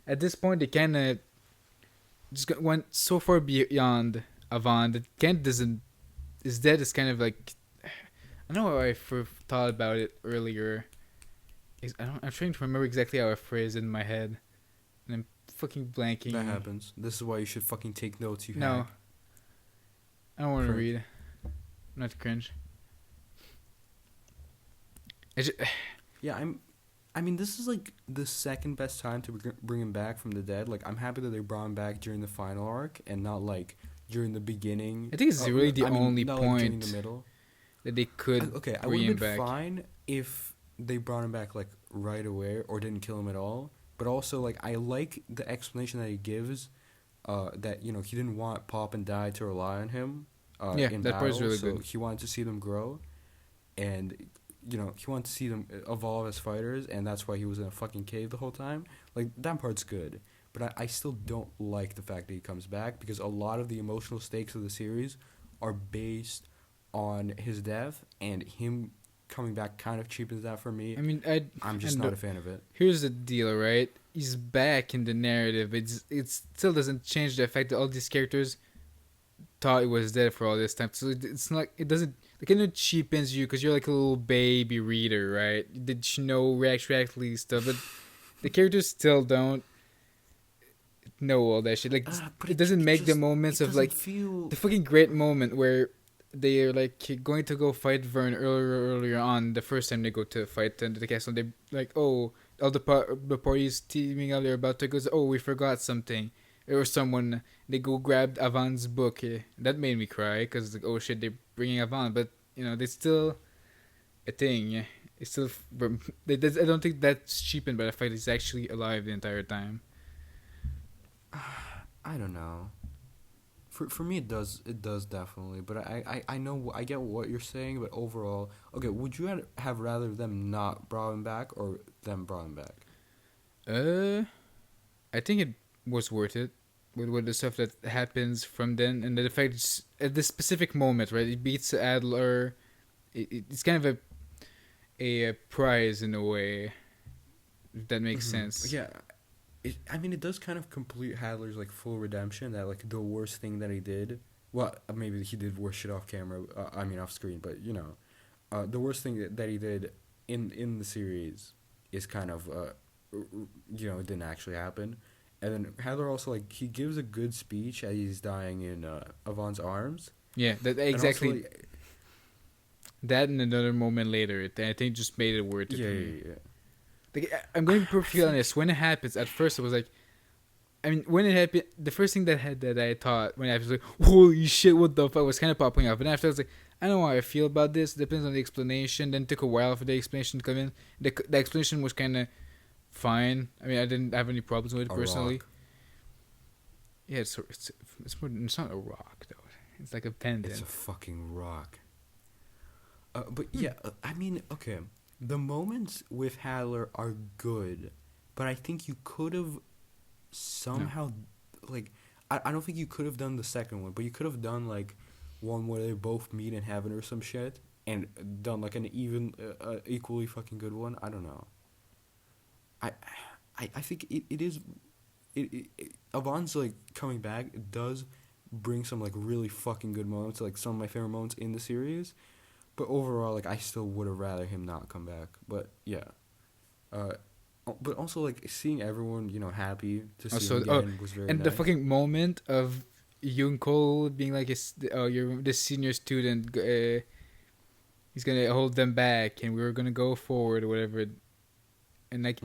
At this point, they kind of just went so far beyond Avon that Kent is dead. Is kind of like, I don't know how I thought about it earlier. I'm trying to remember exactly how I phrased it in my head, and I'm fucking blanking. That happens. This is why you should fucking take notes. You no, hack. I don't want to read. Not cringe. Yeah, I mean, this is like the second best time to bring him back from the dead. Like, I'm happy that they brought him back during the final arc and not like during the beginning. I think it's really the only not, point like, during the middle that they could I bring would him have been back. fine if they brought him back like right away or didn't kill him at all. But also, like, I like the explanation that he gives, that, you know, he didn't want Pop and Dai to rely on him. Yeah, in that battle, part's really so good. he wanted to see them grow, and, you know, he wanted to see them evolve as fighters, and that's why he was in a fucking cave the whole time. Like, that part's good, but I still don't like the fact that he comes back, because a lot of the emotional stakes of the series are based on his death, and him coming back kind of cheapens that for me. I mean, I'm just not a fan of it. Here's the deal, right? He's back in the narrative. It still doesn't change the fact that all these characters thought he was dead for all this time. So it's not. It doesn't. It kind of cheapens you because you're like a little baby reader, right? Did you know reactly stuff? But the characters still don't know all that shit. Like, But it doesn't make the moments of like the fucking great moment where they are like going to go fight Vern earlier on. The first time they go to fight under the castle, they like, oh, all the parties teaming up. They're about to go. Oh, we forgot something. Or someone, they go grab Avon's book. That made me cry because like, oh shit, they're bringing Avon, but you know, they still a thing. It's still. I don't think that's cheapened by the fact he's actually alive the entire time. I don't know. For me, it does definitely. But I know, I get what you're saying. But overall, okay, would you have rather them not brought him back or them brought him back? I think it was worth it with the stuff that happens from then, and the fact it's at this specific moment, right? It beats Adler. It's kind of a prize in a way. If that makes sense. Yeah. I mean, it does kind of complete Hadler's like full redemption. That like the worst thing that he did well, maybe he did worse shit off camera. I mean, off screen. But you know, the worst thing that he did in the series is kind of you know, it didn't actually happen. And then Hadlar also, like, he gives a good speech as he's dying in Avon's arms. Yeah, that exactly. Also, like, that and another moment later, I think just made it worth it. yeah. Like, I'm going to be perfectly honest. When it happens, at first it was like, I mean, when it happened, the first thing that I thought when it happened was like, holy shit, what the fuck, was kind of popping up. And after I was like, I don't know how I feel about this. It depends on the explanation. Then it took a while for the explanation to come in. The explanation was kind of fine. I mean, I didn't have any problems with it personally. Rock. Yeah, it's it's not a rock though. It's like a pendant. It's a fucking rock. But yeah, I mean, okay, the moments with Hadlar are good, but I think you could have somehow, like, I don't think you could have done the second one, but you could have done like one where they both meet in heaven or some shit, and done like an equally fucking good one. I don't know. I think it is. Avon's like coming back does bring some like really fucking good moments, like some of my favorite moments in the series. But overall, like, I still would have rather him not come back. But yeah, but also like seeing everyone, you know, happy to see him again was very and nice. the fucking moment of Hyunkel being like, you're the senior student. He's gonna hold them back, and we were gonna go forward or whatever. And like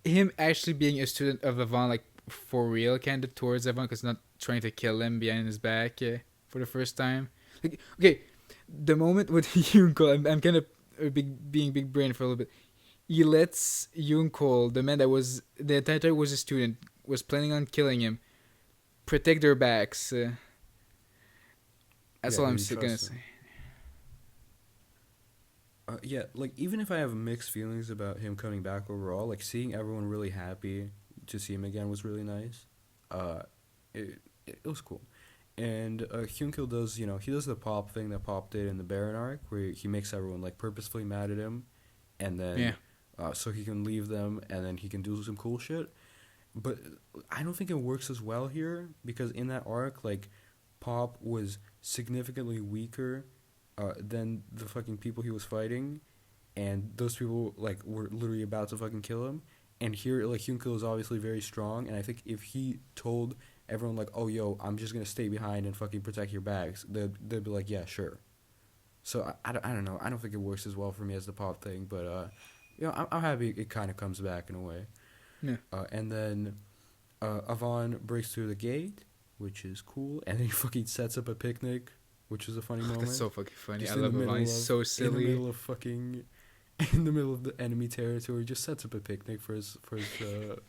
him actually being a student of Avon, like for real, kind of towards Avon, because not trying to kill him behind his back, for the first time. Like, okay, the moment with Hyunkel, I'm kind of being big brain for a little bit. He lets Hyunkel, the man that was the entire time was a student, was planning on killing him, protect their backs. That's all I'm gonna say. Yeah, like, even if I have mixed feelings about him coming back overall, like, seeing everyone really happy to see him again was really nice. It was cool. And Hyunkel does, you know, he does the Pop thing that Pop did in the Baron arc, where he makes everyone, like, purposefully mad at him, and then, so he can leave them, and then he can do some cool shit. But I don't think it works as well here, because in that arc, like, Pop was significantly weaker than the fucking people he was fighting, and those people, like, were literally about to fucking kill him. And here, like, Hyunkel is obviously very strong, and I think if he told everyone, like, oh, yo, I'm just gonna stay behind and fucking protect your bags, they'd be like, yeah, sure. So I don't know. I don't think it works as well for me as the Pop thing, but you know, I'm happy it kind of comes back in a way. Yeah. And then Avon breaks through the gate, which is cool, and then he fucking sets up a picnic, which is a funny moment. That's so fucking funny. Just I love Avon. He's so silly. In the middle of the enemy territory, just sets up a picnic for his students.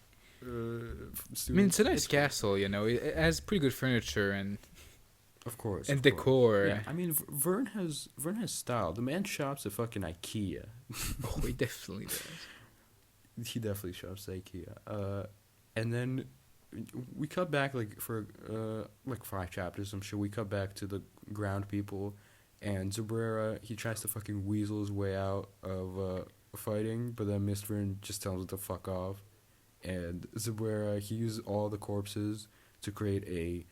I mean, it's a nice castle, you know. It has pretty good furniture and of course decor. Yeah, I mean, Vern has style. The man shops at fucking IKEA. Oh, he definitely does. He definitely shops at IKEA. And then we cut back for 5 chapters. I'm sure we cut back to the ground people, and Zabrera, he tries to fucking weasel his way out of fighting, but then Mr. Vern just tells him to fuck off. And Zabrera, he uses all the corpses to create a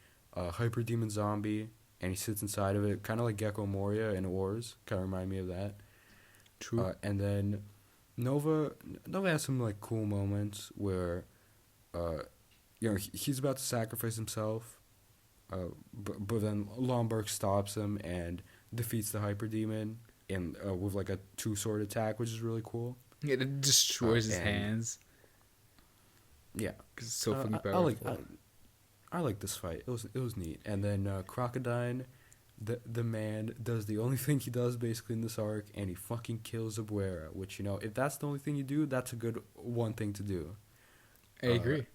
hyper demon zombie, and he sits inside of it, kind of like Gecko Moria in Ors. Kind of remind me of that. True. And then Nova has some like cool moments where, you know, he's about to sacrifice himself, but then Lomberg stops him and defeats the hyper demon with like a 2-sword attack, which is really cool. Yeah, it destroys his hands. Yeah, because it's so fucking powerful. I like this fight. It was neat. And then Crocodine, the man does the only thing he does basically in this arc, and he fucking kills Zabuera. Which, you know, if that's the only thing you do, that's a good one thing to do. I agree.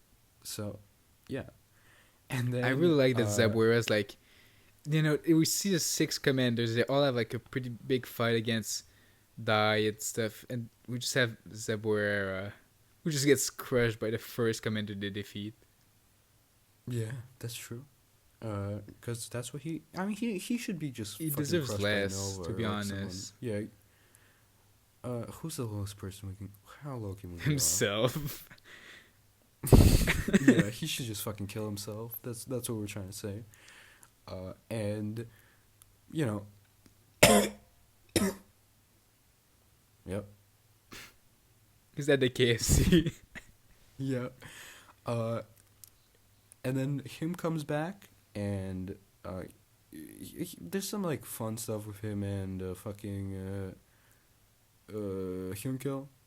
So, yeah. And then I really like that Zabuera's like, you know, we see the 6 commanders. They all have like a pretty big fight against Dai and stuff, and we just have Zabuera, who just gets crushed by the first commander they defeat. Yeah, that's true. Because that's what he should be just. He deserves less, to be honest. Someone. Yeah. Who's the lowest person we can? How low can we go? Himself. Yeah, he should just fucking kill himself. That's what we're trying to say. And you know, yep, Is that the KFC? yeah. Uh, and then him comes back, and there's some like fun stuff with him and Hyunkel.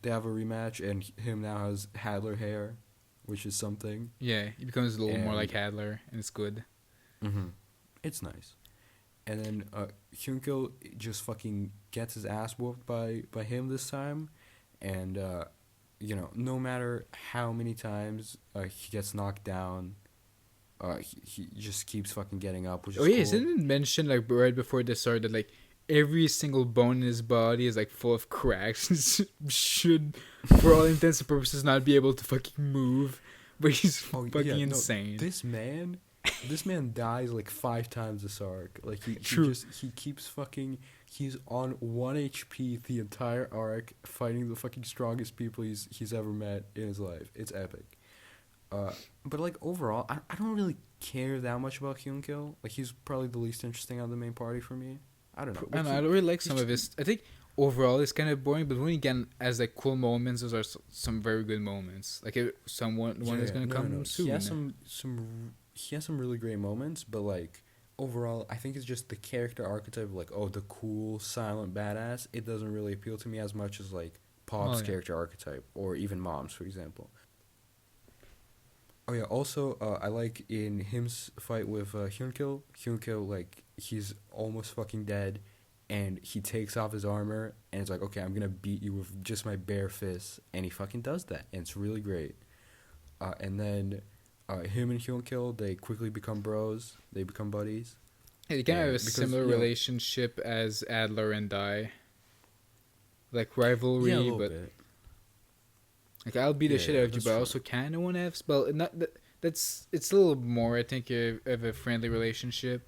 They have a rematch, and him now has Hadlar hair, which is something. Yeah, he becomes a little more like Hadlar, and it's good. Mm-hmm. It's nice. And then Hyunkel just fucking gets his ass whooped by him this time, and no matter how many times he gets knocked down, he just keeps fucking getting up, which is Oh yeah, cool. isn't it mentioned like right before this start that like every single bone in his body is like full of cracks? Should, for all intents and purposes, not be able to fucking move, but he's fucking insane. No, this man dies like 5 times this arc. Like he keeps fucking. He's on 1 HP the entire arc, fighting the fucking strongest people he's ever met in his life. It's epic. But like overall, I don't really care that much about Hyunkel. Like he's probably the least interesting on the main party for me. I don't know. I don't really like some of his. I think overall it's kind of boring, but when he again has like cool moments, those are some very good moments. Like one is gonna come soon. He has some really great moments, but like overall, I think it's just the character archetype of like, oh, the cool silent badass. It doesn't really appeal to me as much as like Pop's character archetype or even Mom's, for example. Oh yeah, also I like in him's fight with Hyunkel. Hyunkel, like, he's almost fucking dead, and he takes off his armor, and it's like, okay, I'm gonna beat you with just my bare fists, and he fucking does that, and it's really great. And then him and Hyunkel, they quickly become bros. They become buddies. They kind of have a similar relationship as Adler and Dai. Like rivalry, yeah, a little but bit. like I'll beat the shit out of you, but I also kind of want to have. Well, not that. It's a little more. I think of a friendly relationship.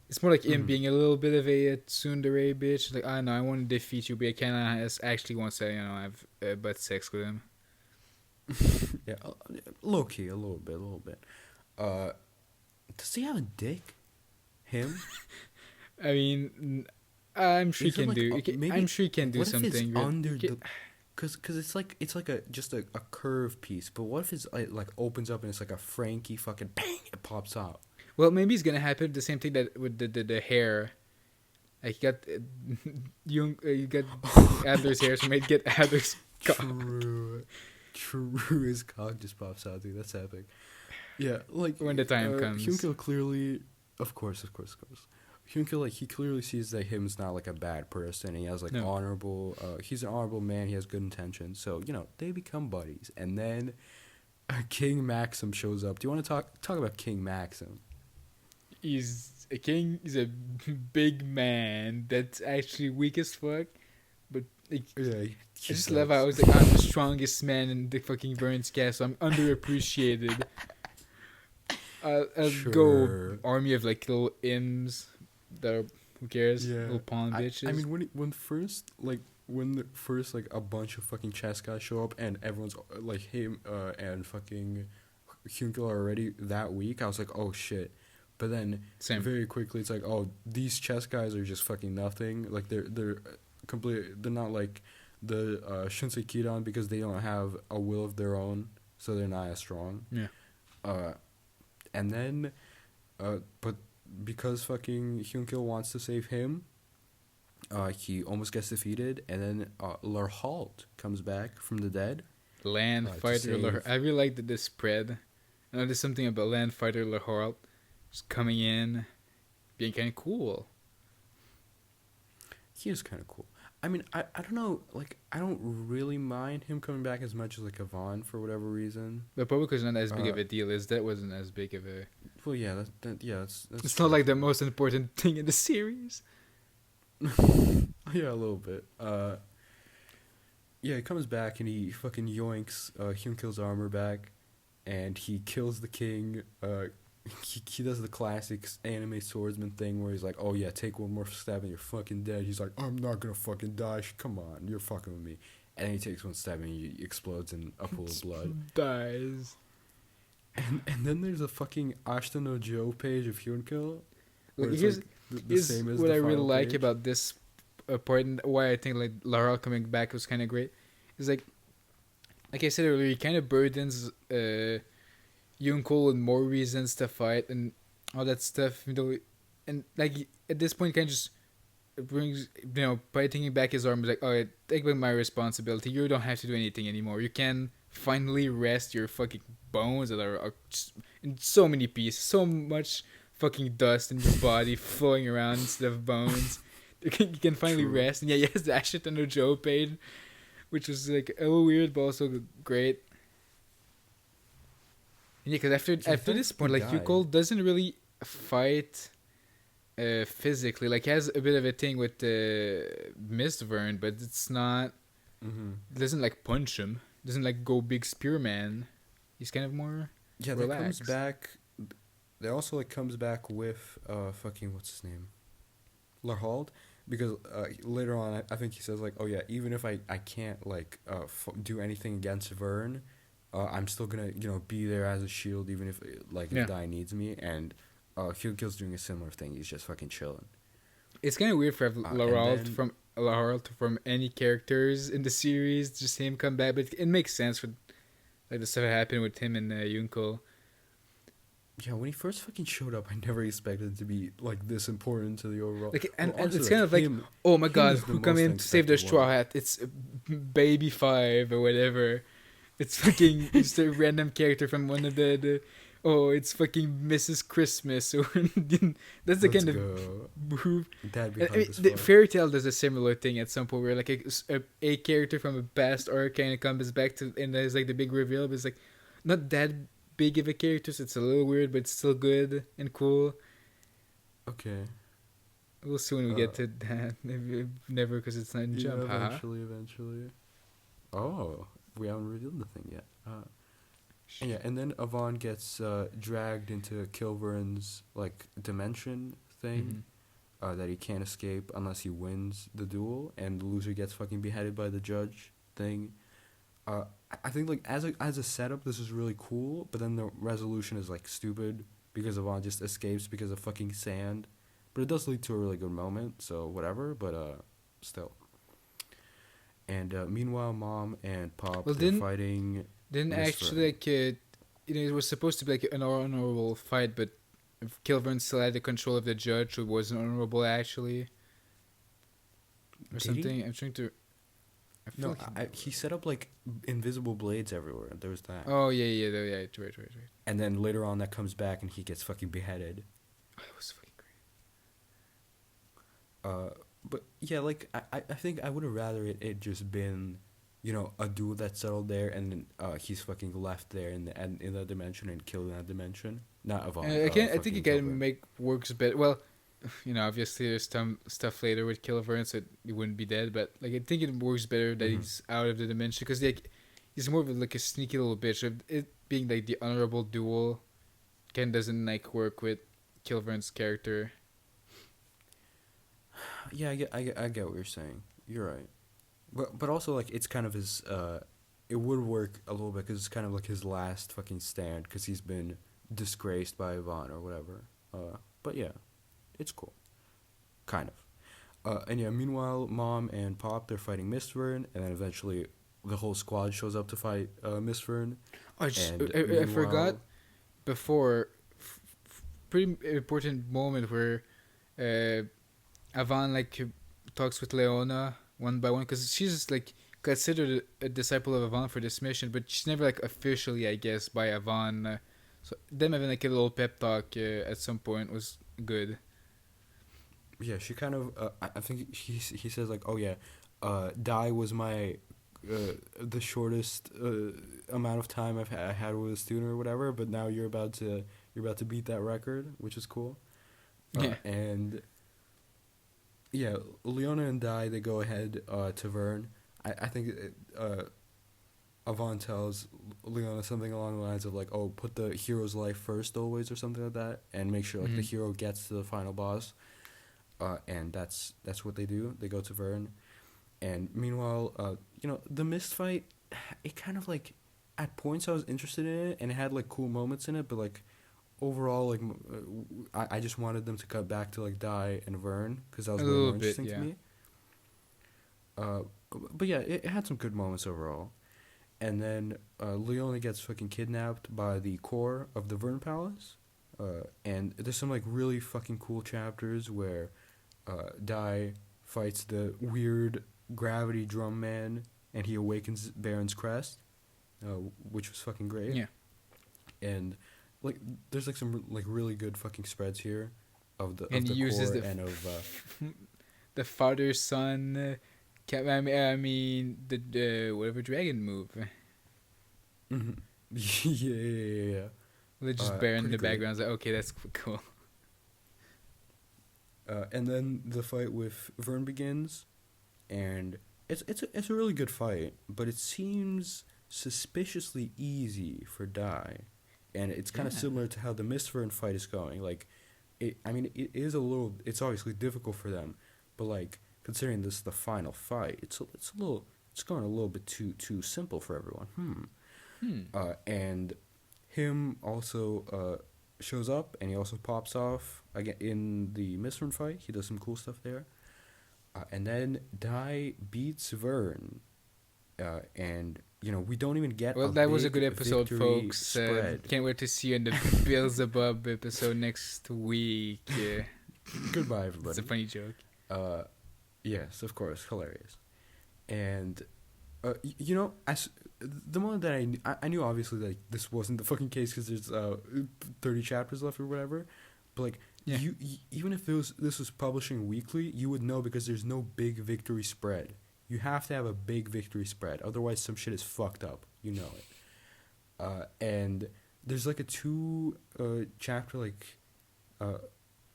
It's more like him being a little bit of a tsundere bitch. Like, I know I want to defeat you, but I kind of actually want to, have butt sex with him. Yeah, low key, a little bit. Does he have a dick? Him? I mean, I'm sure he can do. I'm sure he can do something. What if it's under the? Cause it's like just a curved piece. But what if it's like opens up and it's like a Frankie fucking bang? It pops out. Well, maybe it's gonna happen the same thing that with the hair. Like you got Adler's hair, so maybe get Adler's cock. True, his cock just pops out, dude. That's epic. Yeah, like when the time comes. Hyunkel clearly, of course. Hyunkel, like, he clearly sees that him's not like a bad person. He has like honorable. He's an honorable man. He has good intentions. So they become buddies, and then King Maxim shows up. Do you want to talk about King Maxim? He's a king. He's a big man that's actually weak as fuck. But like, yeah, I just love how I was like, I'm the strongest man in the fucking Burns cast, so I'm underappreciated. I'll go army of like little imps that are, who cares? Yeah. Little pawn bitches. I mean, when a bunch of fucking chess guys show up and everyone's like him and fucking Hyunkel are already that weak, I was like, oh shit. But then very quickly it's like, oh, these chess guys are just fucking nothing. Like they're completely, they're not like the Shinsei Kidan because they don't have a will of their own, so they're not as strong. Yeah. And then but because fucking Hyunkel wants to save him, he almost gets defeated, and then Larhalt comes back from the dead. Land fighter I really like this spread. I know there's something about land fighter Larhalt just coming in, being kind of cool. He is kind of cool. I mean, I don't know, like, I don't really mind him coming back as much as, like, Yvonne for whatever reason. The public was not as big of a deal as that wasn't as big of a... Well, yeah, that's it's true. Not like the most important thing in the series. Yeah, a little bit. Yeah, he comes back and he fucking yoinks Hyunkel's armor back, and he kills the king. He does the classic anime swordsman thing where he's like, oh yeah, take one more step and you're fucking dead. He's like, I'm not gonna fucking die. Come on, you're fucking with me. And then he takes one step and he explodes in a pool of blood. Dies. And then there's a fucking Ashton no Joe page of Hyunkel, where Like, it's here's like the here's same as what the I really final like page. about this part, and why I think like Laurel coming back was kind of great. Is like I said earlier, he kind of burdens Hyunkel with more reasons to fight and all that stuff. And like at this point, kind of just brings by taking back his arm, is like, oh, take back my responsibility. You don't have to do anything anymore. You can finally rest your fucking bones that are just in so many pieces, so much fucking dust in your body flowing around instead of bones. You can finally True. rest. And yeah, he has the Ashton no Joe page, which was like a little weird but also great. And yeah, because after That's this the point, like guy. Yukol doesn't really fight physically. Like he has a bit of a thing with Mistvern, but it's not. Mm-hmm. Doesn't like punch him. Doesn't like go big spearman. He's kind of more Yeah, that comes relaxed. back. That also like comes back with fucking what's his name, Larhold, because later on I think he says like, oh yeah, even if I can't like do anything against Vern, I'm still gonna be there as a shield even if like Yeah. if Dai needs me, and Hyunkil's doing a similar thing. He's just fucking chilling. It's kind of weird for And then Laurel from any characters in the series. Just him come back, but it makes sense for like the stuff that happened with him and Yunko. yeah, when he first fucking showed up, I never expected it to be like this important to the overall. Like and honestly, it's kind of like, him, oh my him god, is the who come most in to save the unexpected straw one. hat? It's Baby Five or whatever. It's fucking just a random character from one of the oh, it's fucking Mrs. Christmas or that's the Let's kind go. of move. That'd be I hype mean, as the fuck. Fairy Tale does a similar thing at some point where like a character from a past arc kind of comes back to and there's like the big reveal, but it's like not that big of a character, so it's a little weird, but it's still good and cool. Okay. We'll see when we get to that. Maybe never because it's not in Yeah, Jump. Haha. eventually. Oh, we haven't revealed the thing yet. And yeah, and then Avon gets dragged into Kilvern's like dimension thing that he can't escape unless he wins the duel, and the loser gets fucking beheaded by the judge thing. I think like as a setup, this is really cool, but then the resolution is like stupid because Avon just escapes because of fucking sand. But it does lead to a really good moment, so whatever. But still. And meanwhile, Mom and Pop Well, they're fighting. didn't Miss actually Fern. it was supposed to be like an honorable fight, but Kilburn still had the control of the judge, so it wasn't honorable actually, or Did something. he? I'm trying to. I feel No, like he set up like invisible blades everywhere. There was that. oh yeah, right. And then later on, that comes back and he gets fucking beheaded. Oh, it was fucking great. But yeah, like I think I would have rather it just been, a duel that settled there, and then he's fucking left there in that dimension and killed in that dimension. Not Avon. I think you fucking can Kilburn. make works better. Well, obviously there's some stuff later with Kilburn, so he wouldn't be dead. But like I think it works better that he's out of the dimension because like he's more of like a sneaky little bitch. So it being like the honorable duel, Ken doesn't like work with Kilburn's character. Yeah, I get what you're saying. You're right. But also like it's kind of his it would work a little bit because it's kind of like his last fucking stand because he's been disgraced by Yvonne or whatever. But yeah, it's cool, kind of. And yeah, meanwhile, Mom and Pop they're fighting Mistvern, and then eventually the whole squad shows up to fight Mistvern. Oh, I Meanwhile, forgot before. Pretty important moment where Avan like talks with Leona one by one because she's like considered a disciple of Avan for this mission, but she's never like officially, I guess, by Avan. So them having like a little pep talk at some point was good. Yeah, she kind of. I think he says like, oh yeah, Dai was my the shortest amount of time I had with a student or whatever, but now you're about to beat that record, which is cool. Yeah. And yeah, Leona and Dai they go ahead to Vern. I think Avon tells Leona something along the lines of like, oh, put the hero's life first always or something like that, and make sure like the hero gets to the final boss. And that's what they do. They go to Vern, and meanwhile, the mist fight, it kind of like, at points I was interested in it, and it had like cool moments in it, but like overall, like I just wanted them to cut back to like Dai and Vern because that was A way little more bit, interesting to yeah. me. Uh, but yeah, it had some good moments overall. And then Leone gets fucking kidnapped by the core of the Vern Palace. And there's some like really fucking cool chapters where Dai fights the weird gravity drum man, and he awakens Baron's crest, which was fucking great. Yeah. And like there's like some like really good fucking spreads here of the And of he the uses core the and of the father son. I mean the whatever dragon move. mhm. Yeah. They just bear in Pretty the great. background. I was like, okay, that's cool. And then the fight with Vern begins, and it's a really good fight, but it seems suspiciously easy for Dai, and it's kind of Yeah. similar to how the Mist Vern fight is going. Like, I mean, it is a little. It's obviously difficult for them, but like considering this is the final fight, it's a little. It's going a little bit too simple for everyone. And him also shows up, and he also pops off again in the Mistborn fight. He does some cool stuff there, and then Dai beats Vern, and we don't even get. Well, that was a good episode, folks. Spread. Can't wait to see you in the Beelzebub episode next week. Yeah. Goodbye, everybody. It's a funny joke. Yes, of course, hilarious, and as the moment that I knew obviously like this wasn't the fucking case because there's 30 chapters left or whatever, but like Yeah. you even if this was publishing weekly, you would know because there's no big victory spread. You have to have a big victory spread, otherwise some shit is fucked up. You know it. And there's like a 2 chapter like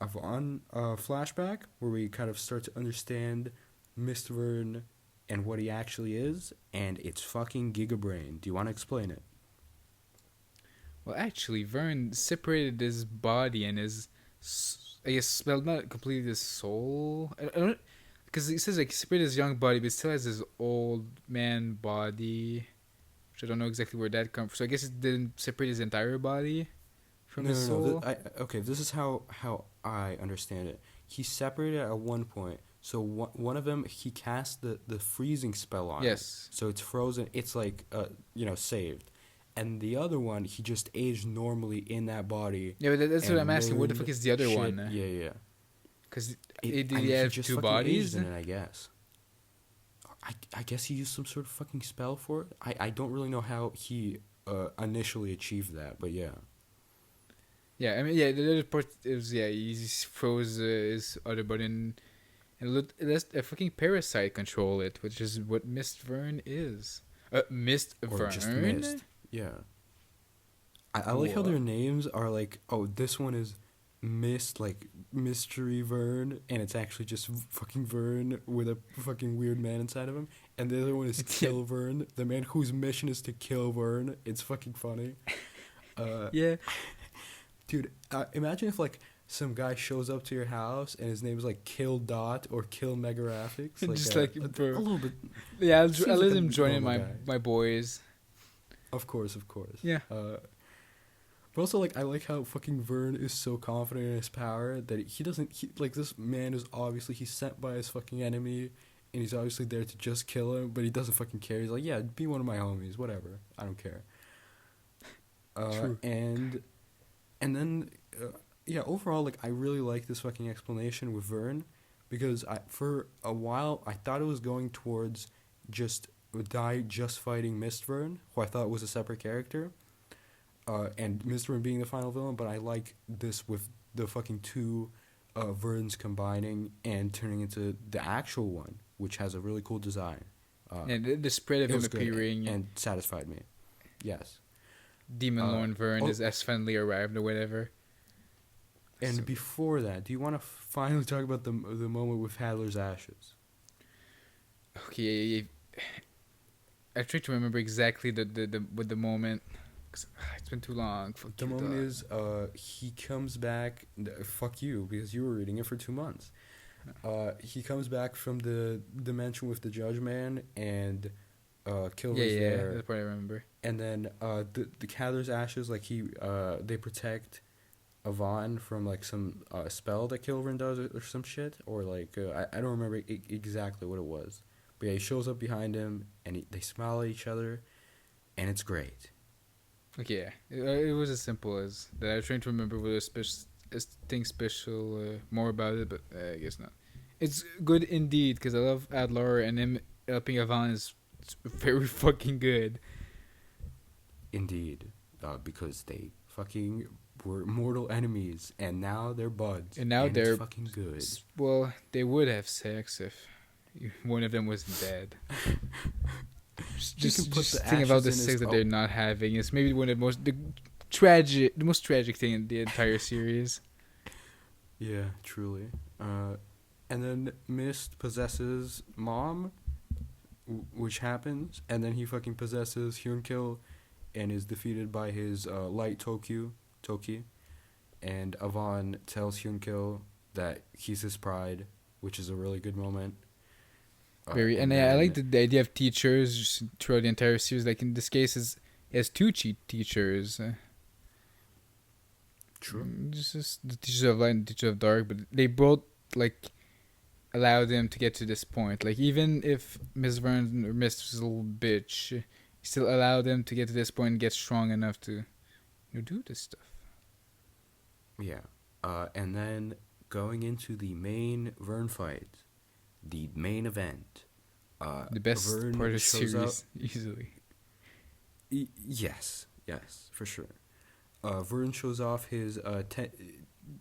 flashback where we kind of start to understand Mr. Vern and what he actually is, and it's fucking Gigabrain. Do you want to explain it? Well, actually, Vern separated his body and his, I guess, well, not completely his soul. I don't, because he says like he separated his young body, but he still has his old man body, which I don't know exactly where that comes from. So I guess it didn't separate his entire body from his soul. Okay, this is how I understand it. He separated at one point. So one of them, he cast the freezing spell on. Yes. It. So it's frozen. It's like saved. And the other one, he just aged normally in that body. Yeah, but that's what I'm asking. What the fuck is the other one? Yeah. Because He have just two fucking bodies? aged in it, I guess. I guess he used some sort of fucking spell for it. I don't really know how he initially achieved that, but yeah. Yeah, I mean, yeah, the other part is, he froze his other body and let a fucking parasite control it, which is what Mist Vern is. Mist Or Vern? just Mist. Yeah. I like how What? their names are like, oh, this one is Mist, like Mystery Vern, and it's actually just fucking Vern with a fucking weird man inside of him. And the other one is Kill Vern, the man whose mission is to kill Vern. It's fucking funny. Yeah. Dude, imagine if like some guy shows up to your house and his name is like Kill Dot or Kill MegaRaphix. Like, Just a little bit. Yeah, I'll Seems let like a him join in normal my guy. boys. Of course. Yeah. But also, like, I like how fucking Vern is so confident in his power that he doesn't, like, this man is obviously, he's sent by his fucking enemy, and he's obviously there to just kill him, but he doesn't fucking care. He's like, yeah, be one of my homies, whatever. I don't care. True. And then, overall, like, I really like this fucking explanation with Vern, because for a while, I thought it was going towards just fighting Mist Vern, who I thought was a separate character, and Mist Vern being the final villain, but I like this with the fucking 2 Verns combining and turning into the actual one, which has a really cool design. And the spread of It him was good appearing. and satisfied me. Yes. Demon Lord Vern has finally arrived or whatever. And So- before that, do you want to finally talk about the moment with Hadlar's ashes? Okay, I try to remember exactly the moment. 'Cause, it's been too long. Fuck The you, moment dog. is he comes back. Fuck you, because you were reading it for 2 months. He comes back from the dimension with the Judge Man, and Yeah, Killer's yeah, there, that's part I remember. and then the Hadlar's ashes, like they protect Avon from like some spell that Kilvern does or some shit, or like I don't remember exactly what it was, but yeah, he shows up behind him and they smile at each other, and it's great. Okay, yeah, it was as simple as that. I was trying to remember what a thing special more about it, but I guess not. It's good indeed because I love Adlar and him helping Avon is very fucking good. Indeed, because they fucking were mortal enemies, and now they're buds, And now and they're it's fucking good. Well, they would have sex if one of them wasn't dead. Just think about the sex that they're not having. It's maybe one of the most tragic thing in the entire series. Yeah, truly. And then Mist possesses Mom, which happens, and then he fucking possesses Hyunkel, and is defeated by his light Toki, and Avon tells Hyunkel that he's his pride, which is a really good moment. And I like the idea of teachers just throughout the entire series. Like in this case, it has two teachers. True. Just the teacher of light and the teacher of dark, but they both like allow them to get to this point. Like even if Miss Vern or Miss was a little bitch, you still allow them to get to this point and get strong enough to do this stuff. Yeah. And then going into the main Vern fight, the main event. The best Vern part of the shows series, easily. Yes, for sure. Vern shows off his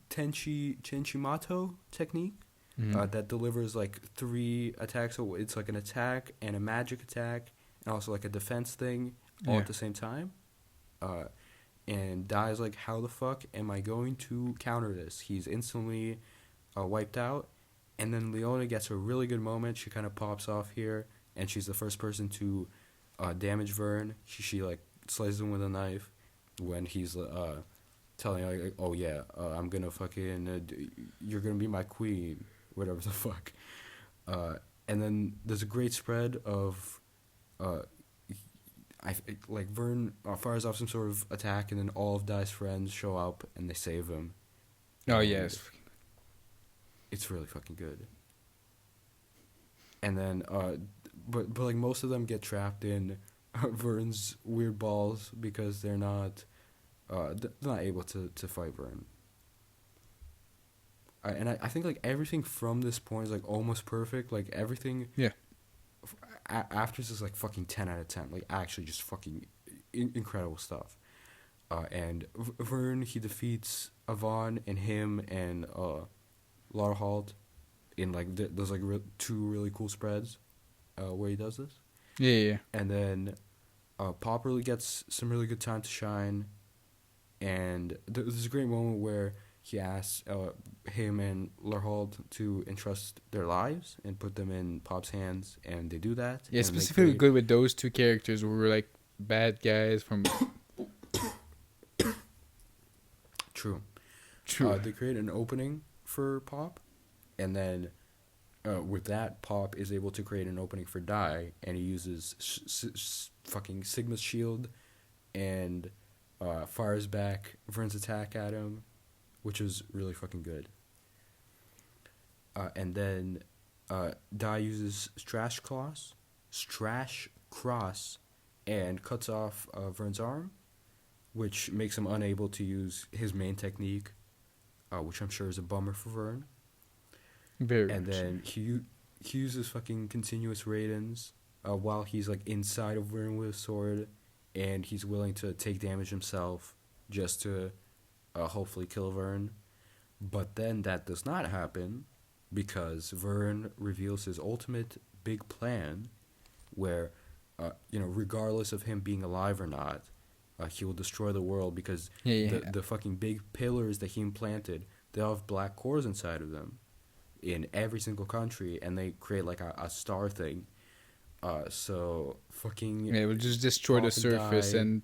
Tenchimato technique that delivers like 3 attacks. So it's like an attack and a magic attack, and also like a defense thing all at the same time. And Dai's like, how the fuck am I going to counter this? He's instantly wiped out. And then Leona gets a really good moment. She kind of pops off here, and she's the first person to damage Vern. She like slices him with a knife when he's telling her, like, oh yeah, I'm gonna fucking you're gonna be my queen, whatever the fuck. And then there's a great spread of like Vern fires off some sort of attack, and then all of Dai's friends show up and they save him. Oh yes. It's really fucking good. And then, but like most of them get trapped in Vern's weird balls because they're not able to fight Vern. And I think like everything from this point is like almost perfect. Like everything. Yeah. After this is like fucking 10 out of 10. Like actually just fucking incredible stuff. And Vern, he defeats Avon and him and Larhald in like there's like 2 really cool spreads where he does this. Yeah. And then Pop really gets some really good time to shine, and there's a great moment where he asks him and Larhald to entrust their lives and put them in Pop's hands, and they do that. Yeah, specifically good with those 2 characters who were like bad guys from. True. They create an opening for Pop, and then with that, Pop is able to create an opening for Dai, and he uses fucking Sigma's shield and fires back Vern's attack at him, which is really fucking good. And then Dai uses Strash Cross, and cuts off Vern's arm, which makes him unable to use his main technique, which I'm sure is a bummer for Vern. Very. And then he uses fucking continuous Raidens while he's like inside of Vern with a sword, and he's willing to take damage himself just to hopefully kill Vern. But then that does not happen because Vern reveals his ultimate big plan, where regardless of him being alive or not, he will destroy the world because the fucking big pillars that he implanted, they all have black cores inside of them in every single country, and they create like a star thing. So fucking it will just destroy the surface and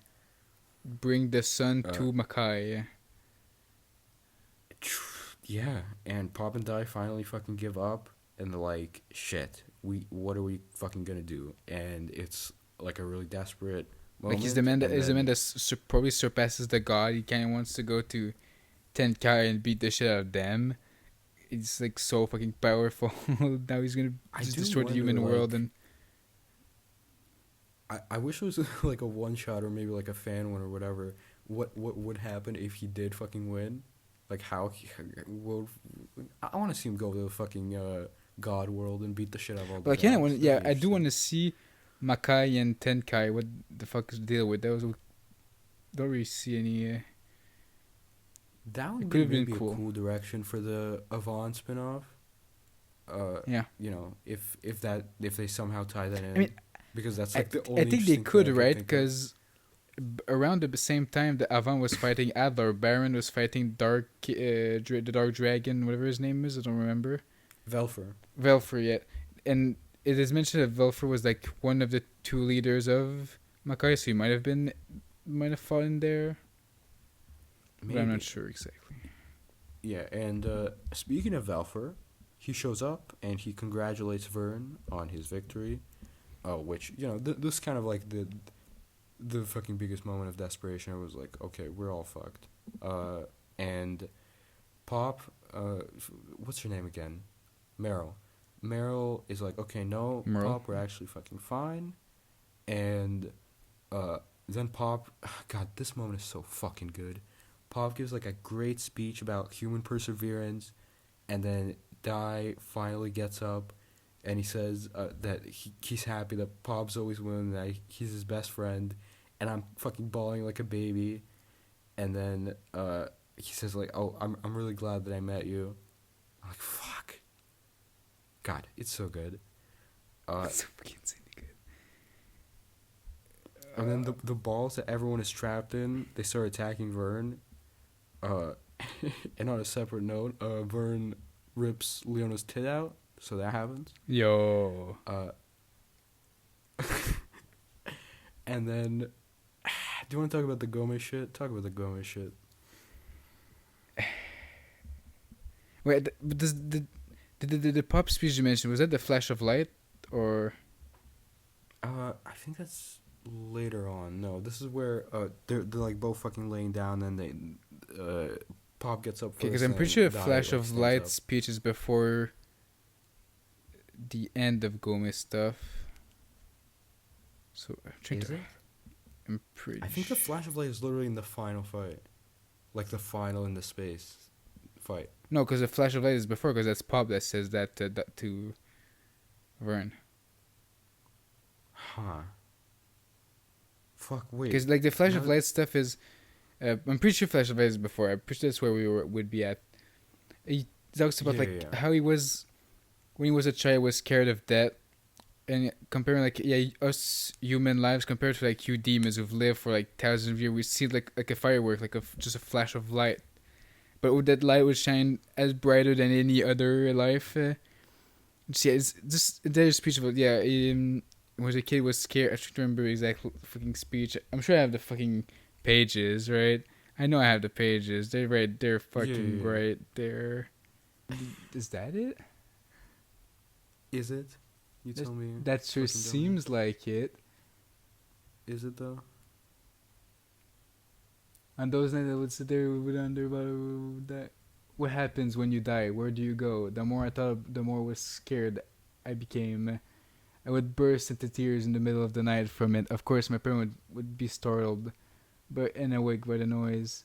bring the sun to Makai. Yeah, and Pop and Dai finally fucking give up, and they're like, shit, what are we fucking gonna do? And it's like a really desperate Like moment. he's the man that and is the then- man that probably surpasses the god. He kind of wants to go to Tenkai and beat the shit out of them. It's like so fucking powerful. Now he's gonna I just do destroy the human wonder, world like, and I wish it was like a one shot or maybe like a fan one or whatever. What would happen if he did fucking win? Like how he will? I want to see him go to the fucking God world and beat the shit out of all. but I the kind of gods. want. That'd Yeah, be I do interesting. want to see Makai and Tenkai. What the fuck is the deal with those? Don't really see any. That would It be could've been maybe cool. a cool direction for the Avon spinoff. Yeah. You know, if they somehow tie that in, I mean, because that's I, like the only. I think they interesting could, thing I right? think of. Because around the same time that Avan was fighting Hadlar, Baron was fighting the Dark Dragon, whatever his name is. I don't remember. Velfer. Velfer yet, and it is mentioned that Velfer was like one of the two leaders of Makai, so he might have fought in there, but I'm not sure exactly. Yeah, and speaking of Velfer, he shows up and he congratulates Vern on his victory, which this kind of like the fucking biggest moment of desperation. I was like, okay, we're all fucked. And Pop, what's her name again? Meryl. Meryl is like, okay, no, Merle? Pop, we're actually fucking fine. And then Pop, God, this moment is so fucking good. Pop gives like a great speech about human perseverance, and then Dai finally gets up, and he says that he's happy that Pop's always winning, that he's his best friend, and I'm fucking bawling like a baby, and then he says like, oh, I'm really glad that I met you. I'm like, fuck. God, it's so good. It's so fucking insanely good. And then the balls that everyone is trapped in, they start attacking Vern. And on a separate note, Vern rips Leona's tit out, so that happens. Yo. And then, do you want to talk about the Gomez shit? Talk about the Gomez shit. Wait, but does the pop speech you mentioned, was that the flash of light or? I think that's later on. No, this is where they're like both fucking laying down, and they Pop gets up. Okay, because I'm pretty sure flash of light speech is before the end of Gomez stuff. So I'm trying Is to. it? I'm pretty. I think the flash of light is literally in the final fight, like the final in the space fight. No, because the flash of light is before, because that's Pop that says that to Vern. Huh. Fuck, wait. Because like the flash of What? light stuff is, I'm pretty sure flash of light is before. I'm pretty sure that's where would be at. He talks about how he was, when he was a child, was scared of death, and comparing like us human lives compared to like you demons who've lived for like thousands of years, we see like a firework, like just a flash of light, but that light would shine as brighter than any other life. It's just there's speech about when a kid was scared. I should remember the exact fucking speech. I'm sure I have the fucking pages, right? I know I have the pages. They're right. They're fucking right there. Is that it? Is it? You tell me. That sure seems like it. Is it though? And those nights I would sit there and wonder about that. What happens when you die? Where do you go? The more I thought, the more I was scared I became. I would burst into tears in the middle of the night from it. Of course, my parent would be startled, and awake by the noise.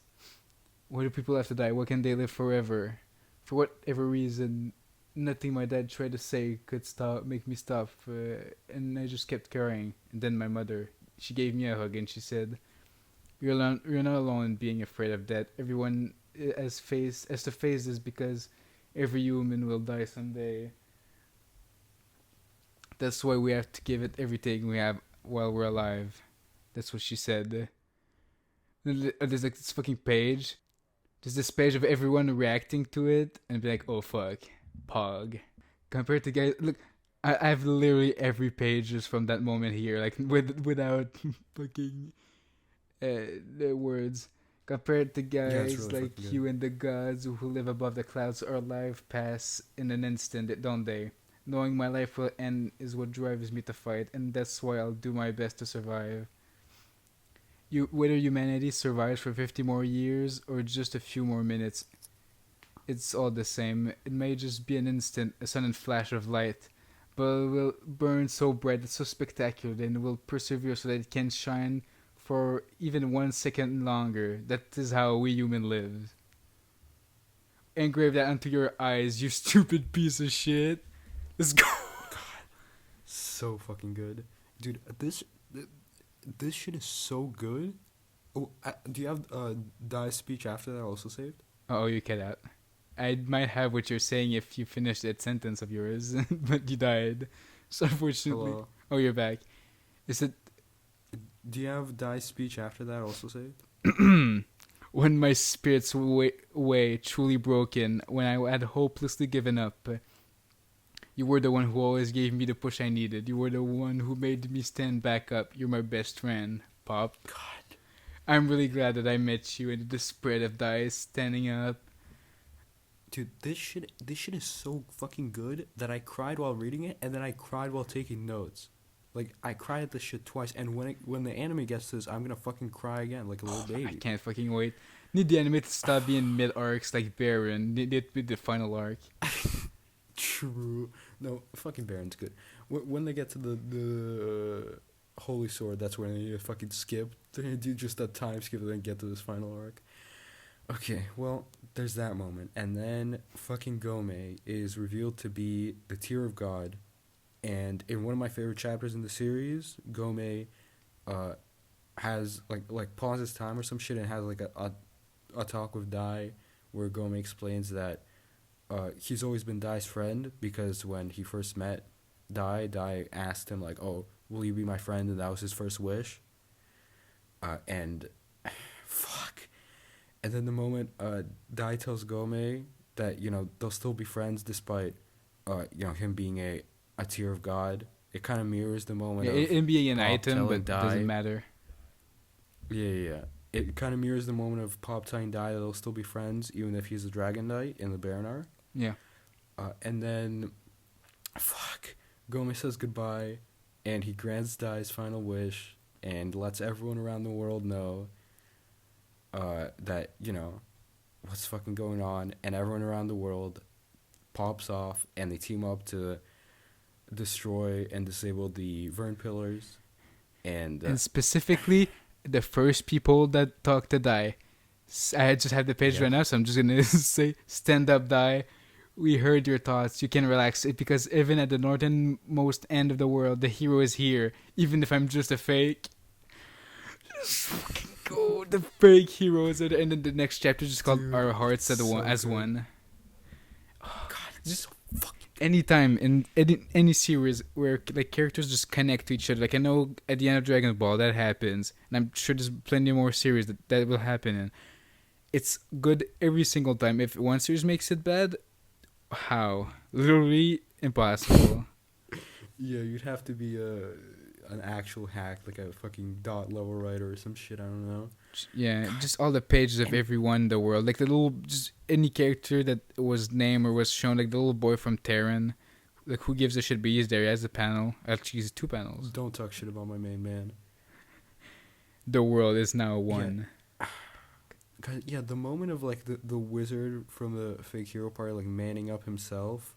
Why do people have to die? Why can't they live forever? For whatever reason, nothing my dad tried to say could make me stop. And I just kept crying. And then my mother, she gave me a hug and she said, "You're not alone in being afraid of death. Everyone has to face this because every human will die someday. That's why we have to give it everything we have while we're alive." That's what she said. There's like this fucking page. There's this page of everyone reacting to it and be like, "Oh fuck, Pog." Compared to guys, look, I have literally every page just from that moment here, like without fucking the words. Compared to guys really like you and the gods who live above the clouds, our life pass in an instant, don't they? Knowing my life will end is what drives me to fight, and that's why I'll do my best to survive. Whether humanity survives for 50 more years or just a few more minutes, it's all the same. It may just be an instant, a sudden flash of light, but it will burn so bright, it's so spectacular, and it will persevere so that it can shine for even 1 second longer. That is how we human live. Engrave that onto your eyes, you stupid piece of shit. Let's go. God, so fucking good, dude. This shit is so good. Oh, do you have Dai's speech after that also saved? Oh, you cut out. I might have what you're saying if you finished that sentence of yours, but you died. So unfortunately. Hello? Oh, you're back. Is it? Do you have Dai's speech after that also saved? When my spirits way truly broken, when I had hopelessly given up, you were the one who always gave me the push I needed. You were the one who made me stand back up. You're my best friend, Pop. God. I'm really glad that I met you and the spread of dice standing up. Dude, this shit is so fucking good that I cried while reading it, and then I cried while taking notes. Like, I cried at this shit twice, and when the anime gets to this, I'm gonna fucking cry again, like a little baby. I can't fucking wait. Need the anime to stop being mid-arcs like Baron. Need it be the final arc. True. No, fucking Baron's good. When they get to the Holy Sword, that's when they fucking skip. They do just that time skip and then get to this final arc. Okay, well, there's that moment. And then fucking Gome is revealed to be the Tear of God. And in one of my favorite chapters in the series, Gome has, like pauses time or some shit and has, like, a talk with Dai where Gome explains that he's always been Dai's friend because when he first met Dai asked him, like, oh, will you be my friend? And that was his first wish. And fuck. And then the moment Dai tells Gome that, you know, they'll still be friends despite, you know, him being a Tear of God, it kind of mirrors the moment of it being an Pop item, but Dai, doesn't matter. Yeah. It kind of mirrors the moment of Pop telling Dai that they'll still be friends, even if he's a Dragon Knight in the Baron arc. Yeah. And then, fuck, Gome says goodbye, and he grants Dai's final wish, and lets everyone around the world know that, you know, what's fucking going on, and everyone around the world pops off, and they team up to destroy and disable the Vern Pillars, and specifically the first people that talk to Dai. I just have the page right now, so I'm just gonna say, stand up, Dai. We heard your thoughts. You can relax it because even at the northernmost end of the world, the hero is here. Even if I'm just a fake. Just fucking go. The fake heroes. And then the next chapter is just called Our Hearts as One. Oh, God, it's just so fucking good. Anytime in any series where like characters just connect to each other. Like I know at the end of Dragon Ball that happens. And I'm sure there's plenty more series that will happen in. It's good every single time. If one series makes it bad, how? Literally impossible. Yeah, you'd have to be an actual hack, like a fucking dot level writer or some shit, I don't know. Yeah, just all the pages of everyone in the world. Like the little, just any character that was named or was shown, like the little boy from Terran. Like who gives a shit, but he's there. He has a panel. Actually, he's 2 panels. Don't talk shit about my main man. The world is now one. Yeah, the moment of like the wizard from the fake hero party like manning up himself,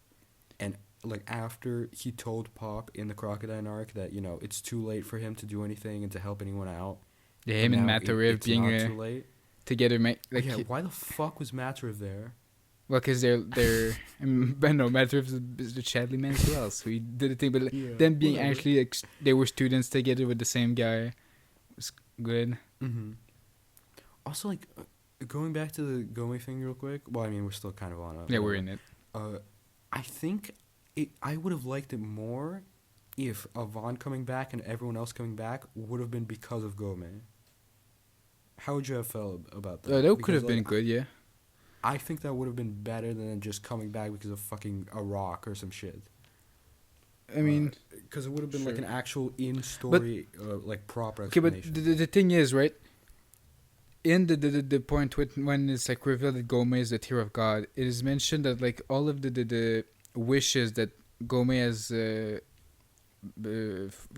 and like after he told Pop in the Crocodine arc that, you know, it's too late for him to do anything and to help anyone out. Yeah, him and Matariv being too late together. Like yeah, why the fuck was Matariv there? Well, because they're I know Matariv is the Chadley man as well, so he did the thing. But them being whatever. Actually like they were students together with the same guy was good. Mm-hmm. Also, like. Going back to the Gome thing real quick. Well, I mean, we're still kind of on it. Yeah, we're in it. I think I would have liked it more if Avon coming back and everyone else coming back would have been because of Gome. How would you have felt about that? That could have been good, yeah. I think that would have been better than just coming back because of fucking a rock or some shit. I mean... Because it would have been like an actual in-story, like, proper explanation. Okay, but the thing is, right? In the point when it's like revealed that Gome is the Tear of God, it is mentioned that like all of the wishes that Gome has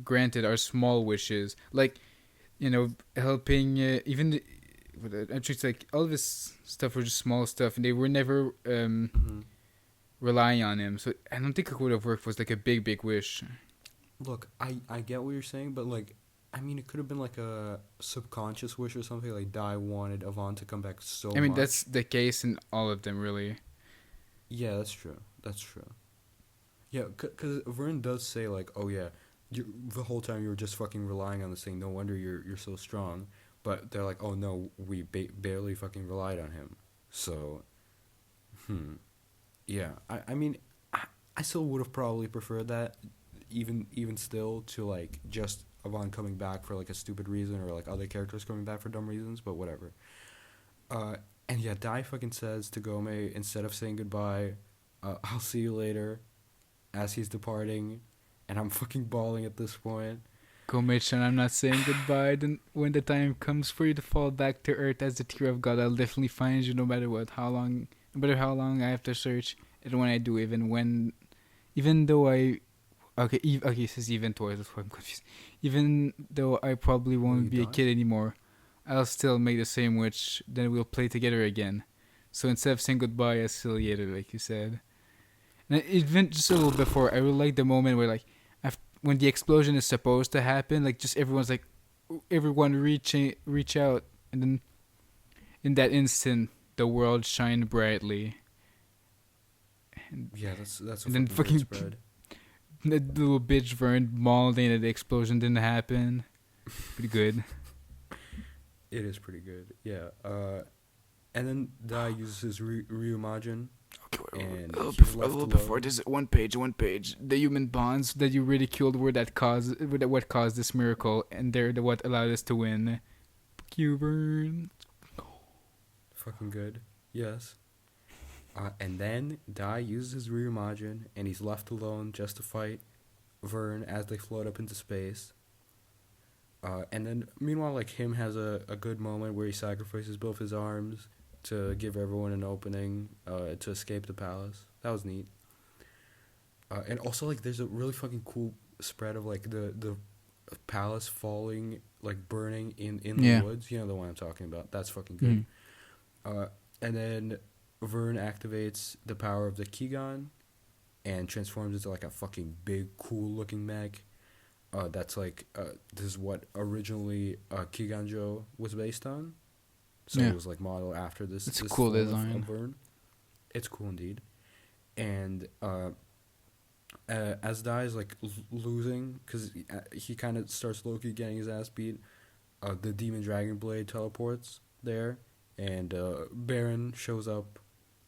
granted are small wishes, like helping it's like all this stuff was just small stuff, and they were never Mm-hmm. relying on him. So I don't think it would have worked. Was like a big wish. Look, I get what you're saying, but like, I mean, it could have been like a subconscious wish or something. Like, Dai wanted Avant to come back so much. I mean, that's the case in all of them, really. Yeah, that's true. That's true. Yeah, because Vern does say like, oh yeah, the whole time you were just fucking relying on this thing. No wonder you're so strong. But they're like, oh no, we barely fucking relied on him. So, yeah. I mean, I still would have probably preferred that, even still, to like just Avant coming back for like a stupid reason, or like other characters coming back for dumb reasons. But whatever. And yeah, Dai fucking says to Gome, instead of saying goodbye, I'll see you later, as he's departing, and I'm fucking bawling at this point. Gome-chan, I'm not saying goodbye. Then when the time comes for you to fall back to Earth as the tear of God, I'll definitely find you, no matter what, no matter how long I have to search. And when I do, even though I, okay, it says even twice. That's why I'm confused. Even though I probably won't be a kid anymore, I'll still make the same wish. Then we'll play together again. So instead of saying goodbye, I'll see you later, like you said. And even just a little before, I really like the moment where like, when the explosion is supposed to happen, like just everyone reach out, and then in that instant, the world shined brightly. And yeah, that's a and then fucking spread. The little bitch Vern mauled in, and the explosion didn't happen. Pretty good. It is pretty good, yeah. And then Dai uses his Ryumajin. And a little before this, one page. The human bonds that you ridiculed were what caused this miracle, and they're what allowed us to win. Fuck you, Vern. Fucking good, yes. And then Dai uses his Ryumajin, and he's left alone just to fight Vern as they float up into space. And then meanwhile, like, him has a good moment where he sacrifices both his arms to give everyone an opening to escape the palace. That was neat. And also, like, there's a really fucking cool spread of like the palace falling, like burning in the woods. You know the one I'm talking about. That's fucking good. And then Vern activates the power of the Kigan and transforms into like a fucking big, cool looking mech. That's like this is what originally Kiganjo was based on. So it was like modeled after this. It's this a cool form design. Of Vern. It's cool indeed. And as Dai is like losing, because he kind of starts Loki getting his ass beat, the Demon Dragon Blade teleports there, and Baron shows up,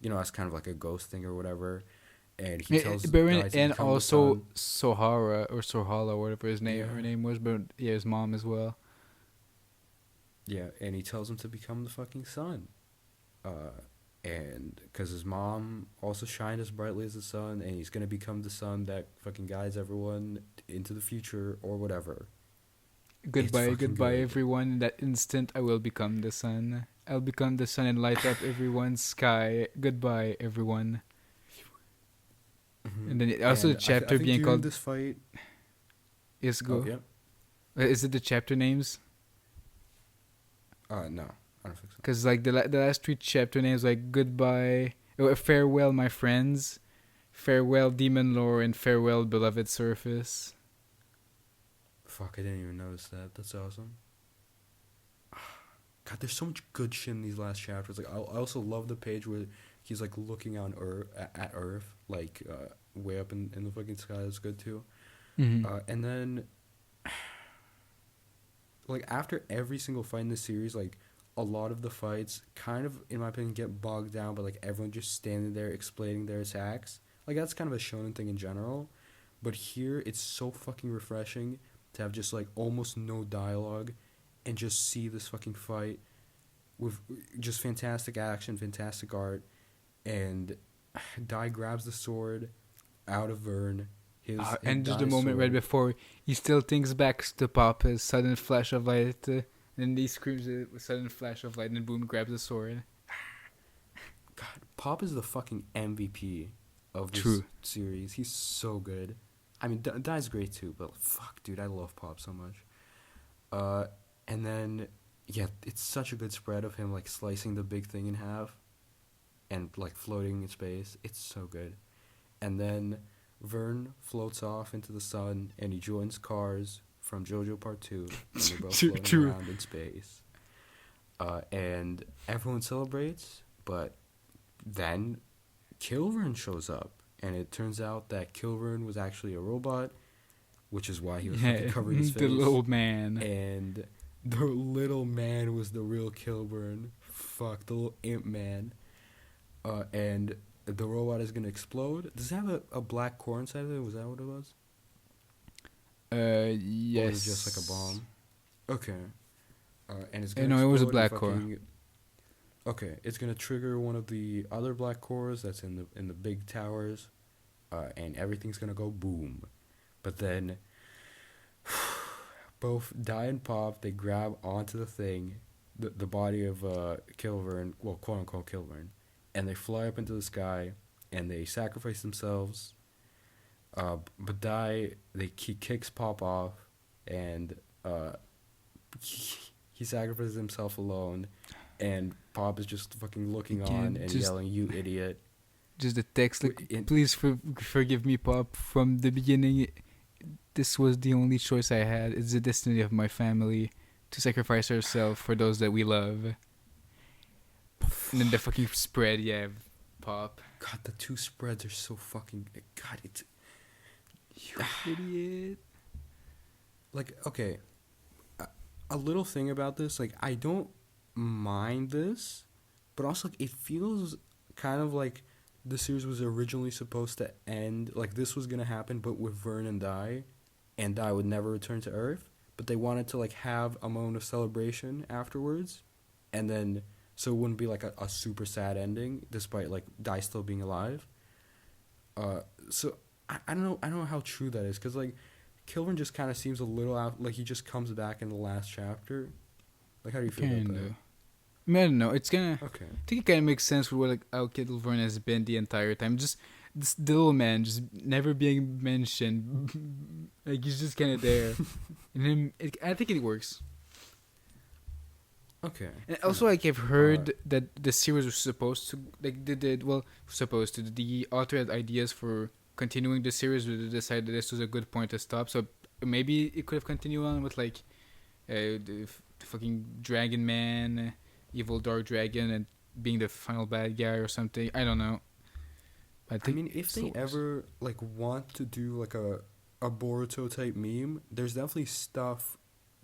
as kind of like a ghost thing or whatever. And he tells Baron and also Sohara or Sohala, whatever her name was, but yeah, his mom as well. Yeah, and he tells him to become the fucking sun. And because his mom also shined as brightly as the sun, and he's going to become the sun that fucking guides everyone into the future or whatever. Goodbye, everyone. In that instant, I will become the sun. I'll become the sun and light up everyone's sky. Goodbye, everyone. Mm-hmm. And then also the chapter I think being called this fight. Yes, go. Oh, yeah. Is it the chapter names? No, I don't think so. Because like the last three chapter names, like goodbye, farewell, my friends, farewell, demon lore, and farewell, beloved surface. Fuck, I didn't even notice that. That's awesome. God, there's so much good shit in these last chapters. Like, I also love the page where he's like looking on at Earth, like way up in the fucking sky. That's good too. Mm-hmm. And then, like, after every single fight in the series, like, a lot of the fights kind of, in my opinion, get bogged down by like everyone just standing there explaining their attacks. Like, that's kind of a shonen thing in general, but here it's so fucking refreshing to have just like almost no dialogue and just see this fucking fight with just fantastic action, fantastic art, and Dai grabs the sword out of Vern. And just a moment right before, he still thinks back to Papa's sudden flash of light, and he screams it with sudden flash of light, and boom, grabs the sword. God, Pop is the fucking MVP of this True. series. He's so good. I mean, Dai's great too, but fuck, dude, I love Pop so much. And then yeah, it's such a good spread of him like slicing the big thing in half, and like floating in space. It's so good. And then Vern floats off into the sun, and he joins Cars from JoJo Part 2, and they're both floating True. around in space. And everyone celebrates, but then Kilvern shows up, and it turns out that Kilvern was actually a robot, which is why he was fucking covering his face. The little man. And the little man was the real Kilburn. Fuck, the little imp man. And the robot is gonna explode. Does it have a black core inside of it? Was that what it was? Yes. Or was it just like a bomb? Okay. And it's gonna No, it was a explode black and core. Okay, it's gonna trigger one of the other black cores that's in the big towers, and everything's gonna go boom. But then both Dai and Pop, they grab onto the thing, the body of Kilvern, well, quote unquote Kilvern, and they fly up into the sky, and they sacrifice themselves. But Dai, he kicks Pop off, and he sacrifices himself alone, and Pop is just fucking looking on and yelling, "You idiot!" Just the text, like, please forgive me, Pop. From the beginning, this was the only choice I had. It's the destiny of my family to sacrifice ourselves for those that we love. And then the fucking spread, yeah, Pop. God, the two spreads are so fucking... God, it's... You idiot. Like, okay, a little thing about this, like, I don't mind this, but also, like, it feels kind of like the series was originally supposed to end, like, this was gonna happen, but with Vern and Dai would never return to Earth, but they wanted to, like, have a moment of celebration afterwards, and then, so it wouldn't be, like, a super sad ending, despite, like, Dai still being alive. So, I don't know how true that is, because, like, Kilvern just kind of seems a little out, like, he just comes back in the last chapter. Like, how do you feel about that? I mean, I don't know. It's gonna. Okay. I think it kind of makes sense with what, like, how Kilvern has been the entire time. Just this little man, just never being mentioned. Like, he's just kind of there. And him, I think it works. Okay. And also, like, I've heard that the series was supposed to, like, the author had ideas for continuing the series, but they decided this was a good point to stop. So maybe it could have continued on with, like, the fucking Dragon Man, evil Dark Dragon, and being the final bad guy or something. I don't know. I mean, if they ever, like, want to do, like, a Boruto type meme, there's definitely stuff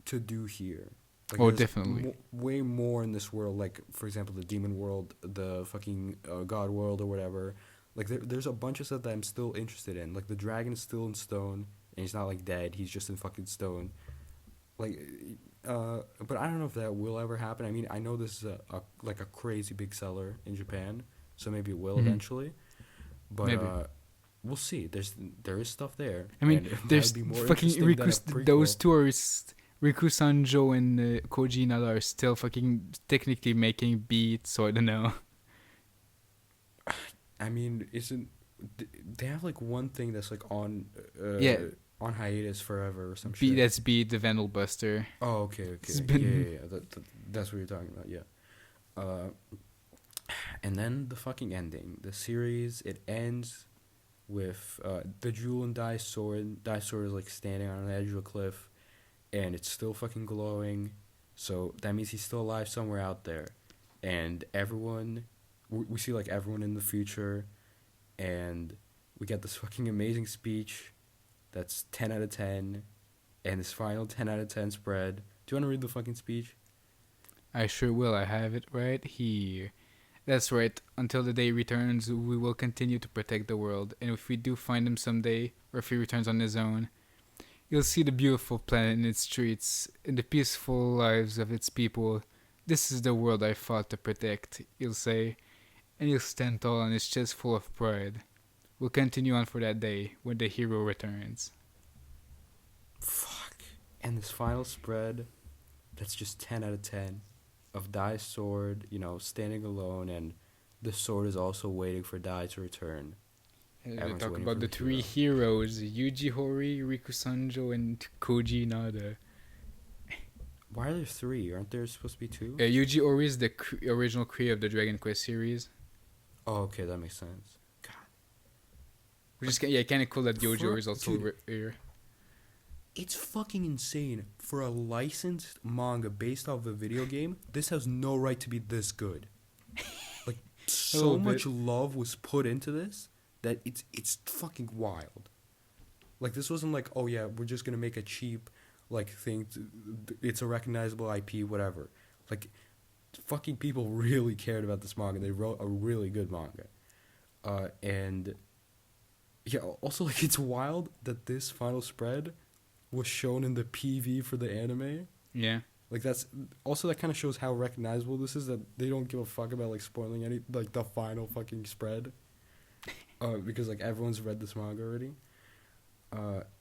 to do here. Like, oh, definitely. Way more in this world, like, for example, the demon world, the fucking god world or whatever. Like, there's a bunch of stuff that I'm still interested in. Like, the dragon is still in stone, and he's not, like, dead. He's just in fucking stone. Like, but I don't know if that will ever happen. I mean, I know this is a crazy big seller in Japan, so maybe it will eventually. But maybe. We'll see. There is stuff there. I mean, there's fucking Riku. Those two are Riku Sanjo and Koji Nada are still fucking technically making beats. So I don't know. I mean, they have like one thing that's like on on hiatus forever or some shit. That's Beat the Vandal Buster. Oh, okay. Yeah. That's what you're talking about. Yeah. And then the fucking ending. The series, it ends with the Jewel and Dai sword. Dai sword is like standing on the edge of a cliff, and it's still fucking glowing. So that means he's still alive somewhere out there, and everyone. We see, like, everyone in the future, and we get this fucking amazing speech that's 10 out of 10, and this final 10 out of 10 spread. Do you want to read the fucking speech? I sure will. I have it right here. That's right. Until the day returns, we will continue to protect the world, and if we do find him someday, or if he returns on his own, you'll see the beautiful planet in its streets, and the peaceful lives of its people. This is the world I fought to protect, you'll say. And he'll stand tall on his chest full of pride. We'll continue on for that day when the hero returns. Fuck. And this final spread, that's just 10 out of 10. Of Dai's sword, standing alone, and the sword is also waiting for Dai to return. We Everyone's talk waiting about for the the three hero. heroes: Yuji Horii, Riku Sanjo, and Koji Nada. Why are there three? Aren't there supposed to be two? Yuji Horii is the original creator of the Dragon Quest series. Oh, okay, that makes sense. God, Which is kind of cool that Yuji For- Horii is also dude. here. it's fucking insane for a licensed manga based off a video game. This has no right to be this good. Like so little bit. much love was put into this that it's fucking wild. Like this wasn't like, oh yeah, we're just gonna make a cheap like thing. It's a recognizable IP, whatever. Like fucking people really cared about this manga. They wrote a really good manga, and yeah. Also, like it's wild that this final spread was shown in the PV for the anime. Yeah. Like that's also that kind of shows how recognizable this is, that they don't give a fuck about like spoiling any like the final fucking spread, because like everyone's read this manga already,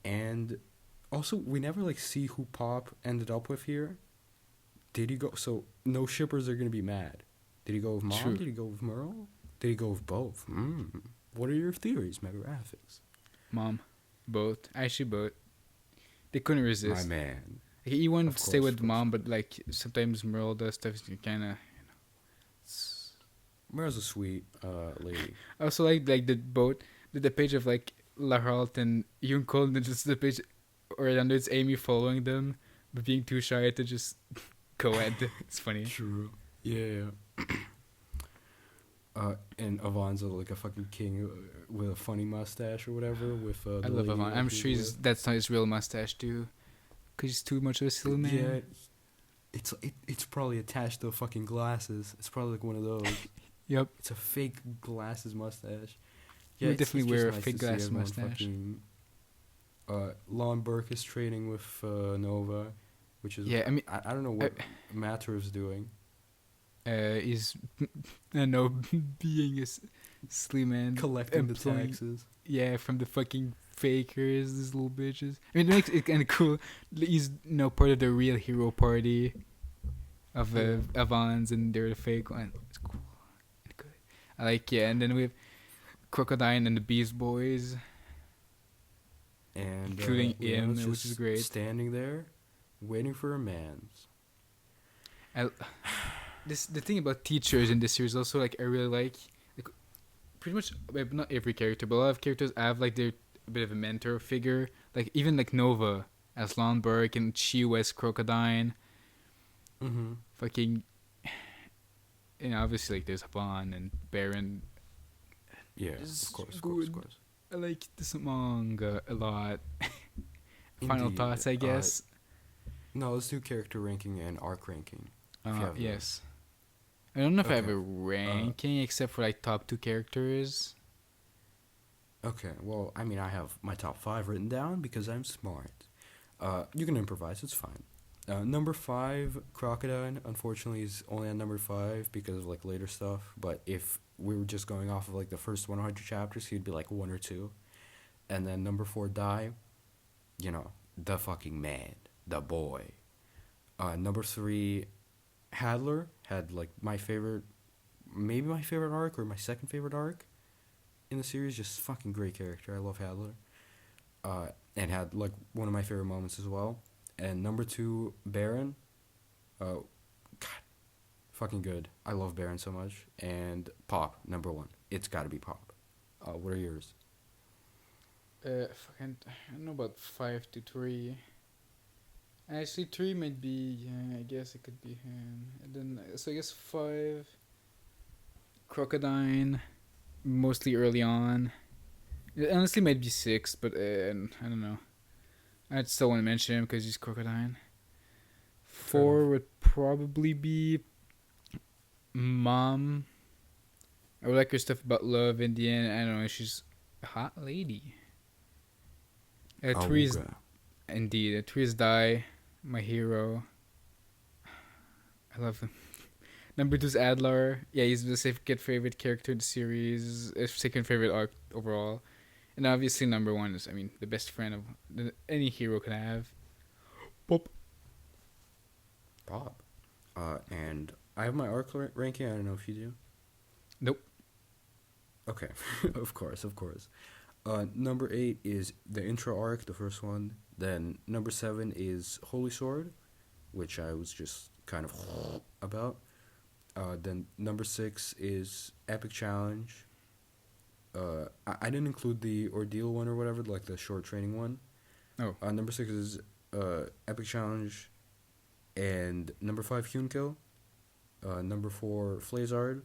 and also we never like see who Pop ended up with here. Did he go? So no shippers are gonna be mad. Did he go with Mom? True. Did he go with Merle? Did he go with both? What are your theories, MegaRaphix? Mom. Both. Actually, both. They couldn't resist. My man. Like, he wanted Of to stay course, with of course. Mom, but like sometimes Merle does stuff you kind of. Merle's a sweet lady. I also like the page of like Laurent and Hyunkel, and then just the page, or under it's Amy following them, but being too shy to just go at. It's funny. True. Yeah. And Avon's like a fucking king with a funny mustache or whatever. With I love Avant. I'm sure that's not his real mustache too, cause he's too much of a silly man. Yeah, it's probably attached to fucking glasses. It's probably like one of those. Yep. It's a fake glasses mustache. He would it's definitely just wear a nice fake to see glasses everyone mustache. Fucking, Lon Burke is training with Nova, which is Yeah, I mean, I don't know what Matter's doing. Is I don't know, being a silly man, Collecting the employing- taxes. Yeah, from the fucking fakers, these little bitches. I mean, it makes it kind of cool. He's part of the real hero party of Avons, and they're the fake one. It's cool and good. I like, yeah. And then we have Crocodine and the Beast Boys, And including yeah, him, it's which is just great. Standing there, waiting for a man's. The thing about teachers in this series also, like, I really like pretty much, well, not every character, but a lot of characters have like their a bit of a mentor figure. Like even like Nova as Lon Burke and Chiu as Crocodine. Mm-hmm. Fucking, obviously like there's Habon and Baron. Yeah, It's of course. good. I like this manga a lot. Final Indeed. thoughts, I guess. No, let's do character ranking and arc ranking. if you have those. Yes. I don't know if I have Okay. a ranking except for like top 2 characters. Okay, well, I mean, I have my top 5 written down because I'm smart. You can improvise, it's fine. Number 5, Crocodine, unfortunately, is only on number 5 because of, like, later stuff. But if we were just going off of, like, the first 100 chapters, he'd be, like, 1 or 2. And then number 4, the fucking man, the boy. Number 3, Hadlar had, like, maybe my favorite arc or my second favorite arc in the series. Just fucking great character. I love Hadlar. And had, like, one of my favorite moments as well. And number 2, Baron. God, fucking good. I love Baron so much. And Pop, number 1. It's gotta be Pop. What are yours? I don't know about 5 to 3. Actually, 3 might be. Yeah, I guess it could be him. And then, so I guess 5. Crocodine, mostly early on. It honestly might be 6, but I don't know. I'd still want to mention him because he's Crocodine. 4 would probably be Mom. I would like her stuff about love in the end. I don't know. She's a hot lady. 3 is indeed. 3 is Dai, my hero. I love him. Number 2 is Adlar. Yeah, he's the second favorite character in the series. Second favorite arc overall. And obviously number 1 is, the best friend of any hero can have. Pop. And I have my arc ranking. I don't know if you do. Nope. Okay, of course, of course. Number 8 is the intro arc, the first one. Then number 7 is Holy Sword, which I was just kind of about. Then number 6 is Epic Challenge. I didn't include the Ordeal one or whatever, like the short training one. Oh. Number 6 is Epic Challenge. And number 5, Hyunkel. Number 4, Flazard.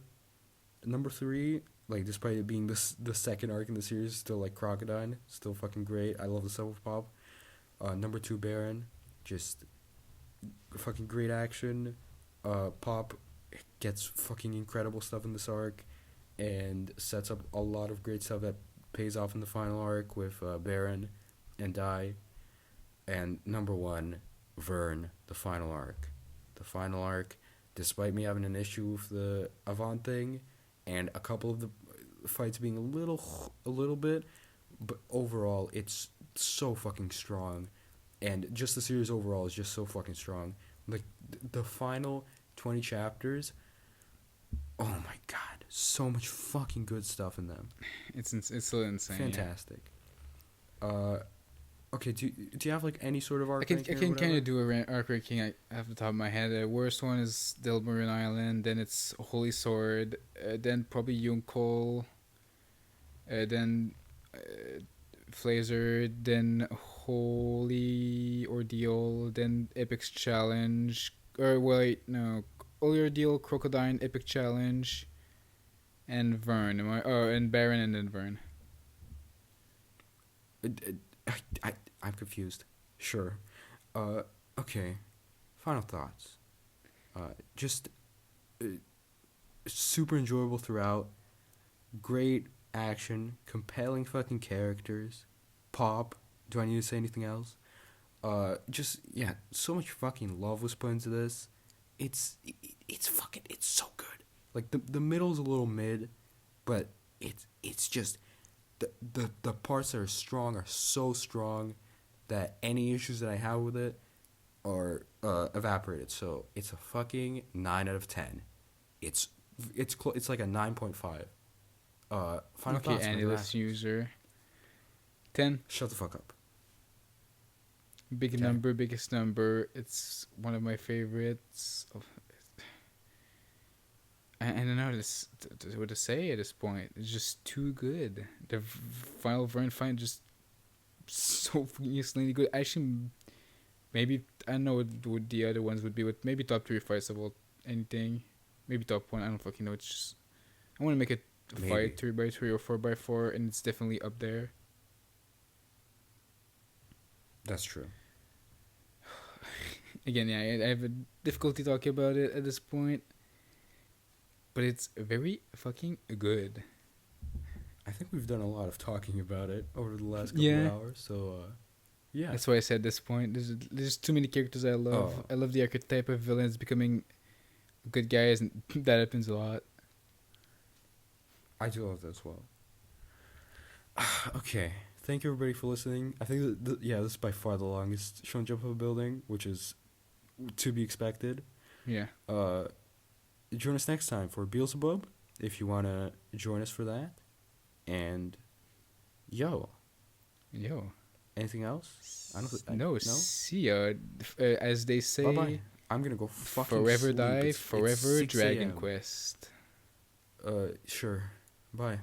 Number 3, like, despite it being the second arc in the series, still like Crocodine, still fucking great. I love the stuff with Pop. Number 2, Baron, just fucking great action. Pop gets fucking incredible stuff in this arc, and sets up a lot of great stuff that pays off in the final arc with Baron and Dai. And number 1, Vern, the final arc. The final arc, despite me having an issue with the Avant thing, and a couple of the fights being a little bit, but overall it's so fucking strong, and just the series overall is just so fucking strong. Like the final 20 chapters, oh my god, so much fucking good stuff in them. It's so insane. Fantastic. Yeah. Okay, do you have like any sort of arc? I can kind of do a arc ranking off the top of my head. The worst one is Daibouken Island. Then it's Holy Sword. Then probably Hyunkel. Then Flazer. Then Holy Ordeal. Then Epic's Challenge. Or wait, no, Holy Ordeal, Crocodine, Epic Challenge, and Vern. And Baron, and then Vern. I'm confused. Sure. Okay. Final thoughts. Just super enjoyable throughout. Great action. Compelling fucking characters. Pop. Do I need to say anything else? Just, yeah, so much fucking love was put into this. It's so good. Like, the middle's a little mid, but it's just... The parts that are strong are so strong that any issues that I have with it are evaporated. So it's a fucking 9 out of 10. It's like a 9.5. Final thoughts. Okay, Anilus user. 10. Shut the fuck up. Biggest number. It's one of my favorites. I don't know what to say at this point. It's just too good. The final Vern fight just so fucking good. Actually, maybe I don't know what the other ones would be. But maybe top 3 fights of all anything. Maybe top 1. I don't fucking know. It's just I want to make it a fight 3x3 or 4x4, and it's definitely up there. That's true. Again, yeah, I have a difficulty talking about it at this point. But it's very fucking good. I think we've done a lot of talking about it over the last couple of hours, so yeah. That's why I said at this point. There's too many characters I love. I love the archetype of villains becoming good guys, and that happens a lot. I do love that as well. Okay, thank you everybody for listening. I think this is by far the longest Shonen Jump of a building, which is to be expected. Yeah. Join us next time for Beelzebub, if you want to join us for that. And, yo. Anything else? No? See ya. As they say, bye-bye. I'm going to go fucking forever sleep. die, forever it's Dragon Quest. Sure. Bye.